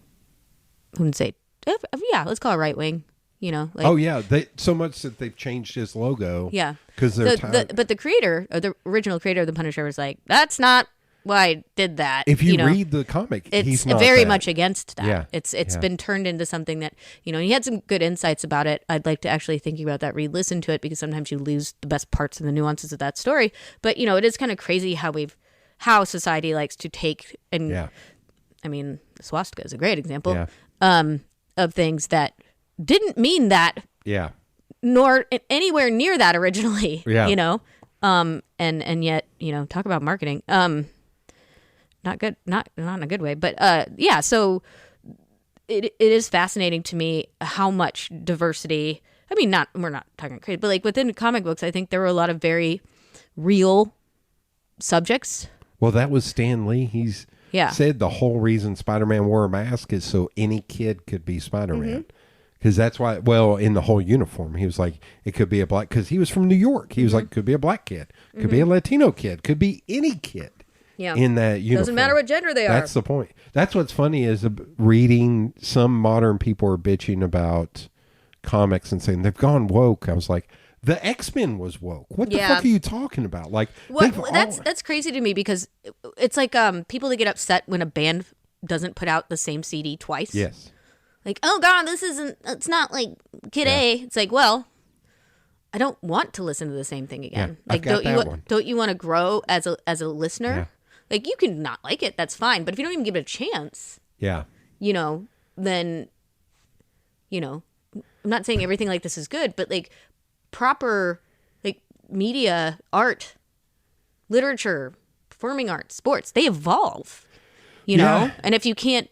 wouldn't say, let's call it right wing, You know, like, oh yeah, so much that they've changed his logo. Yeah, because they're tired. But the creator, or the original creator of the Punisher, was like, "That's not why I did that." If you read the comic, it's he's not very that. much against that. Yeah. It's been turned into something that, you know. He had some good insights about it. I'd like to actually, thinking about that, re-listen to it, because sometimes you lose the best parts and the nuances of that story. But you know, it is kind of crazy how society likes to take and. Yeah. I mean, the swastika is a great example. Yeah. Of things that didn't mean that. Yeah. Nor anywhere near that originally. Yeah. You know, and yet, you know, talk about marketing. Not good, not in a good way, but yeah. So it is fascinating to me how much diversity. I mean, we're not talking crazy, but like within comic books, I think there were a lot of very real subjects. Well, that was Stan Lee. He's said the whole reason Spider-Man wore a mask is so any kid could be Spider-Man. Because that's why, well, in the whole uniform, he was like, it could be a black, because he was from New York. He was like, could be a black kid, could be a Latino kid, could be any kid in that uniform. Doesn't matter what gender they are. That's the point. That's what's funny is reading some modern people are bitching about comics and saying they've gone woke. I was like, the X-Men was woke. What the fuck are you talking about? Like, that's crazy to me, because it's like people that get upset when a band doesn't put out the same CD twice. Yes. Like, oh God, it's not like Kid A. It's like, well, I don't want to listen to the same thing again. Yeah, like, don't you want to grow as a listener? Yeah. Like, you can not like it, that's fine. But if you don't even give it a chance, you know, then, you know, I'm not saying everything like this is good, but like proper, like media, art, literature, performing arts, sports, they evolve, you know? And if you can't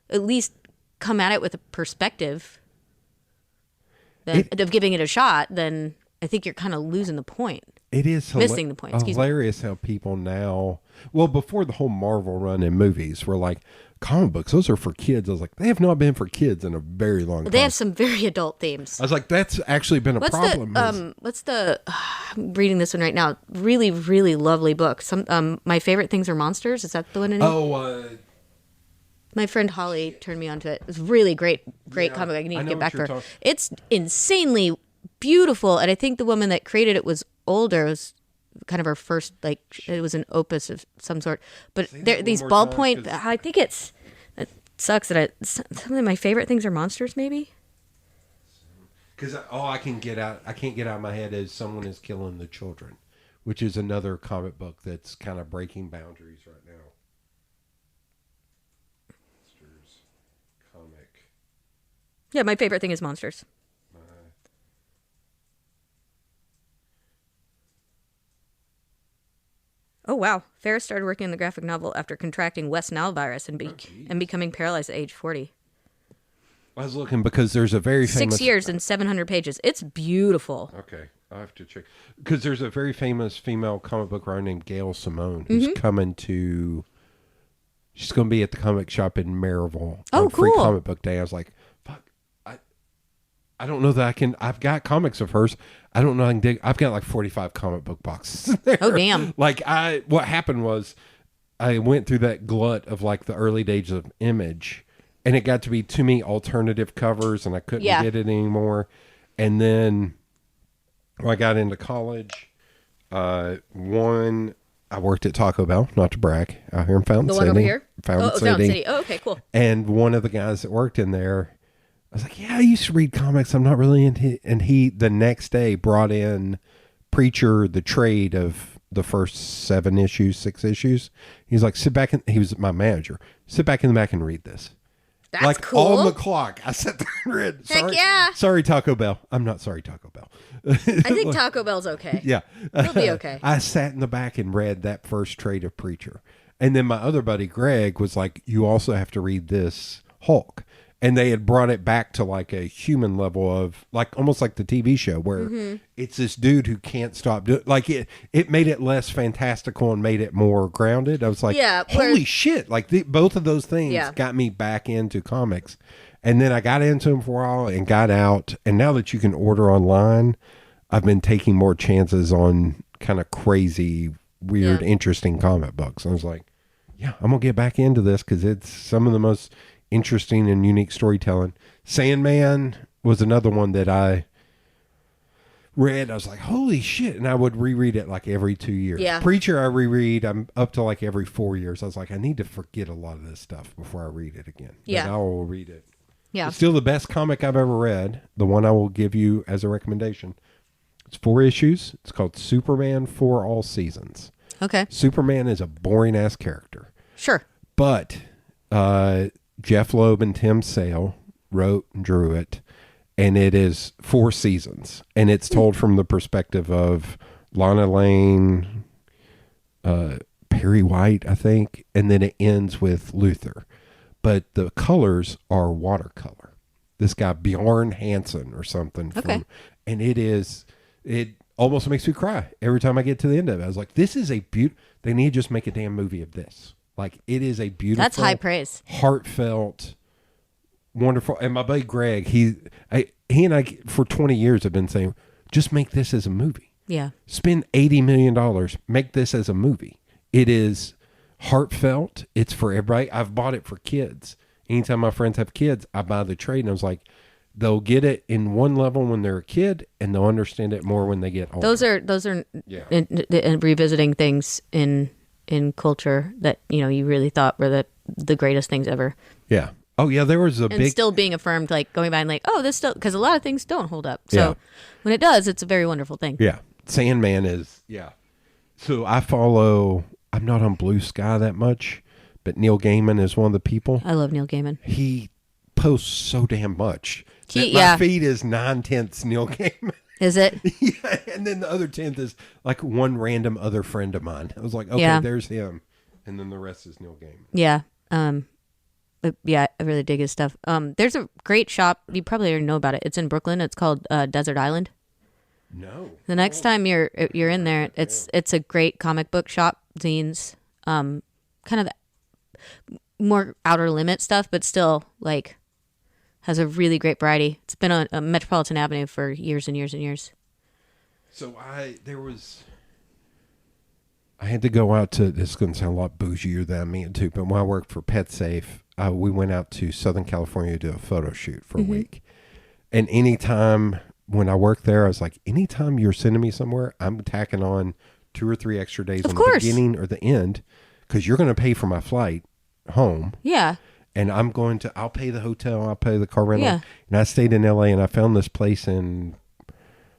at least come at it with a perspective of giving it a shot, then I think you're kind of losing the point. It is missing the point. Hilarious how people now, well, before the whole Marvel run in movies, were like, comic books, those are for kids. I was like, they have not been for kids in a very long time. They have some very adult themes. I was like, that's actually been a problem. I'm reading this one right now. Really, really lovely book. My favorite things are monsters. Is that the one in it? My friend Holly turned me onto it. It's really great comic. I need to get back to her. It's insanely beautiful, and I think the woman that created it was older. It was kind of her first, like, it was an opus of some sort. But these ballpoint. I think it sucks that some of my favorite things are monsters. Maybe because all I can't get out of my head is someone is killing the children, which is another comic book that's kind of breaking boundaries right now. Yeah, my favorite thing is monsters. Oh, wow. Ferris started working on the graphic novel after contracting West Nile virus and becoming paralyzed at age 40. I was looking because there's a very famous... 6 years and 700 pages. It's beautiful. Okay, I'll have to check. Because there's a very famous female comic book writer named Gail Simone who's coming to... She's going to be at the comic shop in Maryville on Free Comic Book Day. I was like, fuck, I don't know that I can... I've got comics of hers. I don't know I can dig... I've got like 45 comic book boxes there. Oh, damn. Like, what happened was I went through that glut of like the early days of Image, and it got to be too many alternative covers, and I couldn't get it anymore. And then when I got into college, I worked at Taco Bell, not to brag, out here in Fountain City. The one over here? Fountain City. Oh, okay, cool. And one of the guys that worked in there, I was like, yeah, I used to read comics. I'm not really into... And he, the next day, brought in Preacher, the trade of the first 6 issues. He's like, sit back, and he was my manager. Sit back in the back and read this. That's like cool. On the clock. I sat there and read. Heck yeah. Sorry, Taco Bell. I'm not sorry, Taco Bell. I think Taco Bell's okay. Yeah. He'll be okay. I sat in the back and read that first trade of Preacher. And then my other buddy, Greg, was like, you also have to read this Hulk. And they had brought it back to like a human level of like almost like the TV show where it's this dude who can't stop doing like it made it less fantastical and made it more grounded. I was like, holy shit. Like both of those things got me back into comics. And then I got into them for a while and got out. And now that you can order online, I've been taking more chances on kind of crazy, weird, interesting comic books. I was like, yeah, I'm going to get back into this because it's some of the most interesting and unique storytelling. Sandman was another one that I read. I was like, holy shit. And I would reread it like every 2 years. Yeah. Preacher, I reread. I'm up to like every 4 years. I was like, I need to forget a lot of this stuff before I read it again. Yeah. But I will read it. Yeah. It's still the best comic I've ever read. The one I will give you as a recommendation. It's 4 issues. It's called Superman for All Seasons. Okay. Superman is a boring ass character. Sure. But Jeff Loeb and Tim Sale wrote and drew it, and it is 4 seasons, and it's told from the perspective of Lana Lane, Perry White, I think, and then it ends with Luther. But the colors are watercolor. This guy Bjorn Hansen or something. Okay. And it almost makes me cry every time I get to the end of it. I was like, this is a they need to just make a damn movie of this. Like, it is a beautiful. That's high praise. Heartfelt, wonderful. And my buddy Greg, he and I for 20 years have been saying, just make this as a movie. Yeah. Spend $80 million. Make this as a movie. It is heartfelt. It's for everybody. I've bought it for kids. Anytime my friends have kids, I buy the trade. And I was like, they'll get it in one level when they're a kid, and they'll understand it more when they get older. Those are in revisiting things in culture that, you know, you really thought were the greatest things ever. Yeah. Oh yeah, there was a and big still being affirmed, like going by and like, oh, this still, because a lot of things don't hold up. So when it does, it's a very wonderful thing. Yeah. Sandman is So I'm not on Blue Sky that much, but Neil Gaiman is one of the people. I love Neil Gaiman. He posts so damn much. My feed is 9/10 Neil Gaiman. Is it? Yeah, and then the other 10th is like one random other friend of mine. I was like, okay, there's him, and then the rest is Neil Gaiman. Yeah, I really dig his stuff. There's a great shop. You probably already know about it. It's in Brooklyn. It's called Desert Island. No. The next time you're in there, it's a great comic book shop, zines, kind of more outer limit stuff, but still like has a really great variety. It's been on Metropolitan Avenue for years and years and years. So I had to go out to, this is going to sound a lot bougier than I mean to, but when I worked for PetSafe, we went out to Southern California to do a photo shoot for a week. And anytime when I worked there, I was like, anytime you're sending me somewhere, I'm tacking on 2 or 3 extra days on the beginning or the end, because you're going to pay for my flight home. Yeah. And I'll pay the hotel, I'll pay the car rental. Yeah. And I stayed in LA, and I found this place in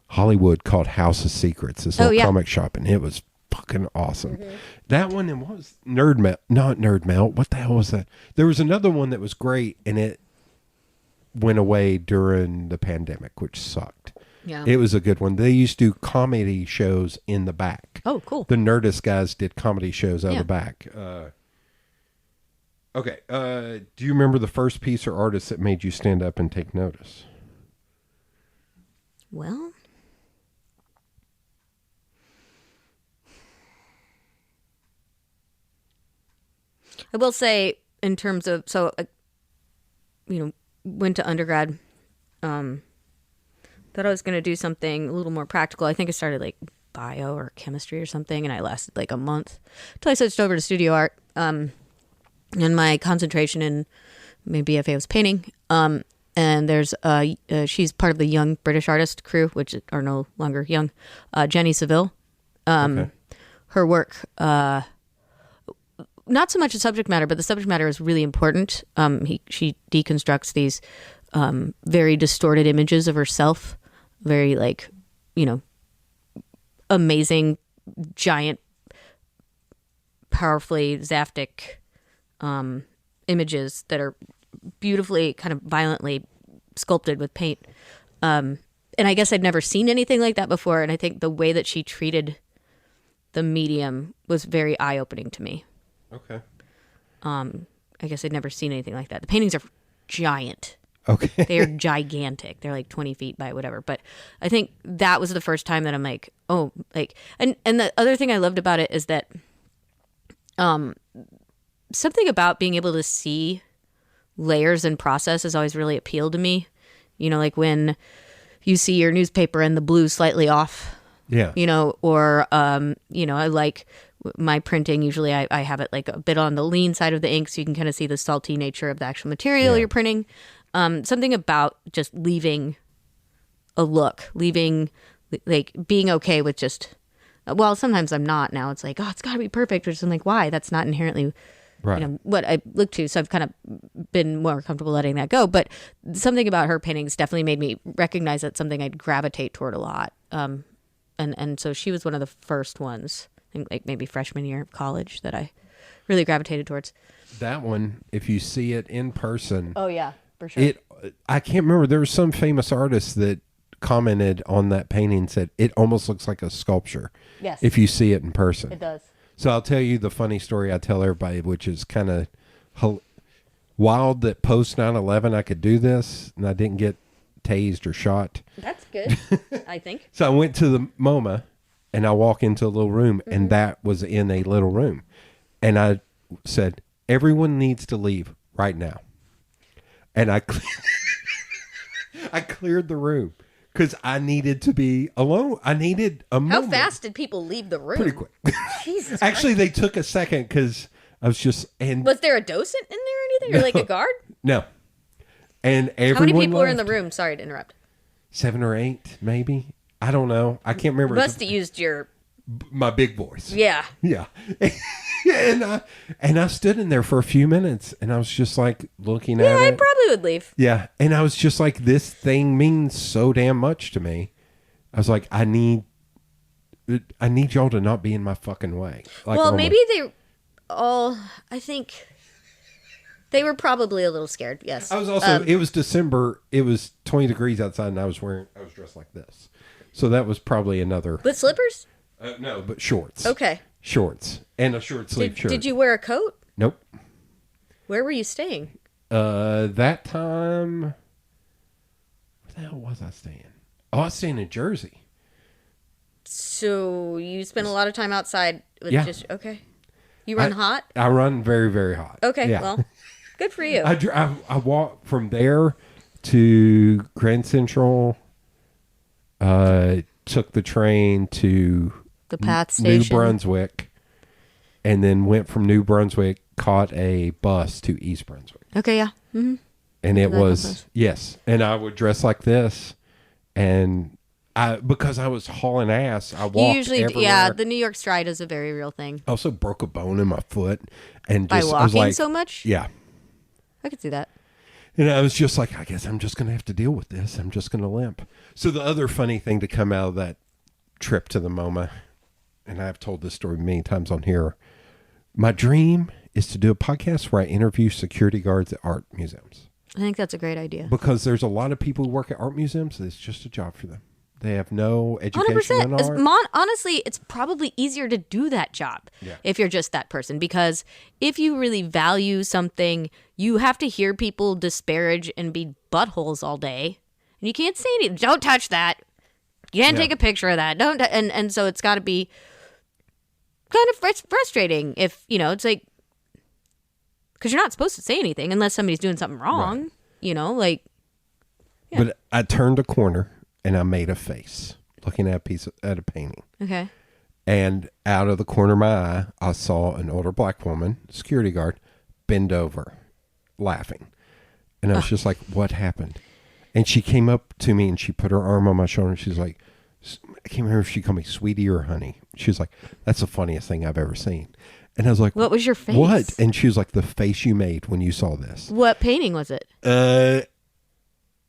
Hollywood called House of Secrets, this little comic shop, and it was fucking awesome. That one, and what was not Nerd Melt. What the hell was that? There was another one that was great, and it went away during the pandemic, which sucked. Yeah. It was a good one. They used to do comedy shows in the back. Oh, cool. The Nerdist guys did comedy shows out the back. Okay. Do you remember the first piece or artist that made you stand up and take notice? Well, I will say, in terms of, went to undergrad, thought I was going to do something a little more practical. I think I started like bio or chemistry or something, and I lasted like a month until I switched over to studio art. And my concentration in my BFA was painting. And there's she's part of the young British artist crew, which are no longer young. Jenny Saville. Her work, not so much the subject matter, but the subject matter is really important. She deconstructs these very distorted images of herself, very amazing, giant, powerfully Zaptic images that are beautifully, kind of violently sculpted with paint. And I guess I'd never seen anything like that before. And I think the way that she treated the medium was very eye-opening to me. Okay. I guess I'd never seen anything like that. The paintings are giant. Okay. They are gigantic. They're like 20 feet by whatever. But I think that was the first time that I'm like, oh, like, and the other thing I loved about it is that, something about being able to see layers and process has always really appealed to me. You know, like when you see your newspaper and the blue slightly off. Yeah. You know, or, I like my printing. Usually I have it like a bit on the lean side of the ink so you can kind of see the salty nature of the actual material you're printing. Something about just leaving a look, like being okay with just, well, sometimes I'm not now. It's like, oh, it's got to be perfect. Or just I'm like, why? That's not inherently what I look to. So I've kind of been more comfortable letting that go. But something about her paintings definitely made me recognize that's something I'd gravitate toward a lot. And so she was one of the first ones, I think like maybe freshman year of college, that I really gravitated towards. That one, if you see it in person. Oh, yeah, for sure. I can't remember. There was some famous artist that commented on that painting and said it almost looks like a sculpture. Yes. If you see it in person. It does. So I'll tell you the funny story I tell everybody, which is kind of wild that post 9/11 I could do this and I didn't get tased or shot. That's good, I think. So I went to the MoMA and I walk into a little room and that was in a little room. And I said, everyone needs to leave right now. And I cleared the room. Because I needed to be alone. I needed a moment. How fast did people leave the room? Pretty quick. Jesus Actually, Christ. they took a second because I was just... Was there a docent in there or anything? Or like a guard? No. And everyone How many people left. were in the room? Sorry to interrupt. 7 or 8, maybe. I don't know. I can't remember. Must have used your... My big voice. Yeah. Yeah. and I stood in there for a few minutes and I was just like looking at it. Yeah, I probably would leave. Yeah. And I was just like, this thing means so damn much to me. I was like, I need y'all to not be in my fucking way. Like, well, maybe they all, I think they were probably a little scared. Yes. I was also, it was December. It was 20 degrees outside and I was dressed like this. So that was probably another. With slippers? No, but shorts. Okay. Shorts and a short sleeve shirt. Did you wear a coat? Nope. Where were you staying? That time, where the hell was I staying? Oh, I was staying in Jersey. So you spent a lot of time outside with okay. You run hot? I run very, very hot. Okay, yeah. well, good for you. I walked from there to Grand Central, took the train to the Path New Station. Brunswick, and then went from New Brunswick, caught a bus to East Brunswick. Okay, yeah. Mm-hmm. And it was, yes. And I would dress like this. And because I was hauling ass, I walked everywhere. Yeah, the New York stride is a very real thing. I also broke a bone in my foot. And by just, walking I was like, so much? Yeah. I could see that. And I was just like, I guess I'm just going to have to deal with this. I'm just going to limp. So the other funny thing to come out of that trip to the MoMA, and I've told this story many times on here, my dream is to do a podcast where I interview security guards at art museums. I think that's a great idea. Because there's a lot of people who work at art museums. It's just a job for them. They have no education in art. Honestly, it's probably easier to do that job if you're just that person. Because if you really value something, you have to hear people disparage and be buttholes all day. And you can't say anything. Don't touch that. You can't take a picture of that. Don't. And so it's got to be kind of frustrating if, it's like, because you're not supposed to say anything unless somebody's doing something wrong, like. Yeah. But I turned a corner and I made a face looking at a painting. Okay. And out of the corner of my eye, I saw an older black woman, security guard, bend over, laughing. And I was just like, what happened? And she came up to me and she put her arm on my shoulder and she's like, I can't remember if she called me sweetie or honey. She was like, that's the funniest thing I've ever seen. And I was like, what was your face? What? And she was like, the face you made when you saw this. What painting was it?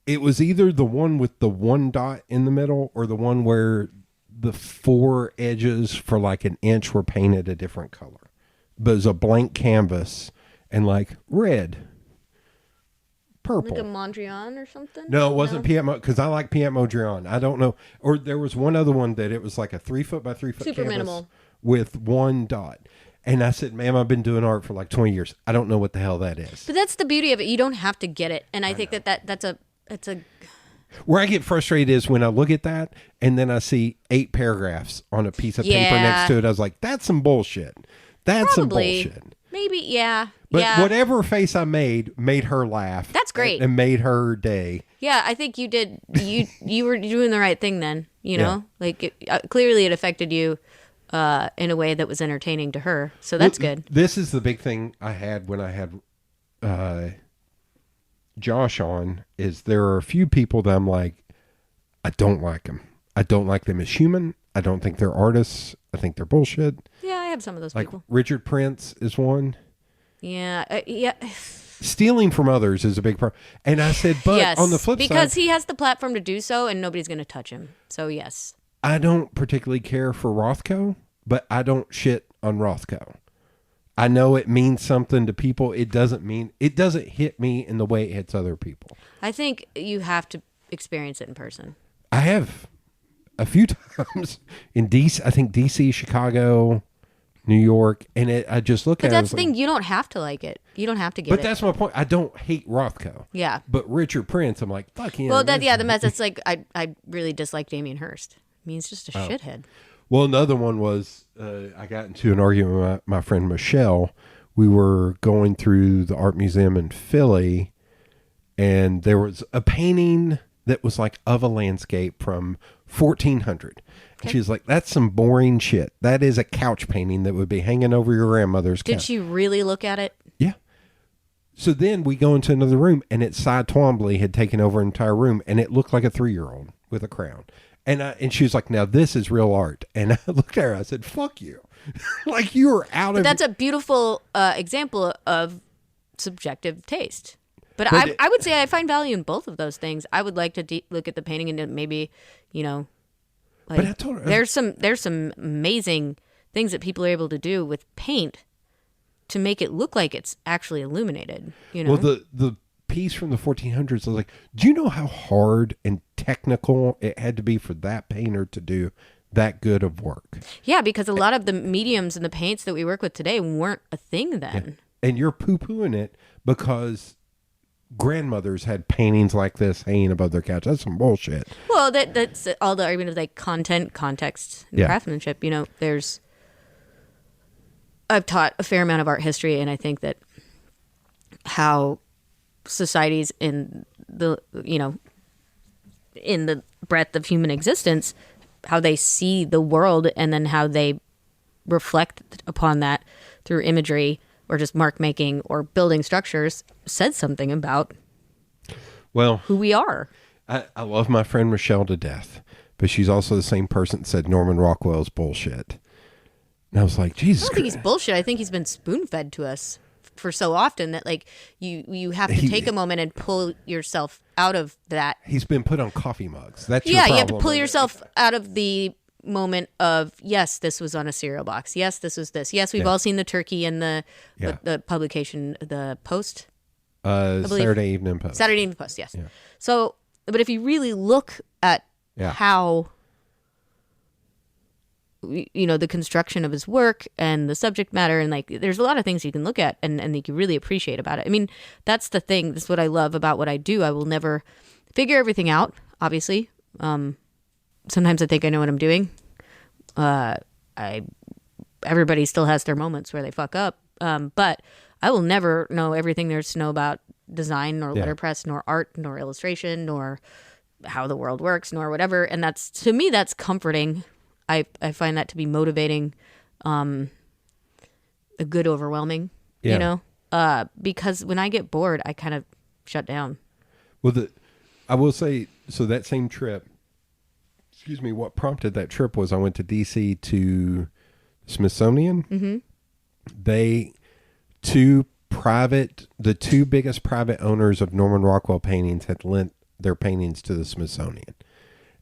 It was either the one with the one dot in the middle or the one where the 4 edges for like an inch were painted a different color. But it was a blank canvas and like red, purple. Like a Mondrian or something? No, it wasn't Piet because I like Piet Mondrian. I don't know. Or there was one other one that it was like a 3 foot by 3 foot super canvas minimal with one dot. And I said, ma'am, I've been doing art for like 20 years. I don't know what the hell that is. But that's the beauty of it. You don't have to get it. And I think that's a where I get frustrated is when I look at that and then I see 8 paragraphs on a piece of paper next to it. I was like, that's some bullshit. That's probably some bullshit. Maybe, yeah. But whatever face I made her laugh. That's great. And made her day. Yeah, I think you did. You were doing the right thing then, Like, clearly it affected you in a way that was entertaining to her. So that's good. This is the big thing I had when I had Josh on is there are a few people that I'm like, I don't like them. I don't like them as human. I don't think they're artists. I think they're bullshit. Yeah, I have some of those like people. Richard Prince is one. Yeah, yeah. Stealing from others is a big problem. And I said, but yes, on the flip side, because he has the platform to do so, and nobody's going to touch him. So yes, I don't particularly care for Rothko, but I don't shit on Rothko. I know it means something to people. It doesn't hit me in the way it hits other people. I think you have to experience it in person. I have a few times in DC. I think DC, Chicago, New York, and I just look at it. But that's the thing. You don't have to like it. You don't have to get it. But that's my point. I don't hate Rothko. Yeah. But Richard Prince, I'm like, fuck him. Well, the mess. It's like I really dislike Damien Hirst. I mean, he's just a shithead. Well, another one was I got into an argument with my friend Michelle. We were going through the art museum in Philly, and there was a painting that was like of a landscape from 1400. And she was like, that's some boring shit. That is a couch painting that would be hanging over your grandmother's couch. Did she really look at it? Yeah. So then we go into another room, and it's Cy Twombly had taken over an entire room, and it looked like a 3-year-old with a crown. And she was like, now this is real art. And I looked at her, I said, fuck you. Like, you are out of... That's a beautiful example of subjective taste. But I would say I find value in both of those things. I would like to look at the painting and maybe, like, but I told her, there's some amazing things that people are able to do with paint to make it look like it's actually illuminated. Well, the piece from the 1400s, I was like, do you know how hard and technical it had to be for that painter to do that good of work? Yeah, because a lot of the mediums and the paints that we work with today weren't a thing then. Yeah. And you're poo-pooing it because grandmothers had paintings like this hanging above their couch. That's some bullshit. Well, that's all the argument of like content, context, and craftsmanship. I've taught a fair amount of art history, and I think that how societies in the breadth of human existence, how they see the world and then how they reflect upon that through imagery or just mark making or building structures said something about who we are. I love my friend Michelle to death, but she's also the same person that said Norman Rockwell's bullshit. And I was like, Jesus I don't think he's bullshit. I think he's been spoon-fed to us for so often that like you have to take a moment and pull yourself out of that. He's been put on coffee mugs. That's your problem. You have to pull yourself out of the moment of, yes, this was on a cereal box. Yes, this was this. Yes, we've all seen the turkey and the publication, the Post. Saturday Evening Post. Saturday Evening Post, yes. Yeah. So, but if you really look at how the construction of his work and the subject matter, and like there's a lot of things you can look at and you can really appreciate about it. I mean, that's the thing. That's what I love about what I do. I will never figure everything out, obviously. Sometimes I think I know what I'm doing. Everybody still has their moments where they fuck up. But I will never know everything there's to know about design nor letterpress nor art nor illustration nor how the world works nor whatever. And that's, to me, that's comforting. I find that to be motivating, a good overwhelming, because when I get bored, I kind of shut down. Well, I will say, so that same trip, what prompted that trip was I went to DC to Smithsonian. Mm-hmm. The two biggest private owners of Norman Rockwell paintings had lent their paintings to the Smithsonian.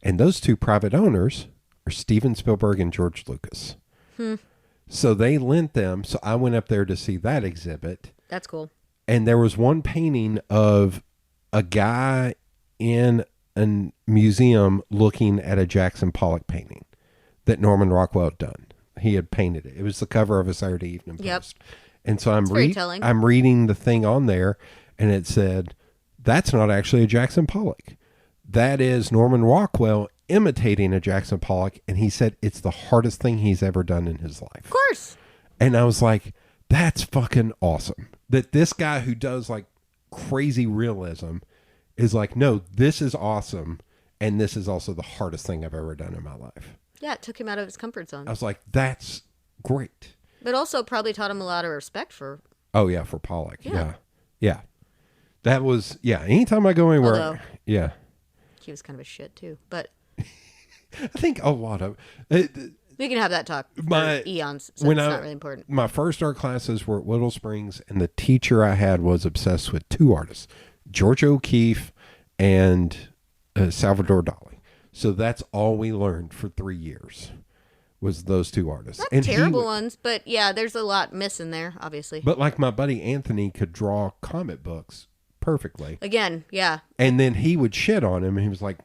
And those two private owners are Steven Spielberg and George Lucas. So they lent them. So I went up there to see that exhibit. That's cool. And there was one painting of a guy in a museum looking at a Jackson Pollock painting that Norman Rockwell had done. He had painted it. It was the cover of a Saturday Evening Post. Yep. And so I'm reading the thing on there, and it said, that's not actually a Jackson Pollock. That is Norman Rockwell imitating a Jackson Pollock, and he said it's the hardest thing he's ever done in his life. Of course. And I was like, that's fucking awesome. That this guy who does like crazy realism is like, no, this is awesome, and this is also the hardest thing I've ever done in my life. Yeah, it took him out of his comfort zone. I was like, that's great. But also probably taught him a lot of respect for... Oh, yeah, for Pollock. Yeah. That was, anytime I go anywhere, Although, he was kind of a shit too, but I think a lot of we can have that talk for eons, so it's not really important. My first art classes were at Whittle Springs, and the teacher I had was obsessed with two artists, George O'Keeffe and Salvador Dali. So that's all we learned for 3 years was those two artists. Not terrible ones, but there's a lot missing there, obviously. But like my buddy Anthony could draw comic books perfectly. Again, yeah. And then he would shit on him, and he was like,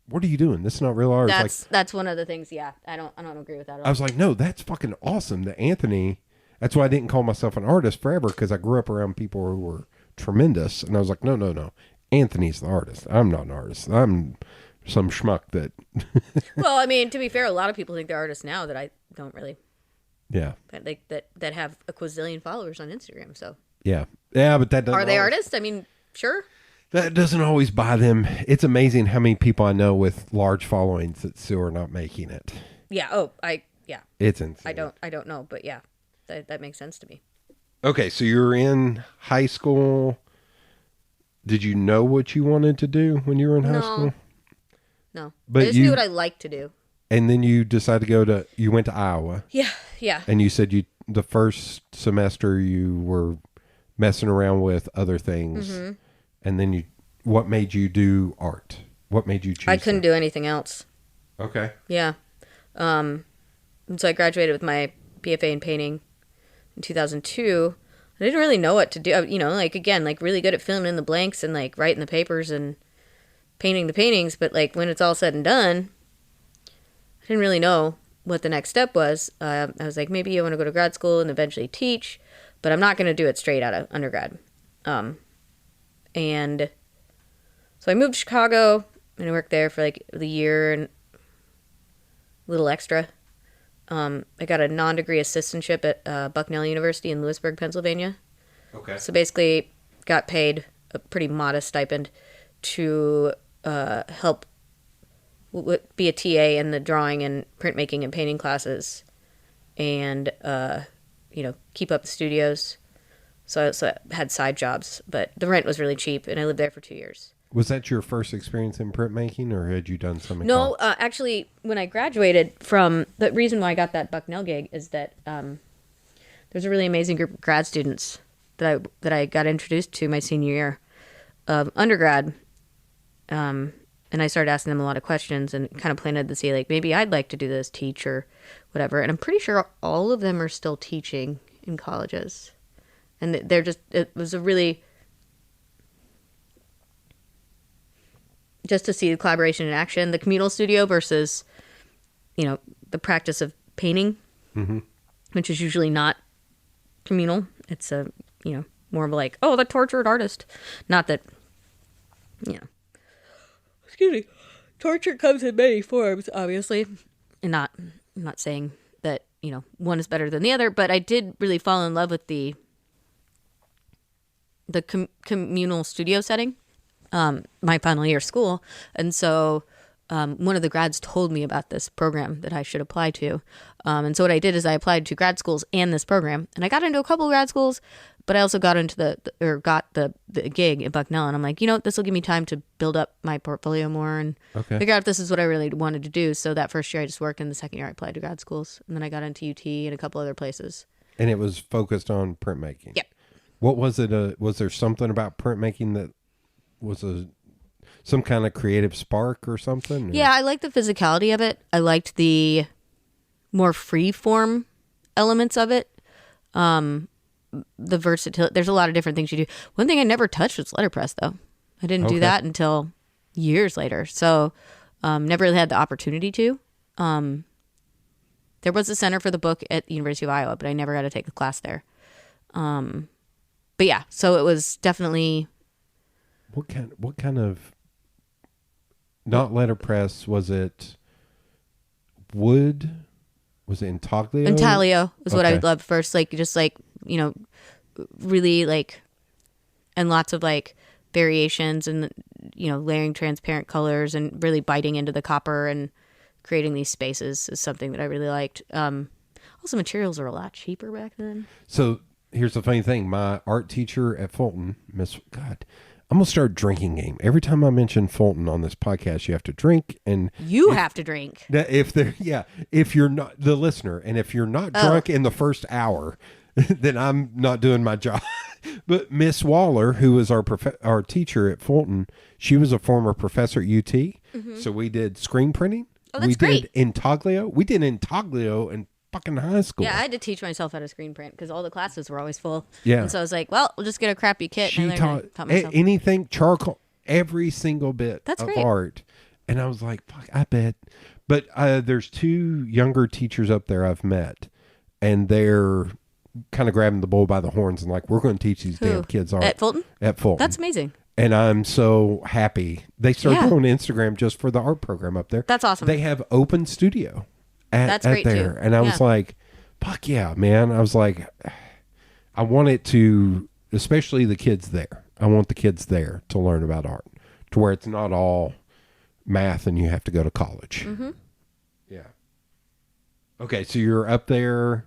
"What are you doing? This is not real art." That's one of the things. Yeah, I don't agree with that at all. I was like, "No, that's fucking awesome." That Anthony. That's why I didn't call myself an artist forever, because I grew up around people who were tremendous, and I was like, "No. Anthony's the artist. I'm not an artist. I'm some schmuck that." Well, I mean, to be fair, a lot of people think they're artists now that I don't really. Yeah. That have a quadrillion followers on Instagram. So. Yeah, but that doesn't. Are they artists? I mean, sure. That doesn't always buy them. It's amazing how many people I know with large followings that still are not making it. Yeah. Oh, It's insane. I don't know, but yeah, that makes sense to me. Okay, so you're in high school. Did you know what you wanted to do when you were in high school? No. But I just knew what I liked to do. And then you decided to you went to Iowa. Yeah. And you said the first semester you were messing around with other things. Mm-hmm. And then what made you do art? What made you choose? I couldn't do anything else. Okay. Yeah. So I graduated with my BFA in painting in 2002. I didn't really know what to do. Really good at filling in the blanks and like writing the papers and painting the paintings. But like when it's all said and done, I didn't really know what the next step was. I was like, maybe I want to go to grad school and eventually teach, but I'm not going to do it straight out of undergrad. And so I moved to Chicago and I worked there for like the year and a little extra. I got a non-degree assistantship at Bucknell University in Lewisburg, Pennsylvania. Okay. So basically got paid a pretty modest stipend to help be a TA in the drawing and printmaking and painting classes and, keep up the studios. So I had side jobs, but the rent was really cheap, and I lived there for 2 years. Was that your first experience in printmaking, or had you done something? No, actually, when I graduated from... The reason why I got that Bucknell gig is that there's a really amazing group of grad students that I got introduced to my senior year of undergrad, and I started asking them a lot of questions and kind of planted to see, like, maybe I'd like to do this, teach or whatever. And I'm pretty sure all of them are still teaching in colleges. And it was a really, just to see the collaboration in action, the communal studio versus, the practice of painting, mm-hmm. which is usually not communal. It's more of like, oh, the tortured artist. Not that, excuse me, torture comes in many forms, obviously. And I'm not saying that, one is better than the other, but I did really fall in love with the communal studio setting, my final year of school. And so one of the grads told me about this program that I should apply to. And so what I did is I applied to grad schools and this program. And I got into a couple of grad schools, but I also got into the gig at Bucknell. And I'm like, this will give me time to build up my portfolio more and figure out if this is what I really wanted to do. So that first year I just worked, and the second year I applied to grad schools. And then I got into UT and a couple other places. And it was focused on printmaking. Yep. What was it? Was there something about printmaking that was some kind of creative spark or something? Or? Yeah, I liked the physicality of it. I liked the more free form elements of it. The versatility. There's a lot of different things you do. One thing I never touched was letterpress, though. I didn't do that until years later. So never really had the opportunity to. There was a center for the book at the University of Iowa, but I never got to take a class there. But yeah, so it was definitely. What kind of, not letterpress, was it wood? Was it intaglio? Intaglio was what I loved first. Really and lots of variations and, layering transparent colors and really biting into the copper and creating these spaces is something that I really liked. Also, materials are a lot cheaper back then. So here's the funny thing. My art teacher at Fulton, I'm going to start a drinking game. Every time I mention Fulton on this podcast, you have to drink. And you have to drink. If you're not the listener, and if you're not drunk in the first hour, then I'm not doing my job. But Miss Waller, who was our teacher at Fulton, she was a former professor at UT. Mm-hmm. So we did screen printing. Oh, that's great. We did intaglio. We did intaglio in fucking high school. Yeah, I had to teach myself how to screen print because all the classes were always full. Yeah. And so I was like, well, we'll just get a crappy kit. She and I taught myself. anything, charcoal, every single bit of great. art. And I was like, fuck, I bet. But there's 2 younger teachers up there I've met, and they're kind of grabbing the bull by the horns and like, we're going to teach these damn kids art. At Fulton? At Fulton. That's amazing. And I'm so happy. They started doing Instagram just for the art program up there. That's awesome. They have open studio That's great there. too. And I was like, fuck yeah, man. I was like, I want it to, especially the kids there. I want the kids there to learn about art, to where it's not all math and you have to go to college. Mm-hmm. Yeah. Okay, so you're up there,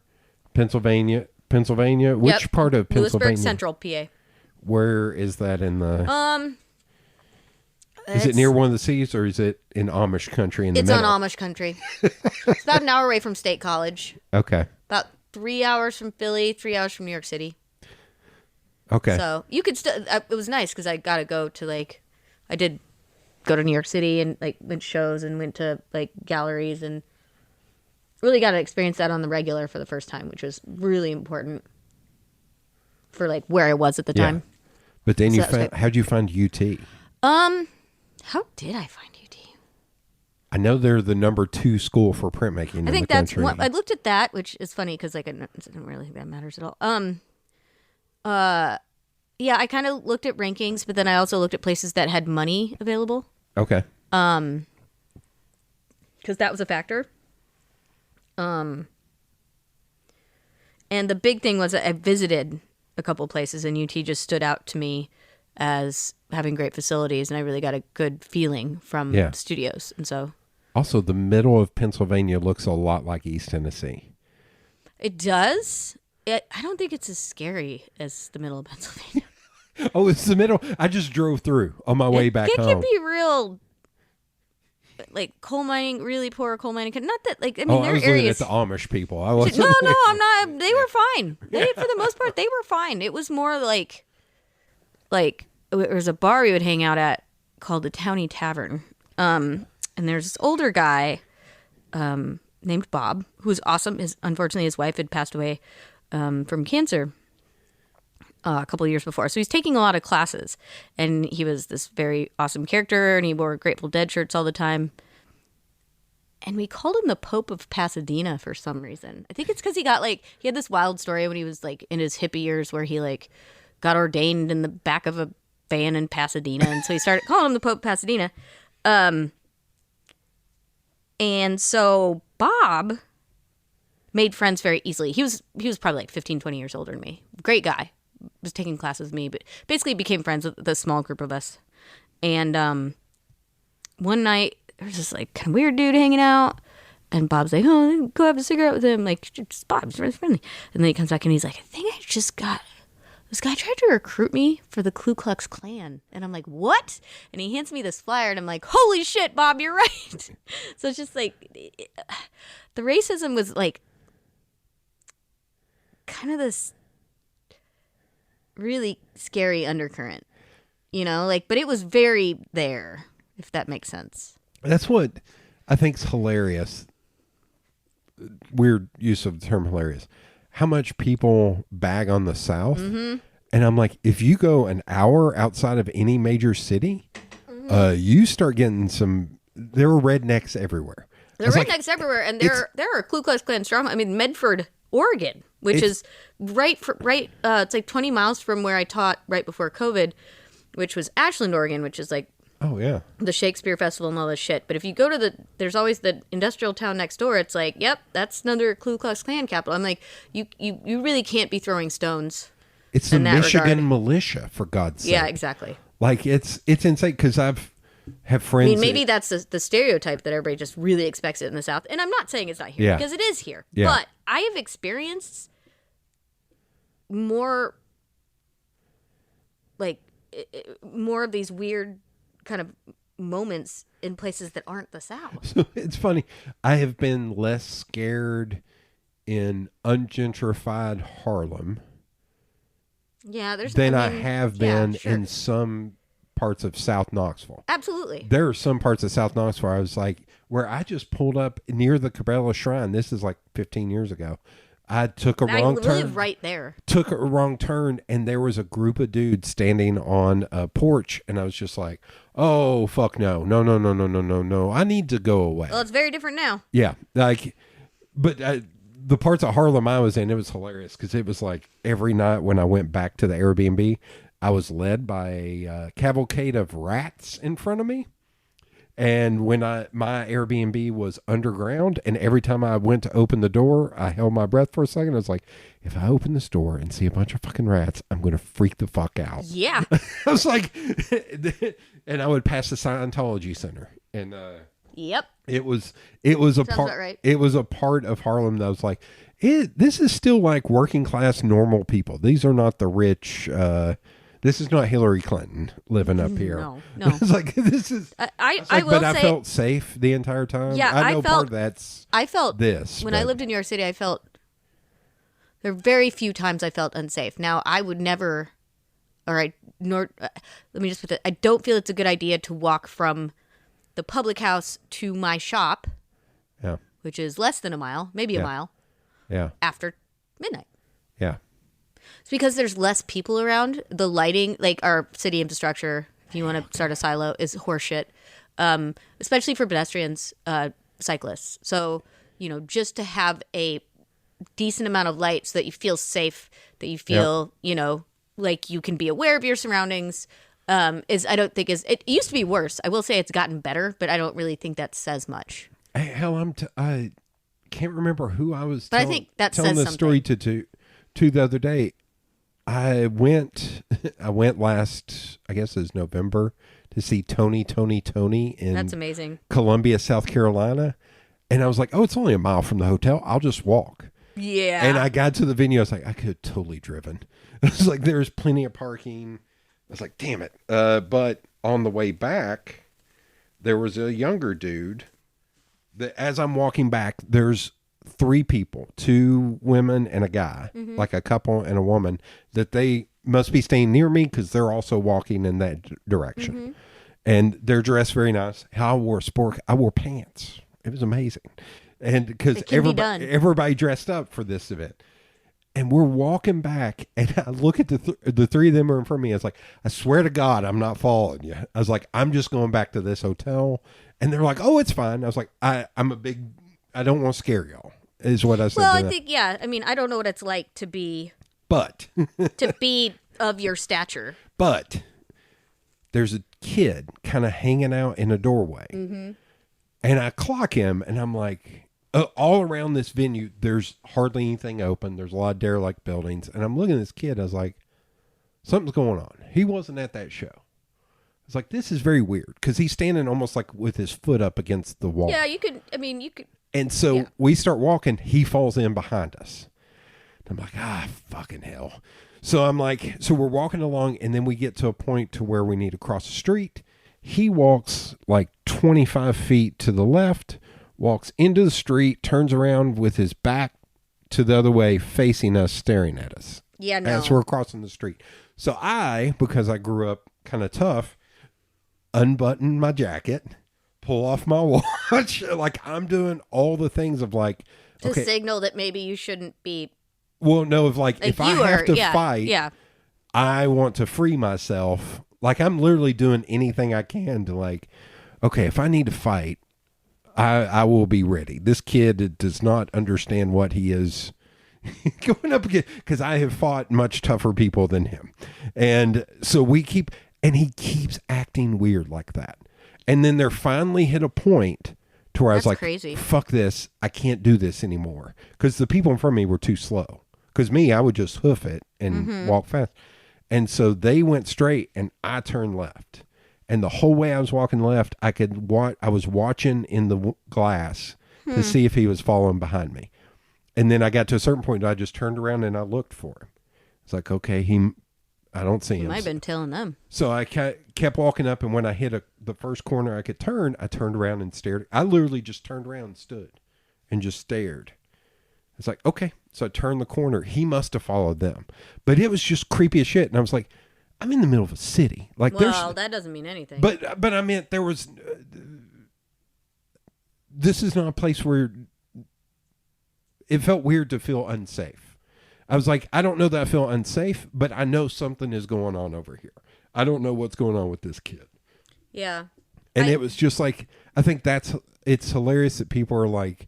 Pennsylvania. Which part of Pennsylvania? Lewisburg Central, PA. Where is that in the... is it near one of the cities, or is it in Amish country in the middle? It's on Amish country. It's about an hour away from State College. Okay. About 3 hours from Philly, 3 hours from New York City. Okay. So you could still... It was nice because I got to go to, like... I did go to New York City and, like, went to shows and went to, like, galleries and really got to experience that on the regular for the first time, which was really important for, like, where I was at the time. But then how'd you find UT? How did I find UT? I know they're the number 2 school for printmaking in the country. I think that's what I looked at that, which is funny because like I don't really think that matters at all. Yeah, I kind of looked at rankings, but then I also looked at places that had money available. Okay. Because that was a factor. And the big thing was that I visited a couple places, and UT just stood out to me as having great facilities, and I really got a good feeling from studios. And so, also, the middle of Pennsylvania looks a lot like East Tennessee. It does. I don't think it's as scary as the middle of Pennsylvania. Oh, it's the middle. I just drove through on my way back home. It can be real, like coal mining, really poor coal mining. Not that, like, I mean, there are areas. Looking at the Amish people. No, I'm not. They were fine. For the most part, they were fine. It was more like there was a bar we would hang out at called the Townie Tavern. And there's this older guy named Bob, who was awesome. Unfortunately, his wife had passed away from cancer a couple of years before. So he's taking a lot of classes. And he was this very awesome character, and he wore Grateful Dead shirts all the time. And we called him the Pope of Pasadena for some reason. I think it's because he had this wild story when he was like in his hippie years where he like got ordained in the back of a van in Pasadena. And so he started calling him the Pope of Pasadena. And so Bob made friends very easily. He was probably like 15, 20 years older than me. Great guy. Was taking classes with me, but basically became friends with the small group of us. And one night, there was this like kind of weird dude hanging out. And Bob's like, oh, go have a cigarette with him. Like, just Bob's really friendly. And then he comes back and he's like, I think I just got... This guy tried to recruit me for the Ku Klux Klan. And I'm like, what? And he hands me this flyer and I'm like, holy shit, Bob, you're right. So it's just like, the racism was like kind of this really scary undercurrent, like, but it was very there, if that makes sense. That's what I think's hilarious. Weird use of the term hilarious. How much people bag on the South. Mm-hmm. And I'm like, if you go an hour outside of any major city, you start getting there are rednecks everywhere. There are rednecks everywhere. And there are Ku Klux Klan strong. I mean, Medford, Oregon, which is it's like 20 miles from where I taught right before COVID, which was Ashland, Oregon, which is like, oh yeah, the Shakespeare Festival and all this shit. But if you go to there's always the industrial town next door. It's like, yep, that's another Ku Klux Klan capital. I'm like, you really can't be throwing stones. It's the Michigan militia, for God's sake. Yeah, exactly. Like it's insane because have friends. I mean, maybe that's the stereotype that everybody just really expects it in the South. And I'm not saying it's not here because it is here. Yeah. But I have experienced more like more of these weird kind of moments in places that aren't the South. So it's funny. I have been less scared in ungentrified Harlem than I have been in some parts of South Knoxville. Absolutely. There are some parts of South Knoxville where I was like, where I just pulled up near the Cabela Shrine. This is like 15 years ago. I took a wrong turn. I live right there. Took a wrong turn, and there was a group of dudes standing on a porch, and I was just like, "Oh fuck no, no, no, no, no, no, no, no! I need to go away." Well, it's very different now. Yeah, like, but the parts of Harlem I was in, it was hilarious because it was like every night when I went back to the Airbnb, I was led by a cavalcade of rats in front of me. And when my Airbnb was underground, and every time I went to open the door, I held my breath for a second. I was like, if I open this door and see a bunch of fucking rats, I'm going to freak the fuck out. Yeah. I was like, and I would pass the Scientology Center. And yep. It was a part. Right. It was a part of Harlem that was like, this is still like working class normal people. These are not the rich. This is not Hillary Clinton living up here. No. It's like, this is. I felt safe the entire time. Yeah, I know part of that's. I felt this when I lived in New York City. I felt there are very few times I felt unsafe. Now I would never. All right, let me just put that. I don't feel it's a good idea to walk from the public house to my shop. Yeah. Which is less than a mile, maybe a mile. Yeah. After midnight. Yeah. It's because there's less people around. The lighting, like our city infrastructure, if you want to start a silo, is horseshit, especially for pedestrians, cyclists. So, just to have a decent amount of light so that you feel safe, that you feel, like you can be aware of your surroundings, it used to be worse. I will say it's gotten better, but I don't really think that says much. Hey, hell, I can't remember who I was I think that telling says the story to the other day. I went last, I guess it was November, to see Tony in That's amazing. Columbia, South Carolina. And I was like, oh, it's only a mile from the hotel. I'll just walk. Yeah. And I got to the venue. I was like, I could have totally driven. I was like, there's plenty of parking. I was like, damn it. But on the way back, there was a younger dude that as I'm walking back, there's 3 people, 2 women and a guy, like a couple and a woman, that they must be staying near me because they're also walking in that direction. And they're dressed very nice. I wore pants. It was amazing. And because everybody dressed up for this event. And we're walking back, and I look at the 3 of them are in front of me. I was like, I swear to God, I'm not following you. I was like, I'm just going back to this hotel. And they're like, oh, it's fine. I was like, I don't want to scare y'all, is what I said. Well, I think, I mean, I don't know what it's like to be of your stature. But there's a kid kind of hanging out in a doorway. And I clock him, and I'm like, all around this venue, there's hardly anything open. There's a lot of derelict buildings. And I'm looking at this kid. I was like, something's going on. He wasn't at that show. I was like, this is very weird because he's standing almost like with his foot up against the wall. Yeah, you could. And so we start walking. He falls in behind us. I'm like, fucking hell. So I'm like, so we're walking along, and then we get to a point to where we need to cross the street. He walks like 25 feet to the left, walks into the street, turns around with his back to the other way, facing us, staring at us. Yeah, no. As we're crossing the street. So because I grew up kind of tough, unbutton my jacket, pull off my watch. Like, I'm doing all the things of like, to signal that maybe you shouldn't be. Well, no, if I have to fight, I want to free myself. Like, I'm literally doing anything I can to like, okay, if I need to fight, I will be ready. This kid does not understand what he is going up against, because I have fought much tougher people than him. And so he keeps acting weird like that. And then there finally hit a point to where I was like, crazy. Fuck this. I can't do this anymore. Because the people in front of me were too slow. Because I would just hoof it and walk fast. And so they went straight and I turned left. And the whole way I was walking left, I was watching in the glass to see if he was following behind me. And then I got to a certain point, and I just turned around and I looked for him. It's like, okay, I don't see him. Might have been telling them. So I kept walking up, and when I hit the first corner I could turn, I turned around and stared. I literally just turned around and stood and just stared. It's like, okay. So I turned the corner. He must have followed them. But it was just creepy as shit. And I was like, I'm in the middle of a city. Like, well, that doesn't mean anything. But I meant there was... this is not a place where... It felt weird to feel unsafe. I was like, I don't know that I feel unsafe, but I know something is going on over here. I don't know what's going on with this kid. Yeah. And it was just like, I think it's hilarious that people are like,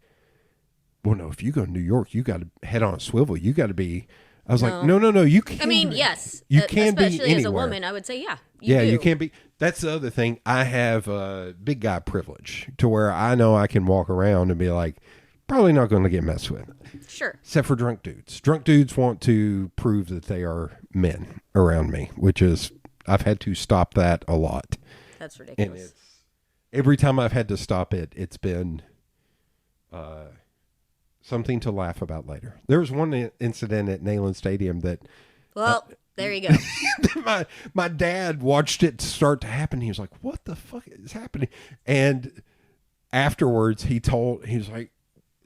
well, no, if you go to New York, you got to head on a swivel. You got to be, I was like, no, you can't. I mean, yes. You can be especially anywhere. As a woman, I would say, yeah. You can't be. That's the other thing. I have big guy privilege to where I know I can walk around and be like, probably not going to get messed with. Sure. Except for drunk dudes. Drunk dudes want to prove that they are men around me, which is, I've had to stop that a lot. That's ridiculous. And every time I've had to stop it, it's been something to laugh about later. There was one incident at Neyland Stadium that... Well, there you go. my dad watched it start to happen. He was like, what the fuck is happening? And afterwards, he was like,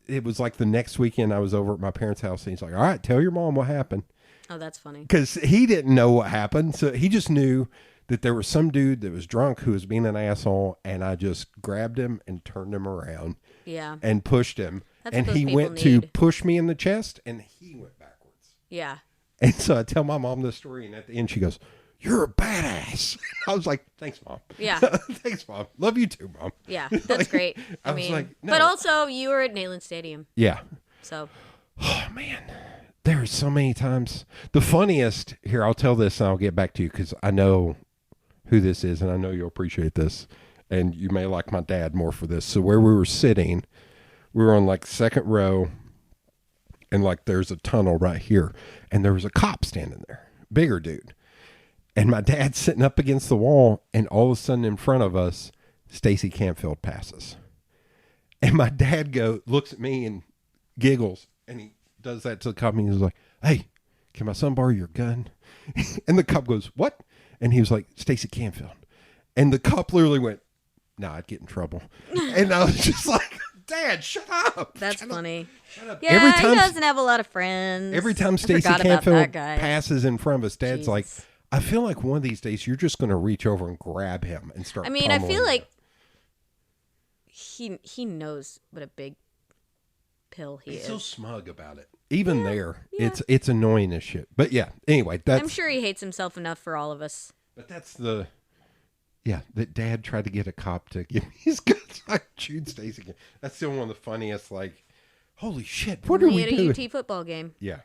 it was like the next weekend I was over at my parents' house, and he's like, all right, tell your mom what happened. Oh, that's funny. Because he didn't know what happened. So he just knew that there was some dude that was drunk who was being an asshole, and I just grabbed him and turned him around. Yeah. And pushed him. That's and what he those went people to need. push me in the chest, and he went backwards. Yeah. And so I tell my mom this story, and at the end she goes, you're a badass. I was like, thanks, Mom. Yeah. Thanks, Mom. Love you too, Mom. Yeah, that's great. I was mean, like, no. But also, you were at Neyland Stadium. Yeah. So. Oh, man. There's so many times. The funniest, here, I'll tell this and I'll get back to you because I know who this is and I know you'll appreciate this. And you may like my dad more for this. So where we were sitting, we were on like second row and like there's a tunnel right here. And there was a cop standing there, bigger dude. And my dad's sitting up against the wall, and all of a sudden in front of us, Stacy Canfield passes. And my dad looks at me and giggles, and he does that to the cop, and he's like, hey, can my son borrow your gun? And the cop goes, what? And he was like, Stacy Canfield. And the cop literally went, nah, I'd get in trouble. And I was just like, Dad, shut up. That's funny. Shut up. Yeah, he doesn't have a lot of friends. Every time Stacy Canfield passes in front of us, Dad's like, I feel like one of these days you're just going to reach over and grab him and start. I mean, I feel like he knows what a big pill he is. He's so smug about it. Even it's annoying as shit. But yeah, anyway, I'm sure he hates himself enough for all of us. But that's that Dad tried to get a cop to give me his guns. I chewed Stacy again. That's still one of the funniest. Like, holy shit! What are we doing? At a UT football game. Yeah,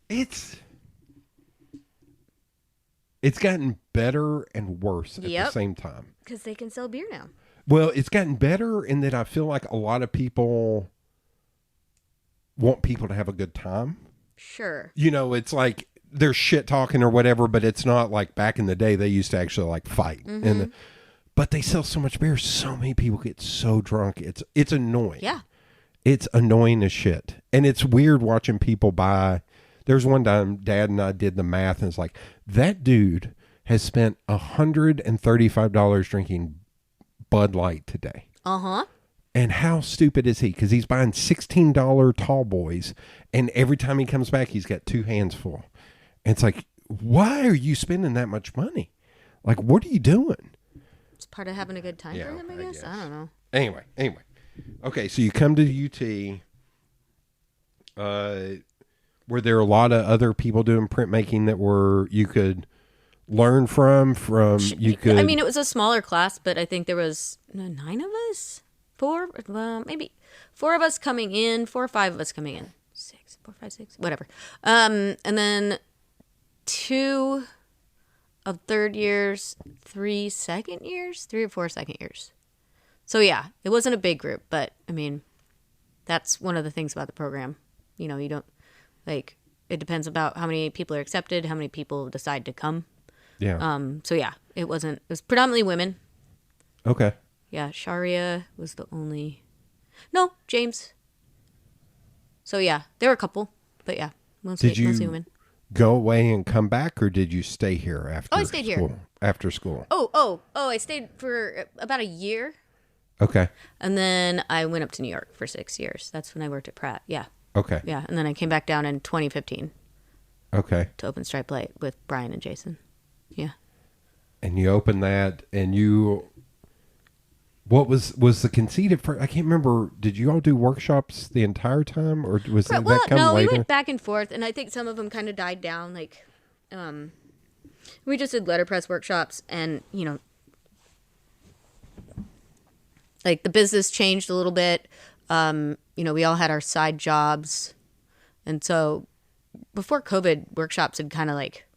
It's gotten better and worse at the same time. Because they can sell beer now. Well, it's gotten better in that I feel like a lot of people want people to have a good time. Sure. You know, it's like they're shit talking or whatever, but it's not like back in the day they used to actually like fight. Mm-hmm. But they sell so much beer. So many people get so drunk. It's annoying. Yeah. It's annoying as shit. And it's weird watching people buy. There's one time Dad and I did the math, and it's like, that dude has spent $135 drinking Bud Light today. Uh-huh. And how stupid is he? Because he's buying $16 tall boys, and every time he comes back, he's got 2 hands full. And it's like, why are you spending that much money? Like, what are you doing? It's part of having a good time for him, I guess. I don't know. Anyway. Okay, so you come to UT. Were there a lot of other people doing printmaking that you could learn from? I mean, it was a smaller class, but I think there was 9 of us? 4? Maybe 4 of us coming in, 4 or 5 of us coming in. 6, 4, 5, 6, whatever. And then 2 of third years, 3 second years, 3 or 4 second years. So yeah, it wasn't a big group, but I mean, that's one of the things about the program. You know, you don't, like, it depends about how many people are accepted, how many people decide to come. Yeah. So yeah, it was predominantly women. Okay. Yeah, Sharia was the only, no, James. So yeah, there were a couple, but yeah, mostly women. go away and come back, or did you stay here after I stayed school? here. After school. I stayed for about a year. Okay. And then I went up to New York for 6 years. That's when I worked at Pratt. Yeah. Okay. Yeah. And then I came back down in 2015. Okay. To open Stripe Light with Brian and Jason. Yeah. And you opened that, and what was the conceit at first? I can't remember. Did you all do workshops the entire time, or was that come no, later? we went back and forth, and I think some of them kind of died down. Like, we just did letterpress workshops, and like the business changed a little bit. We all had our side jobs, and so before COVID, workshops had kind of like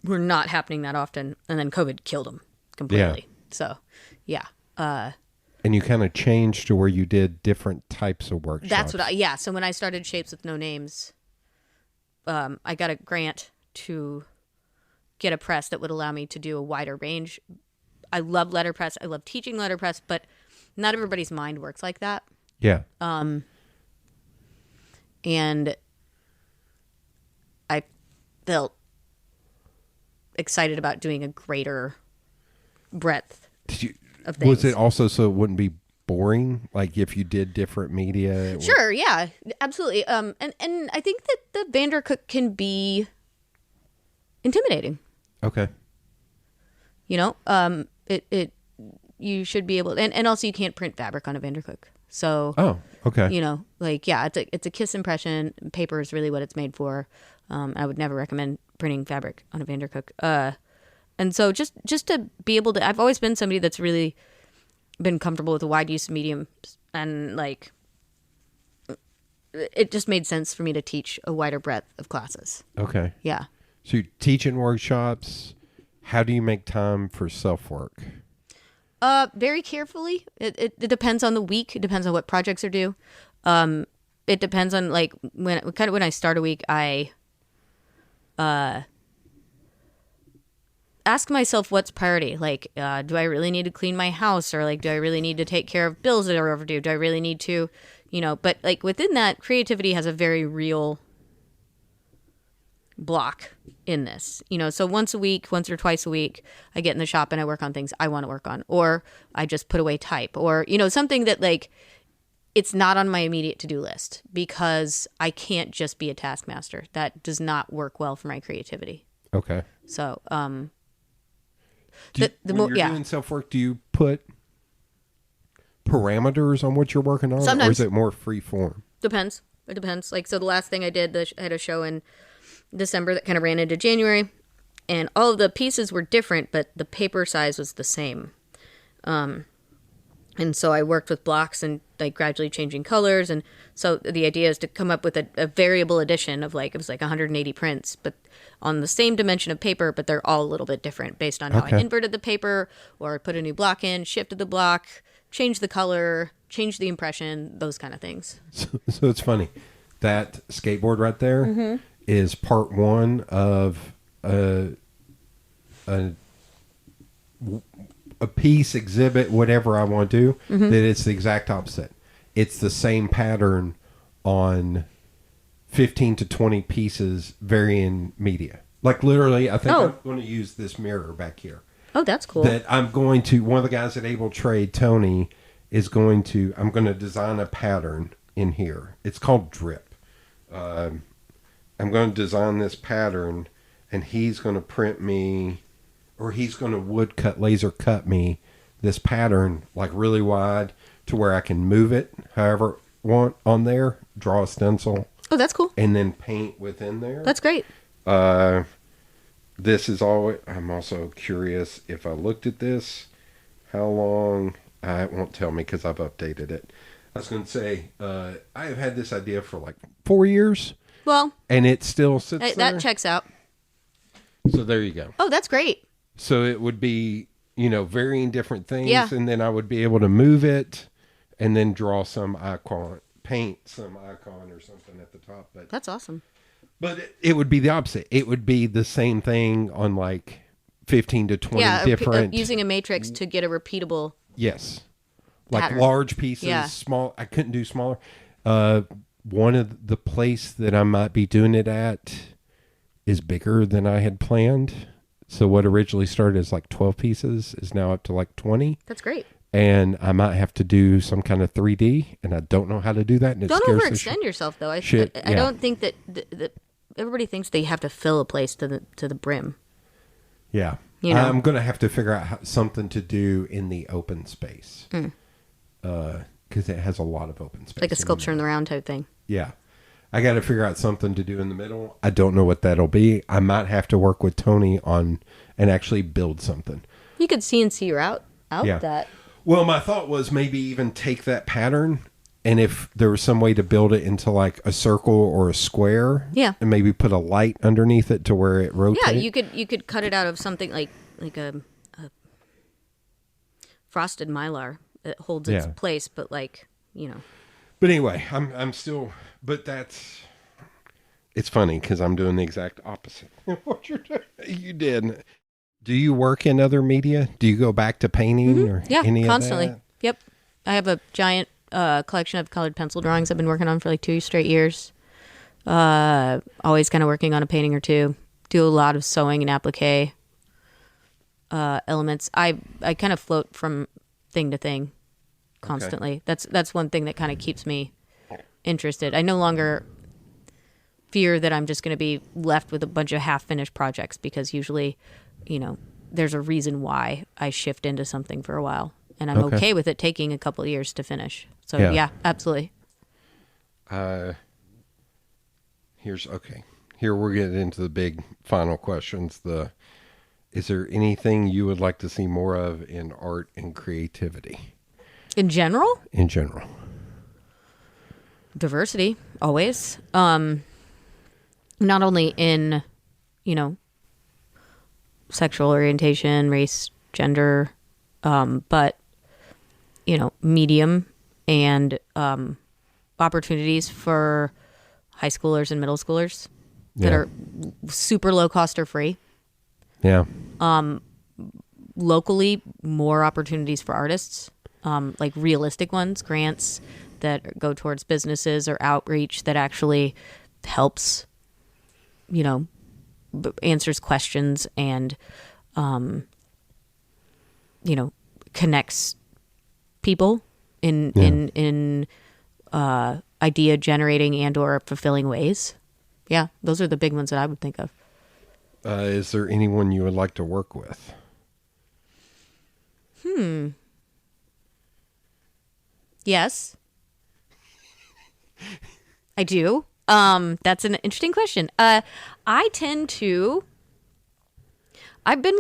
were not happening that often, and then COVID killed them completely. Yeah. So, yeah. And you kind of changed to where you did different types of workshops. That's what so when I started Shapes with No Names, I got a grant to get a press that would allow me to do a wider range. I love letterpress. I love teaching letterpress, but not everybody's mind works like that. Yeah. And I felt excited about doing a greater breadth of things. Was it also so it wouldn't be boring? Like if you did different media? Sure, yeah, absolutely. And I think that the Vandercook can be intimidating. Okay. You should be able, and also you can't print fabric on a Vandercook. So, okay. It's a kiss impression. Paper is really what it's made for. I would never recommend printing fabric on a Vandercook. And so just to be able to, I've always been somebody that's really been comfortable with a wide use of mediums, and like, it just made sense for me to teach a wider breadth of classes. Okay. Yeah. So you teach in workshops. How do you make time for self-work? Very carefully. It depends on the week. It depends on what projects are due. It depends on like when I start a week, I ask myself what's priority. Like, do I really need to clean my house, or like, do I really need to take care of bills that are overdue? Do I really need to, But like within that, creativity has a very real block in this, so once or twice a week, I get in the shop and I work on things I want to work on, or I just put away type, or something that like it's not on my immediate to-do list, because I can't just be a taskmaster. That does not work well for my creativity. Okay. So when you're doing self-work, do you put parameters on what you're working on? Sometimes. Or is it more free form? Depends. It depends. Like, so the last thing I did, I had a show in December that kind of ran into January, and all of the pieces were different, but the paper size was the same. And so I worked with blocks and like gradually changing colors. And so the idea is to come up with a variable edition of like, it was like 180 prints, but on the same dimension of paper, but they're all a little bit different based on how I inverted the paper, or put a new block in, shifted the block, changed the color, changed the impression, those kind of things. So it's funny. That skateboard right there is part one of a piece, exhibit, whatever I want to do, that it's the exact opposite. It's the same pattern on 15 to 20 pieces, varying media. Like literally, I think I'm going to use this mirror back here. Oh, that's cool. That I'm going to, one of the guys at Able Trade, Tony, I'm going to design a pattern in here. It's called drip. I'm going to design this pattern, and he's going to print me, or he's going to laser cut me this pattern like really wide to where I can move it however I want on there, draw a stencil. Oh, that's cool. And then paint within there. That's great. This is all. I'm also curious if I looked at this, how long. It won't tell me because I've updated it. I was going to say, I have had this idea for like 4 years. Well, and it still sits there. That checks out. So there you go. Oh, that's great. So it would be, varying different things. Yeah. And then I would be able to move it and then draw some icon, paint some icon or something at the top. But that's awesome. But it would be the opposite. It would be the same thing on like 15 to 20 different. Using a matrix to get a repeatable. Yes. Like pattern. Large pieces, small. I couldn't do smaller. one of the place that I might be doing it at is bigger than I had planned. So what originally started as like 12 pieces is now up to like 20. That's great. And I might have to do some kind of 3D, and I don't know how to do that. And don't overextend yourself, though. I don't think that everybody thinks they have to fill a place to the brim. Yeah. You know? I'm going to have to figure out something to do in the open space. Because it has a lot of open space. Like a sculpture in the round type thing. Yeah. I got to figure out something to do in the middle. I don't know what that'll be. I might have to work with Tony on and actually build something. You could CNC out that. Well, my thought was maybe even take that pattern, and if there was some way to build it into like a circle or a square, and maybe put a light underneath it to where it rotates. Yeah, you could cut it out of something like a frosted mylar that holds its place, but like, you know. But anyway, I'm still, but it's funny because I'm doing the exact opposite of what you're doing. You did. Do you work in other media? Do you go back to painting or any constantly. of that? Yep. I have a giant collection of colored pencil drawings I've been working on for like 2 straight years. Always kind of working on a painting or two. Do a lot of sewing and applique elements. I kind of float from thing to thing constantly. Okay. That's one thing that kind of keeps me interested. I no longer fear that I'm just going to be left with a bunch of half-finished projects, because usually, you know, there's a reason why I shift into something for a while, and I'm okay with it taking a couple of years to finish. So yeah absolutely. Here we're getting into the big final questions. Is there anything you would like to see more of in art and creativity? In general? In general. Diversity, always. Not only in, you know, sexual orientation, race, gender, but, you know, medium and opportunities for high schoolers and middle schoolers that are super low cost or free. Yeah. Locally, more opportunities for artists, like realistic ones, grants that go towards businesses or outreach that actually helps, you know, answers questions and, you know, connects people in idea generating and or fulfilling ways. Yeah, those are the big ones that I would think of. Is there anyone you would like to work with? Yes. I do. That's an interesting question. I've been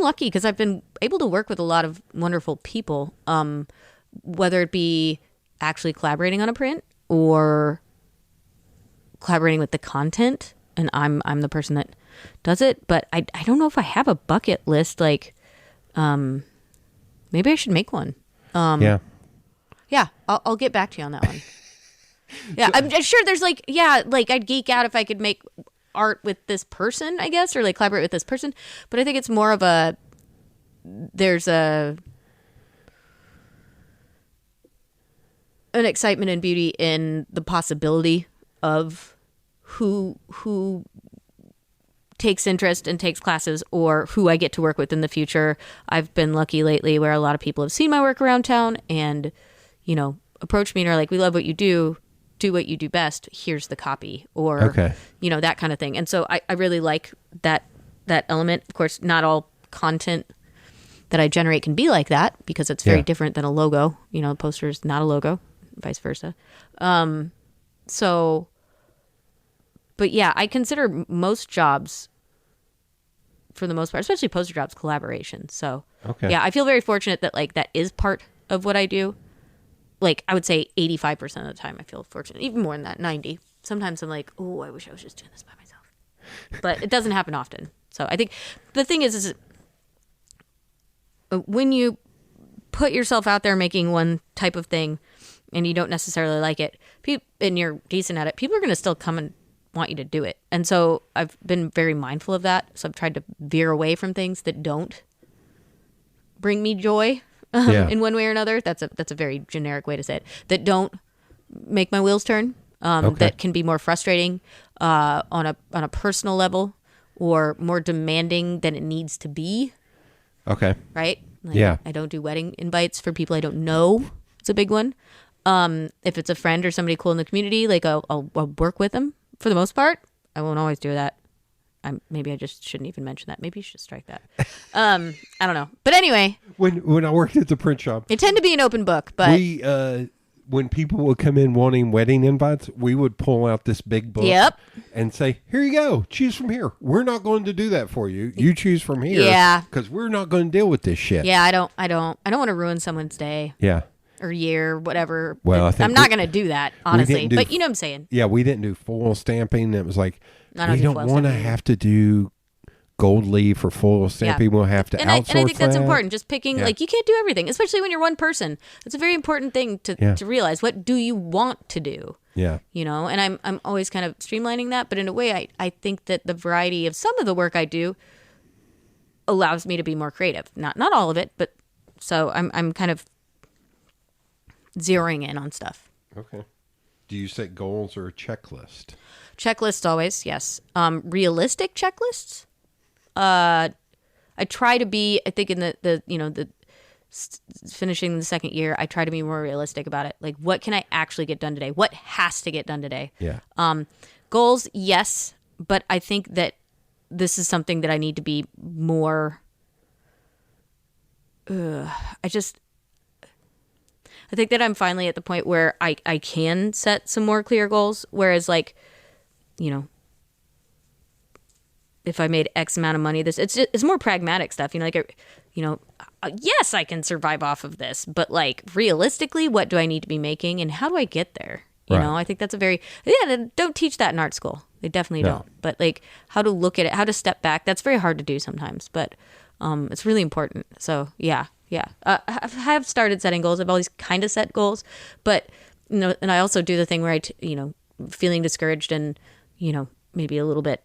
lucky because I've been able to work with a lot of wonderful people, whether it be actually collaborating on a print or collaborating with the content, and I'm the person that does it. But I don't know if I have a bucket list. Like, maybe I should make one. Yeah, I'll get back to you on that one. Yeah, I'm sure there's like I'd geek out if I could make art with this person, I guess, or like collaborate with this person. But I think it's more of there's an excitement and beauty in the possibility of who takes interest and takes classes, or who I get to work with in the future. I've been lucky lately where a lot of people have seen my work around town and, you know, approach me and are like, we love what you do what you do best, here's the copy, or you know, that kind of thing. And so I really like that element. Of course, not all content that I generate can be like that, because it's very different than a logo. You know, a poster is not a logo, vice versa. So, but yeah, I consider most jobs, for the most part, especially poster jobs, collaboration. So yeah, I feel very fortunate that like that is part of what I do. Like, I would say 85% of the time I feel fortunate, even more than that, 90. Sometimes I'm like, oh, I wish I was just doing this by myself. But it doesn't happen often. So I think the thing is when you put yourself out there making one type of thing and you don't necessarily like it, and you're decent at it, people are going to still come and want you to do it. And so I've been very mindful of that. So I've tried to veer away from things that don't bring me joy. In one way or another. That's a very generic way to say it. That don't make my wheels turn. that can be more frustrating on a personal level or more demanding than it needs to be. Okay. Right? Like, yeah. I don't do wedding invites for people I don't know. It's a big one. If it's a friend or somebody cool in the community, like I'll work with them for the most part. I won't always do that. Maybe I just shouldn't even mention that. Maybe you should strike that. I don't know. But anyway. When I worked at the print shop. It tend to be an open book, but. When people would come in wanting wedding invites, we would pull out this big book and say, here you go. Choose from here. We're not going to do that for you. You choose from here. Yeah. Because we're not going to deal with this shit. Yeah, I don't want to ruin someone's day. Yeah. Or year, whatever. Well, I think I'm not going to do that, honestly. But you know what I'm saying. Yeah, we didn't do foil stamping. It was like, we don't want to have to do gold leaf for foil stamping. We'll have to outsource and I think that's that. important. Just picking, like, you can't do everything, especially when you're one person. It's a very important thing to realize. What do you want to do? Yeah. You know, and I'm always kind of streamlining that. But in a way, I think that the variety of some of the work I do allows me to be more creative. Not all of it, but so I'm kind of zeroing in on stuff. Okay. Do you set goals or a checklist? Checklists always, yes. Realistic checklists. I try to be. I think in the finishing the second year, I try to be more realistic about it. Like, what can I actually get done today? What has to get done today? Yeah. Goals, yes, but I think that this is something that I need to be more. I think that I'm finally at the point where I can set some more clear goals. Whereas, like, you know, if I made X amount of money, it's more pragmatic stuff. You know, like, yes, I can survive off of this, but like realistically, what do I need to be making, and how do I get there? You know, I think that's they don't teach that in art school. They definitely don't. But like, how to look at it, how to step back, that's very hard to do sometimes. But it's really important. So yeah. I have started setting goals. I've always kind of set goals, but and I also do the thing where feeling discouraged and maybe a little bit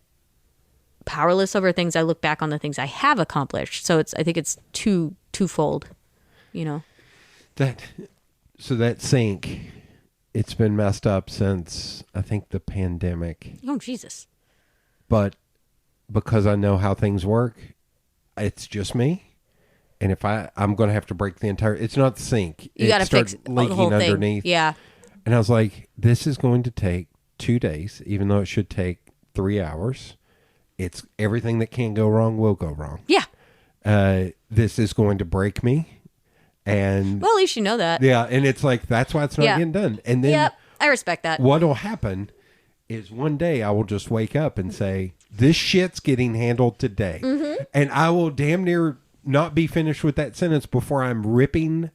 powerless over things. I look back on the things I have accomplished. So I think it's twofold. That sync, it's been messed up since I think the pandemic. Oh Jesus! But because I know how things work, it's just me. And if I'm going to have to break the entire, it's not the sink. You got to fix leaking the whole underneath. Thing. Yeah. And I was like, this is going to take 2 days, even though it should take 3 hours. It's everything that can go wrong will go wrong. Yeah. This is going to break me. And well, at least you know that. Yeah. And it's like, that's why it's not getting done. And then I respect that. What'll happen is one day I will just wake up and say, this shit's getting handled today. Mm-hmm. And I will damn near not be finished with that sentence before I'm ripping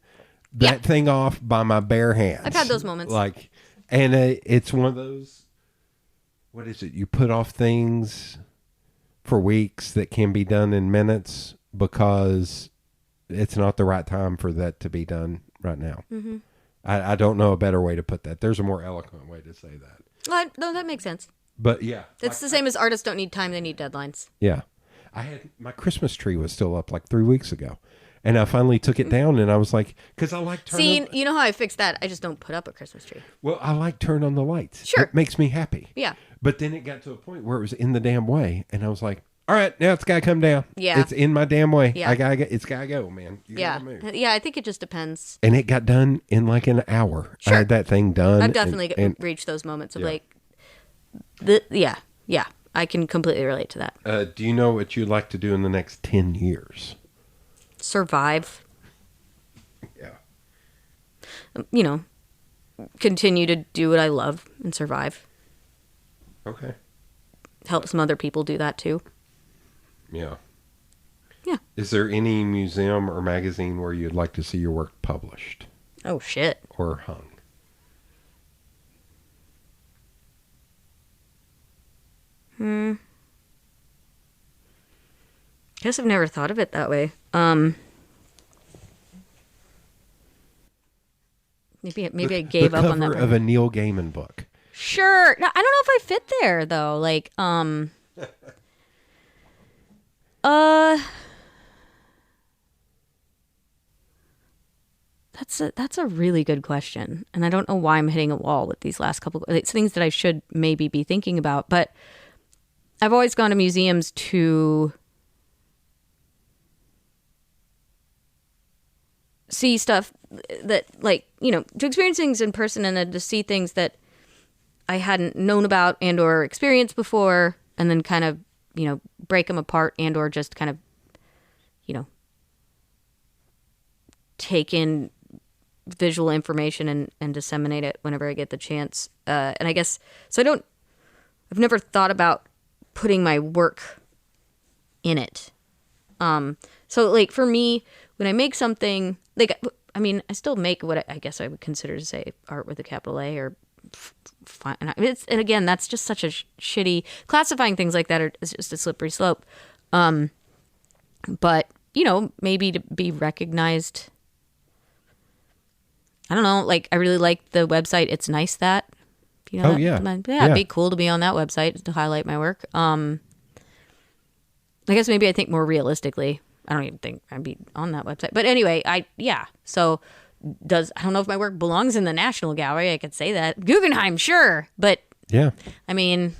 that thing off by my bare hands. I've had those moments. And it's one of those, what is it? You put off things for weeks that can be done in minutes because it's not the right time for that to be done right now. Mm-hmm. I don't know a better way to put that. There's a more eloquent way to say that. No, that makes sense. But yeah. It's the same as artists don't need time, they need deadlines. Yeah. My Christmas tree was still up like 3 weeks ago. And I finally took it down and I was like, because I like turning. See, you know how I fixed that? I just don't put up a Christmas tree. Well, I like turning on the lights. Sure. It makes me happy. Yeah. But then it got to a point where it was in the damn way. And I was like, all right, now it's got to come down. Yeah. It's in my damn way. Yeah. It's got to go, man. You gotta move. Yeah, I think it just depends. And it got done in like an hour. Sure. I had that thing done. I've definitely reached those moments of yeah. I can completely relate to that. Do you know what you'd like to do in the next 10 years? Survive. Yeah. Continue to do what I love and survive. Okay. Help some other people do that too. Yeah. Yeah. Is there any museum or magazine where you'd like to see your work published? Oh, shit. Or hung? Guess I've never thought of it that way. Maybe I gave up on that. The cover of a Neil Gaiman book. Sure. No, I don't know if I fit there though. Like, That's a really good question. And I don't know why I'm hitting a wall with these last couple. It's things that I should maybe be thinking about. But I've always gone to museums to see stuff that, like, you know, to experience things in person and then to see things that I hadn't known about and or experienced before, and then kind of, you know, break them apart and or just kind of, you know, take in visual information and disseminate it whenever I get the chance. And I guess, so I've never thought about putting my work in it. So like for me, when I make something, like, I mean, I still make what I guess I would consider to say art with a capital A or fine. And again, that's just such a shitty, classifying things like that is just a slippery slope. But, you know, maybe to be recognized, I don't know, like, I really like the website It's Nice That, you know. Oh, yeah. It'd be cool to be on that website to highlight my work. I guess maybe I think more realistically. I don't even think I'd be on that website. But anyway, so I don't know if my work belongs in the National Gallery. I could say that. Guggenheim, sure. But yeah, I mean,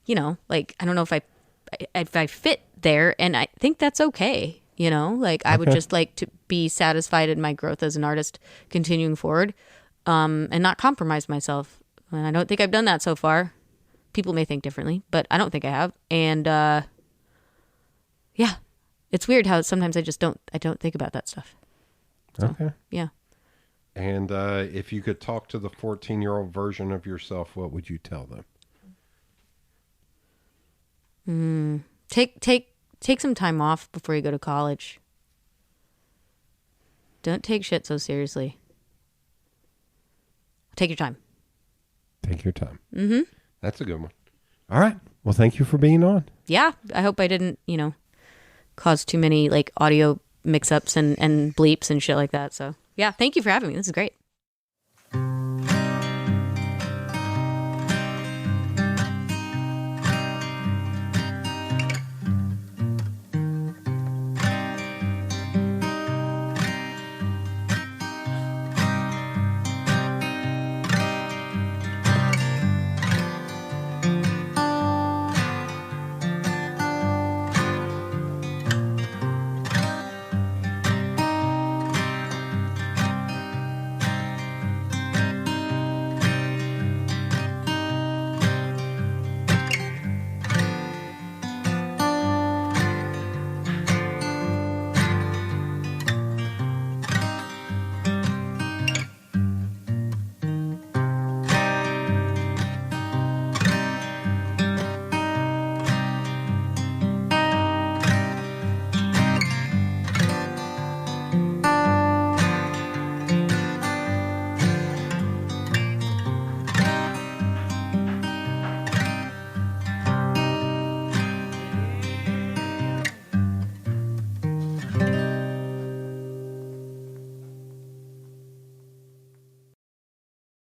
you know, like, I don't know if I fit there, and I think that's okay. You know, like, I would just like to be satisfied in my growth as an artist continuing forward, and not compromise myself. And I don't think I've done that so far. People may think differently, but I don't think I have. And yeah, it's weird how sometimes I don't think about that stuff. So, okay. Yeah. And if you could talk to the 14-year-old version of yourself, what would you tell them? Take some time off before you go to college. Don't take shit so seriously. Take your time. Take your time. Mm-hmm. That's a good one. All right. Well, thank you for being on. Yeah. I hope I didn't, you know, cause too many like audio mix-ups and bleeps and shit like that. So yeah, thank you for having me. This is great.